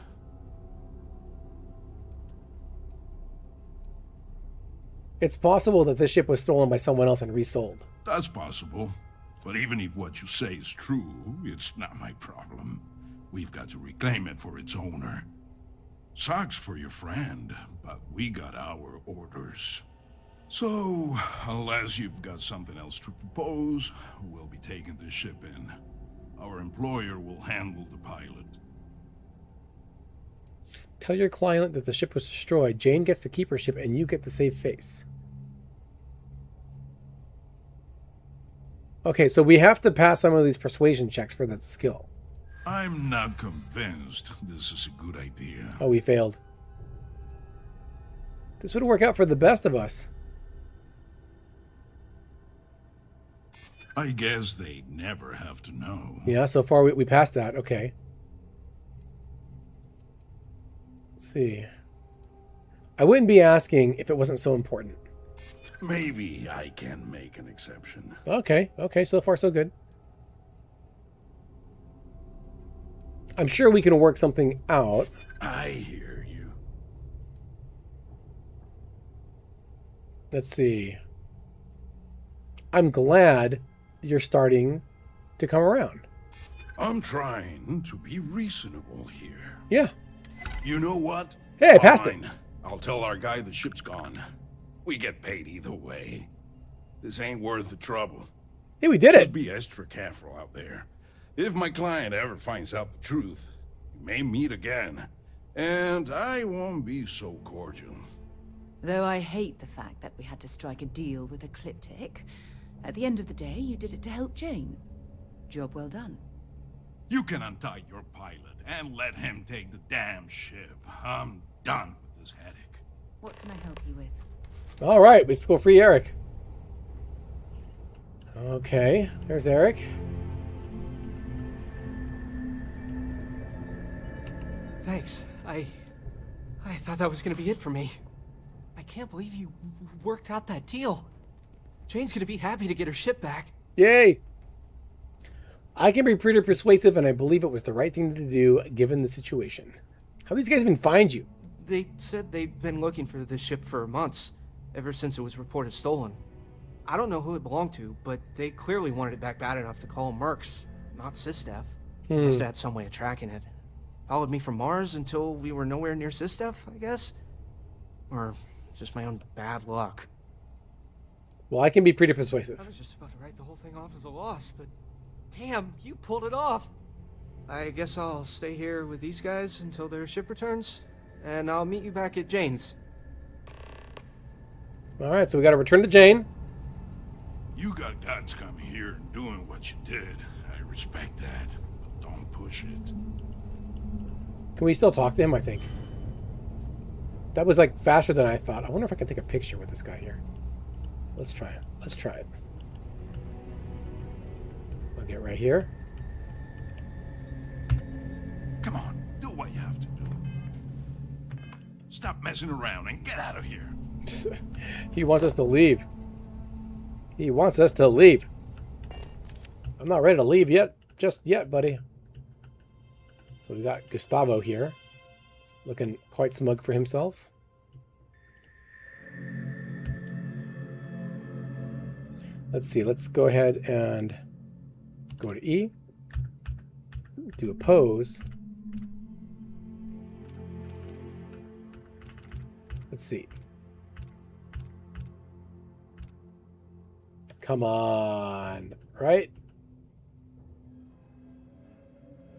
It's possible that this ship was stolen by someone else and resold. That's possible. But even if what you say is true, it's not my problem. We've got to reclaim it for its owner. Sucks for your friend, but we got our orders. So, unless you've got something else to propose, we'll be taking the ship in. Our employer will handle the pilot. Tell your client that the ship was destroyed. Jane gets to keep her ship and you get to save face. Okay, so we have to pass some of these persuasion checks for that skill. I'm not convinced this is a good idea. Oh, we failed. This would work out for the best of us. I guess they never have to know. Yeah, so far we passed that. Okay. Let's see. I wouldn't be asking if it wasn't so important. Maybe I can make an exception. Okay, okay, so far so good. I'm sure we can work something out. I hear you. Let's see. I'm glad you're starting to come around. I'm trying to be reasonable here. Yeah. You know what? Hey, I passed it. I'll tell our guy the ship's gone. We get paid either way. This ain't worth the trouble. Hey, we did Just it. be extra careful out there. If my client ever finds out the truth, we may meet again. And I won't be so cordial. Though I hate the fact that we had to strike a deal with Ecliptic, at the end of the day, you did it to help Jane. Job well done. You can untie your pilot and let him take the damn ship. I'm done with this headache. What can I help you with? All right, let's go free Eric. Okay, there's Eric. Thanks. I thought that was gonna be it for me. I can't believe you worked out that deal. Jane's gonna be happy to get her ship back. Yay! I can be pretty persuasive, and I believe it was the right thing to do given the situation. How these guys even find you? They said they'd been looking for this ship for months, ever since it was reported stolen. I don't know who it belonged to, but they clearly wanted it back bad enough to call Mercs, not Sistef. Must have had some way of tracking it. Followed me from Mars until we were nowhere near Sistef, I guess? Or just my own bad luck. Well, I can be pretty persuasive. I was just about to write the whole thing off as a loss, but damn, you pulled it off. I guess I'll stay here with these guys until their ship returns, and I'll meet you back at Jane's. All right, so we got to return to Jane. You got guts coming here and doing what you did. I respect that, but don't push it. Can we still talk to him, I think? That was like faster than I thought. I wonder if I can take a picture with this guy here. Let's try it. Let's try it. I'll get right here. Come on, do what you have to do. Stop messing around and get out of here. He wants us to leave. He wants us to leave. I'm not ready to leave yet. Just yet, buddy. So we got Gustavo here. Looking quite smug for himself. Let's see. Let's go ahead and go to E. Do a pose. Let's see. Come on. Right?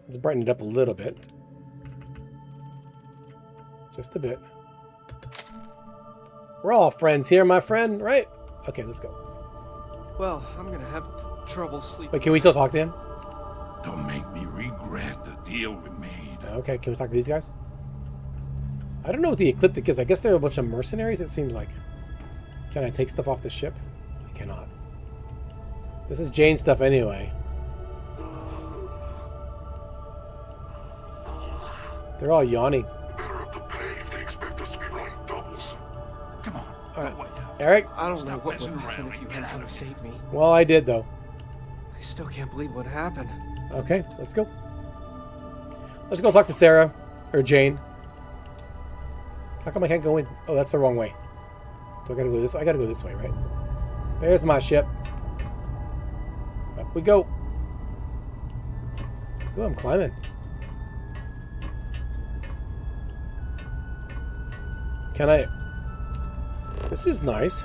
Let's brighten it up a little bit. Just a bit. We're all friends here, my friend, right? Okay, let's go. Well, I'm gonna have trouble sleeping. Wait, can we still talk to him? Don't make me regret the deal we made. Okay, can we talk to these guys? I don't know what the Ecliptic is. I guess they're a bunch of mercenaries, it seems like. Can I take stuff off the ship? I cannot. This is Jane's stuff anyway. They're all yawning. Come on. All right. Eric? I don't know what would happen if you hadn't come to save me. Well, I did, though. I still can't believe what happened. Okay, let's go. Let's go talk to Sarah. Or Jane. How come I can't go in? Oh, that's the wrong way. So I gotta go this way. I gotta go this way, right? There's my ship. Up we go. Ooh, I'm climbing. Can I... This is nice.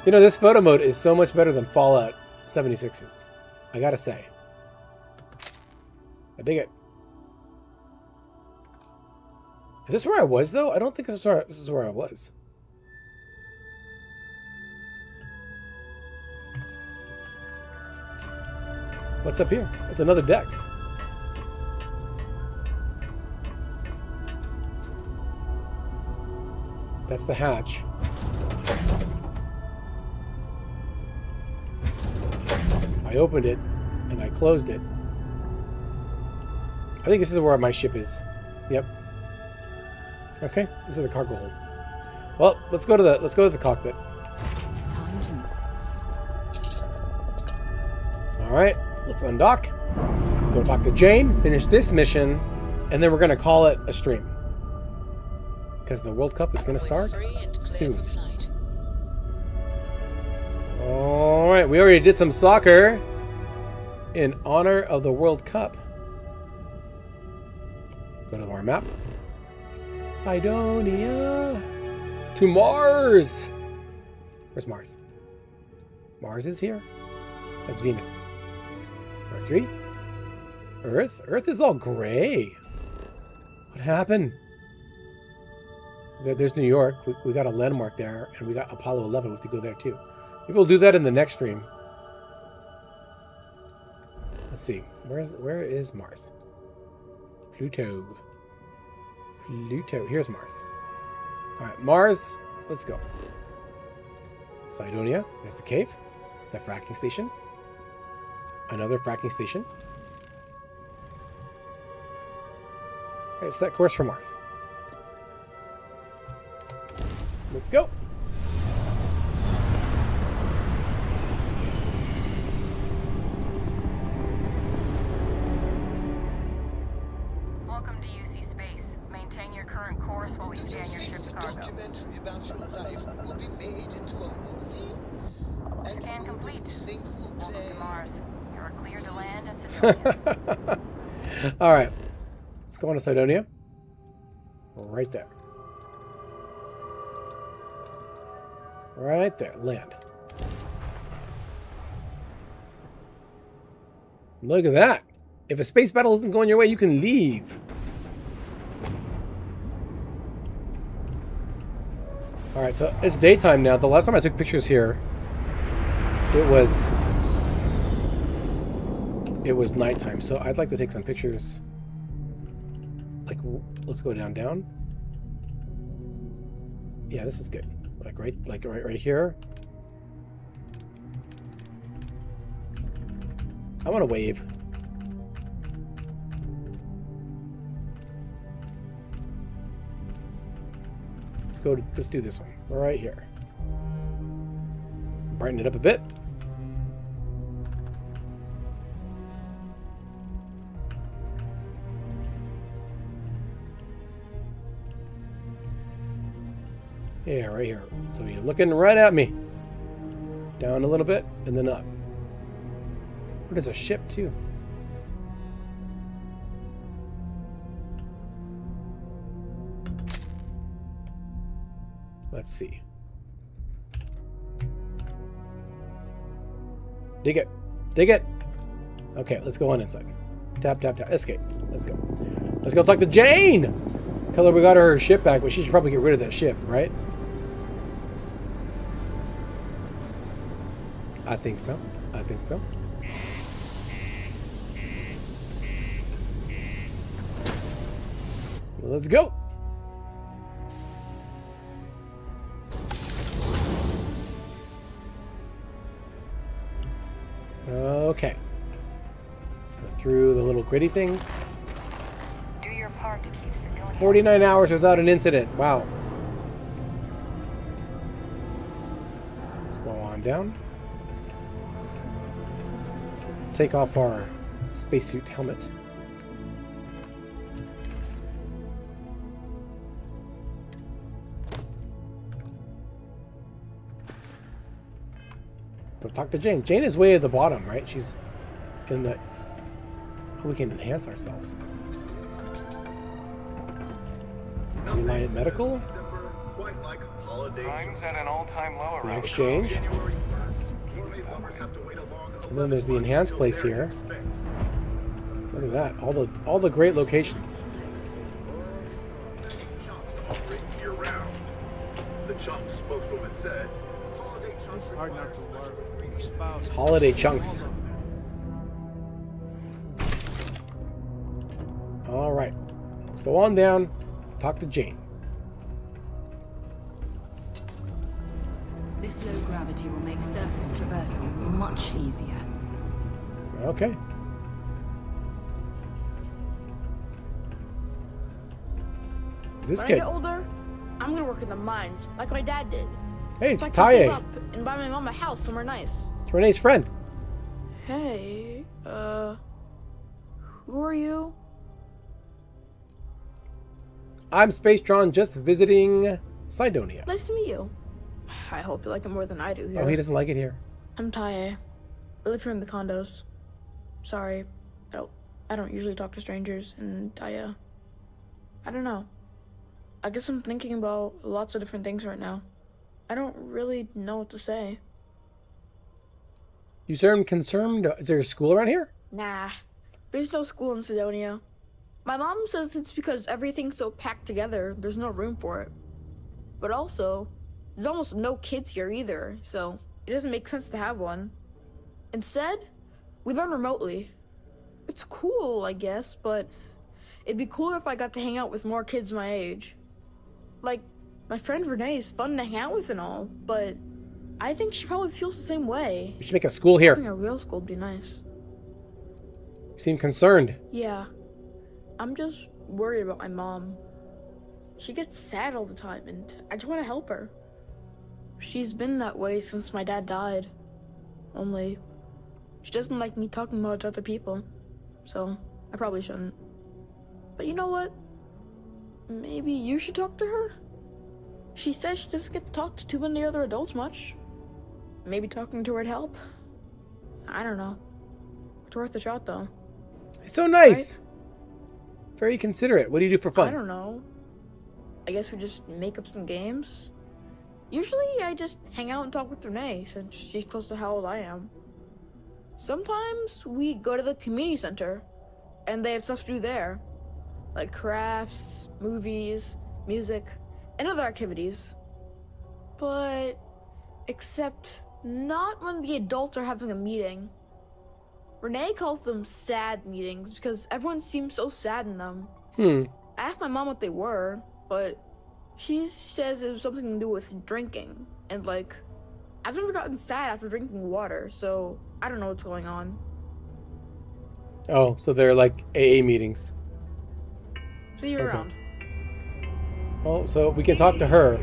You know, this photo mode is so much better than Fallout 76's. I gotta say. I dig it. Is this where I was, though? I don't think this is where I was. What's up here? It's another deck. That's the hatch. I opened it and I closed it. I think this is where my ship is. Yep. Okay, this is the cargo hold. Well, let's go to the cockpit. All right, let's undock. Go talk to Jane. Finish this mission, and then we're gonna call it a stream because the World Cup is gonna start soon. All right, we already did some soccer in honor of the World Cup. Go to our map. Cydonia to Mars. Where's Mars? Mars is here. That's Venus. Mercury. Earth. Earth is all gray. What happened? There's New York. We got a landmark there, and we got Apollo 11. We have to go there too. Maybe we'll do that in the next stream. Let's see. Where is Mars? Pluto. Pluto. Here's Mars. All right, Mars. Let's go. Cydonia. There's the cave. The fracking station. Another fracking station. All right, set course for Mars. Let's go. Welcome to UC Space. Maintain your current course while we scan your ship's cargo. Documentary about your life will be made into a movie? And Scan complete. Welcome to Mars. You're clear to land at Cydonia. All right. Let's go on to Cydonia. Right there. Right there. Land. Look at that. If a space battle isn't going your way, you can leave. All right, so it's daytime now. The last time I took pictures here, it was nighttime. So I'd like to take some pictures. Like, let's go down. Yeah, this is good. Like right here. I want to wave. Let's do this one right here. Brighten it up a bit. Yeah, right here. So you're looking right at me. Down a little bit and then up. Oh, there's a ship too. Let's see. Dig it. Dig it. Okay, let's go on inside. Tap, tap, tap. Escape. Let's go. Let's go talk to Jane! Tell her we got her ship back, but she should probably get rid of that ship, right? I think so. I think so. Let's go. Okay. Go through the little gritty things. Do your part to keep civilians. 49 hours without an incident. Wow. Let's go on down. Take off our spacesuit helmet. Go talk to Jane. Jane is way at the bottom, right? She's in the... Oh, we can enhance ourselves. Reliant Medical. Time's at an all-time low The around exchange. And then there's the enhanced place here. Look at that. All the great locations. It's hard not to worry. Your spouse. Holiday chunks. All right. Let's go on down. Talk to Jane. This low gravity will make surface traversal much easier. Okay. Is this when kid? I get older, I'm gonna work in the mines like my dad did. Hey, it's so I can save Taye. up and buy my mom a house somewhere nice. It's Renee's friend. Hey, who are you? I'm Spacetron, just visiting Cydonia. Nice to meet you. I hope you like it more than I do here. Oh, he doesn't like it here. I'm Taye. I live here in the condos. Sorry, I don't usually talk to strangers, and I don't know. I guess I'm thinking about lots of different things right now. I don't really know what to say. You seem concerned. Is there a school around here? Nah, there's no school in Sidonia. My mom says it's because everything's so packed together, there's no room for it. But also, there's almost no kids here either, so it doesn't make sense to have one. Instead, we learn remotely. It's cool, I guess, but it'd be cooler if I got to hang out with more kids my age. Like, my friend Renee is fun to hang out with and all, but I think she probably feels the same way. We should make a school here. Having a real school would be nice. You seem concerned. Yeah. I'm just worried about my mom. She gets sad all the time, and I just want to help her. She's been that way since my dad died. Only, she doesn't like me talking about it to other people, so I probably shouldn't. But you know what? Maybe you should talk to her? She says she doesn't get to talk to too many other adults much. Maybe talking to her'd help. I don't know. It's worth a shot, though. It's so nice. Right? Very considerate. What do you do for fun? I don't know. I guess we just make up some games. Usually I just hang out and talk with Renee since she's close to how old I am. Sometimes we go to the community center and they have stuff to do there. Like crafts, movies, music, and other activities. But except not when the adults are having a meeting. Renee calls them sad meetings because everyone seems so sad in them. I asked my mom what they were, but she says it was something to do with drinking. And like, I've never gotten sad after drinking water, so I don't know what's going on. Oh, so they're like AA meetings. See you around. Well, so we can talk to her.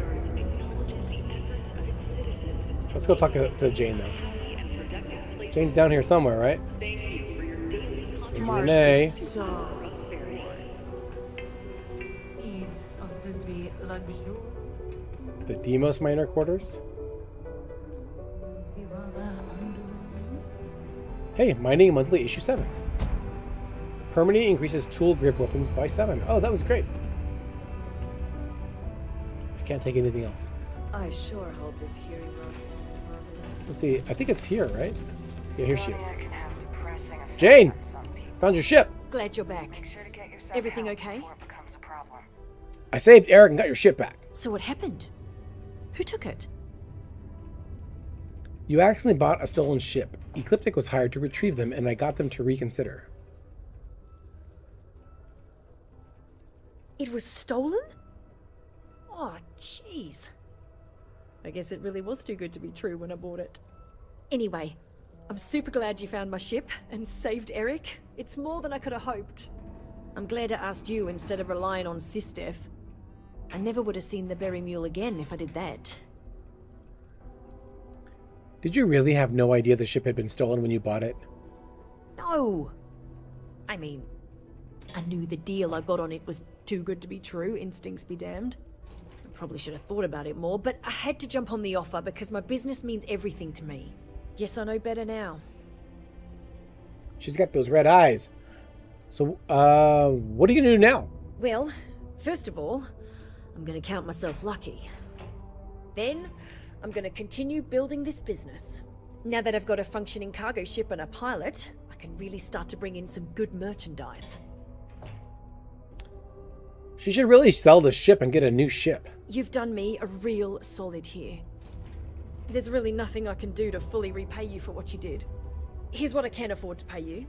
Let's go talk to Jane, though. Jane's down here somewhere, right? There's Renee. These are supposed to be luxury. The Demos minor quarters. Hey, mining monthly issue 7. Permanently increases tool grip weapons by 7. Oh, that was great. I can't take anything else. I sure hope this hearing loss isn't permanent. Let's see. I think it's here, right? Yeah, here she is. Jane! Found your ship! Glad you're back. Everything okay? I saved Eric and got your ship back. So what happened? Who took it? You accidentally bought a stolen ship. Ecliptic was hired to retrieve them, and I got them to reconsider. It was stolen? Oh, jeez. I guess it really was too good to be true when I bought it. Anyway, I'm super glad you found my ship and saved Eric. It's more than I could have hoped. I'm glad I asked you instead of relying on Sistef. I never would have seen the Berry Mule again if I did that. Did you really have no idea the ship had been stolen when you bought it? No! I mean, I knew the deal I got on it was too good to be true, instincts be damned. I probably should have thought about it more, but I had to jump on the offer because my business means everything to me. Guess I know better now. She's got those red eyes. So, what are you gonna do now? Well, first of all, I'm gonna count myself lucky. Then, I'm gonna continue building this business. Now that I've got a functioning cargo ship and a pilot, I can really start to bring in some good merchandise. She should really sell the ship and get a new ship. You've done me a real solid here. There's really nothing I can do to fully repay you for what you did. Here's what I can afford to pay you.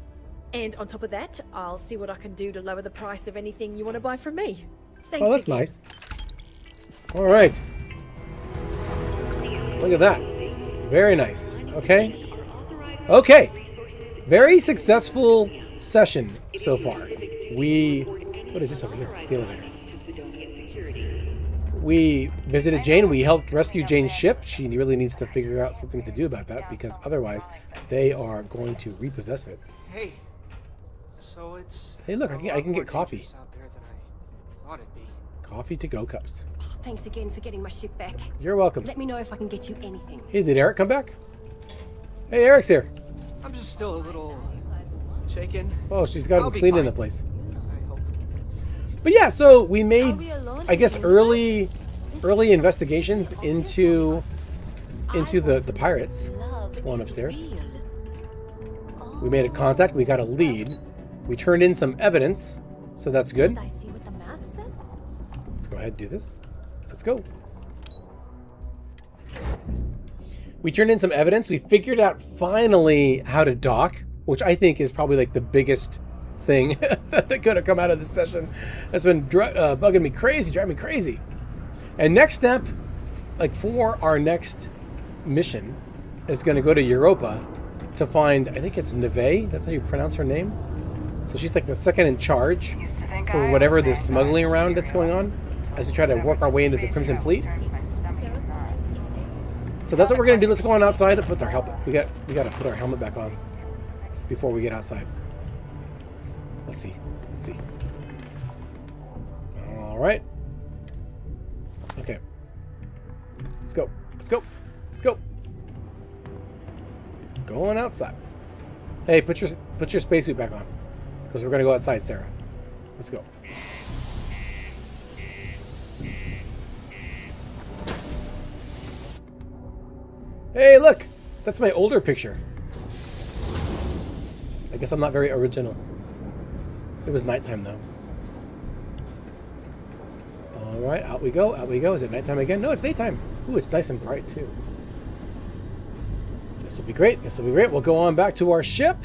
And on top of that, I'll see what I can do to lower the price of anything you want to buy from me. Thanks Oh, that's again. nice. All right. Look at that. Very nice. Okay. Okay. Very successful session so far. What is this over here? It's the elevator. We visited Jane. We helped rescue Jane's ship. She really needs to figure out something to do about that because otherwise they are going to repossess it. Hey, so it's... Hey, look, I can get coffee. out there than I thought it'd be. Coffee to go cups. Thanks again for getting my ship back. You're welcome. Let me know if I can get you anything. Hey, did Eric come back? Hey, Eric's here. I'm just still a little shaken. Oh, she's got I'll him be cleaning fine. the place. I hope. But yeah, so we made, I guess, early investigations into the pirates. Let's go on upstairs. We made a contact. We got a lead. We turned in some evidence, so that's good. Let's go ahead and do this. Let's go. We turned in some evidence. We figured out finally how to dock, which I think is probably like the biggest thing that could have come out of this session. That's been bugging me crazy, driving me crazy. And next step, like for our next mission, is going to go to Europa to find, I think it's Neve, that's how you pronounce her name. So she's like the second in charge for whatever this smuggling round that's going on as we try to work our way into the Crimson Fleet. So that's what we're going to do. Let's go on outside and put our helmet. We got to put our helmet back on before we get outside. Let's see. All right. Okay. Let's go. Going outside. Hey, put your spacesuit back on, because we're gonna go outside, Sarah. Let's go. Hey, look! That's my older picture. I guess I'm not very original. It was nighttime, though. Alright, out we go. Is it nighttime again? No, it's daytime. Ooh, it's nice and bright, too. This will be great. We'll go on back to our ship.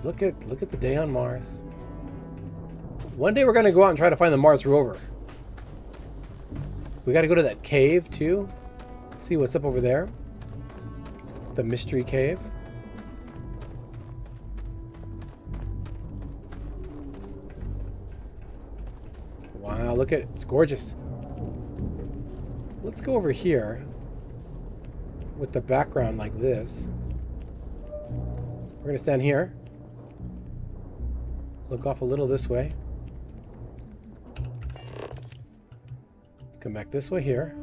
Look at the day on Mars. One day we're going to go out and try to find the Mars rover. We got to go to that cave, too. See what's up over there. The mystery cave. Wow, look at it. It's gorgeous. Let's go over here with the background like this. We're going to stand here. Look off a little this way. Come back this way here.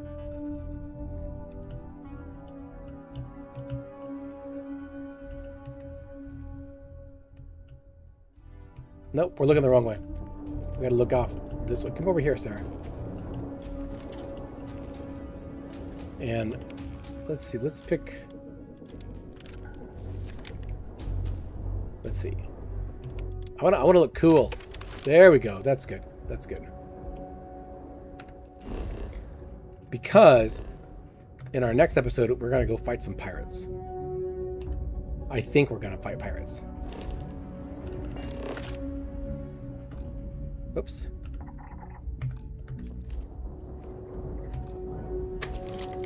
Nope, we're looking the wrong way. We gotta look off this way. Come over here, Sarah. And let's see, let's pick... Let's see. I wanna look cool. There we go. That's good. That's good. Because in our next episode, we're gonna go fight some pirates. I think we're gonna fight pirates. Oops.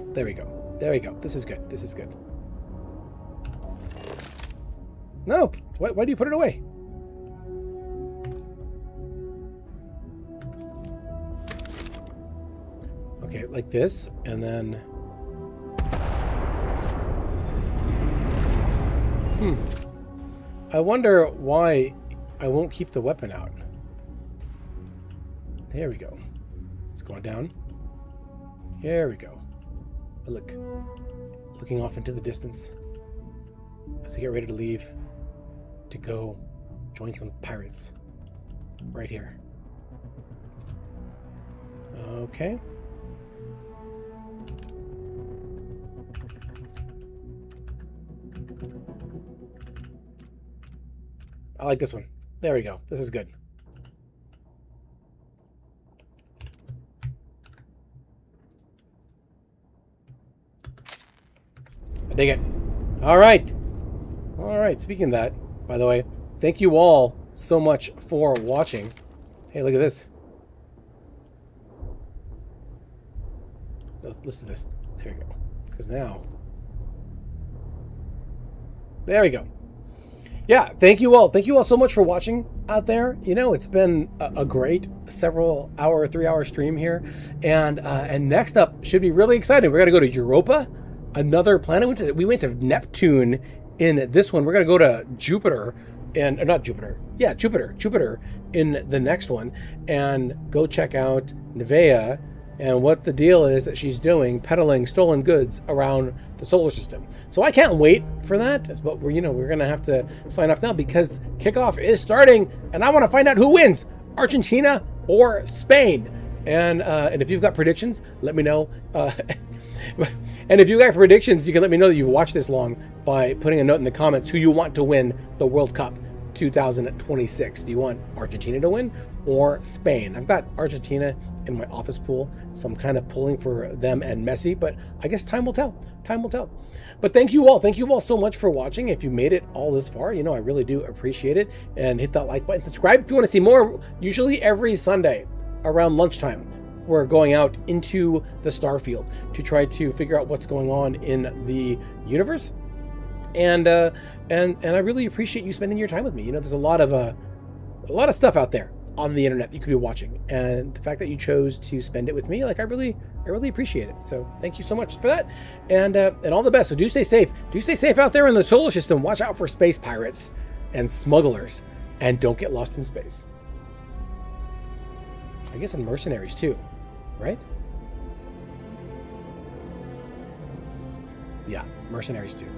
There we go. There we go. This is good. This is good. No! Why do you put it away? Okay, like this, and then... I wonder why I won't keep the weapon out. There we go. It's going down. There we go. Look. Looking off into the distance. as we get ready to leave to go join some pirates right here. Okay. I like this one. There we go. This is good. I dig it. All right. All right. Speaking of that, by the way, thank you all so much for watching. Hey, look at this. Let's do this. There we go. Because now... There we go. Yeah, thank you all. Thank you all so much for watching out there. You know, it's been a great several hour, 3-hour stream here. And next up should be really exciting. We're going to go to Europa, another planet. We went to Neptune in this one. We're going to go to Jupiter, and not Jupiter. Yeah, Jupiter in the next one, and go check out Nevaeh and what the deal is that she's doing, peddling stolen goods around the solar system. So I can't wait for that. But we're going to have to sign off now because kickoff is starting, and I want to find out who wins, Argentina or Spain. And if you've got predictions, let me know. And if you got predictions, you can let me know that you've watched this long by putting a note in the comments who you want to win the World Cup 2026. Do you want Argentina to win or Spain? I've got Argentina in my office pool, so I'm kind of pulling for them and Messi, but I guess time will tell. Time will tell. But thank you all so much for watching. If you made it all this far, you know, I really do appreciate it. And hit that like button, subscribe if you want to see more. Usually every Sunday around lunchtime, we're going out into the Starfield to try to figure out what's going on in the universe. And I really appreciate you spending your time with me. You know, there's a lot of stuff out there on the internet that you could be watching, and the fact that you chose to spend it with me, like I really appreciate it. So thank you so much for that, and all the best. So do stay safe. Do stay safe out there in the solar system. Watch out for space pirates and smugglers, and don't get lost in space. I guess, and mercenaries too, right? Yeah, mercenaries too.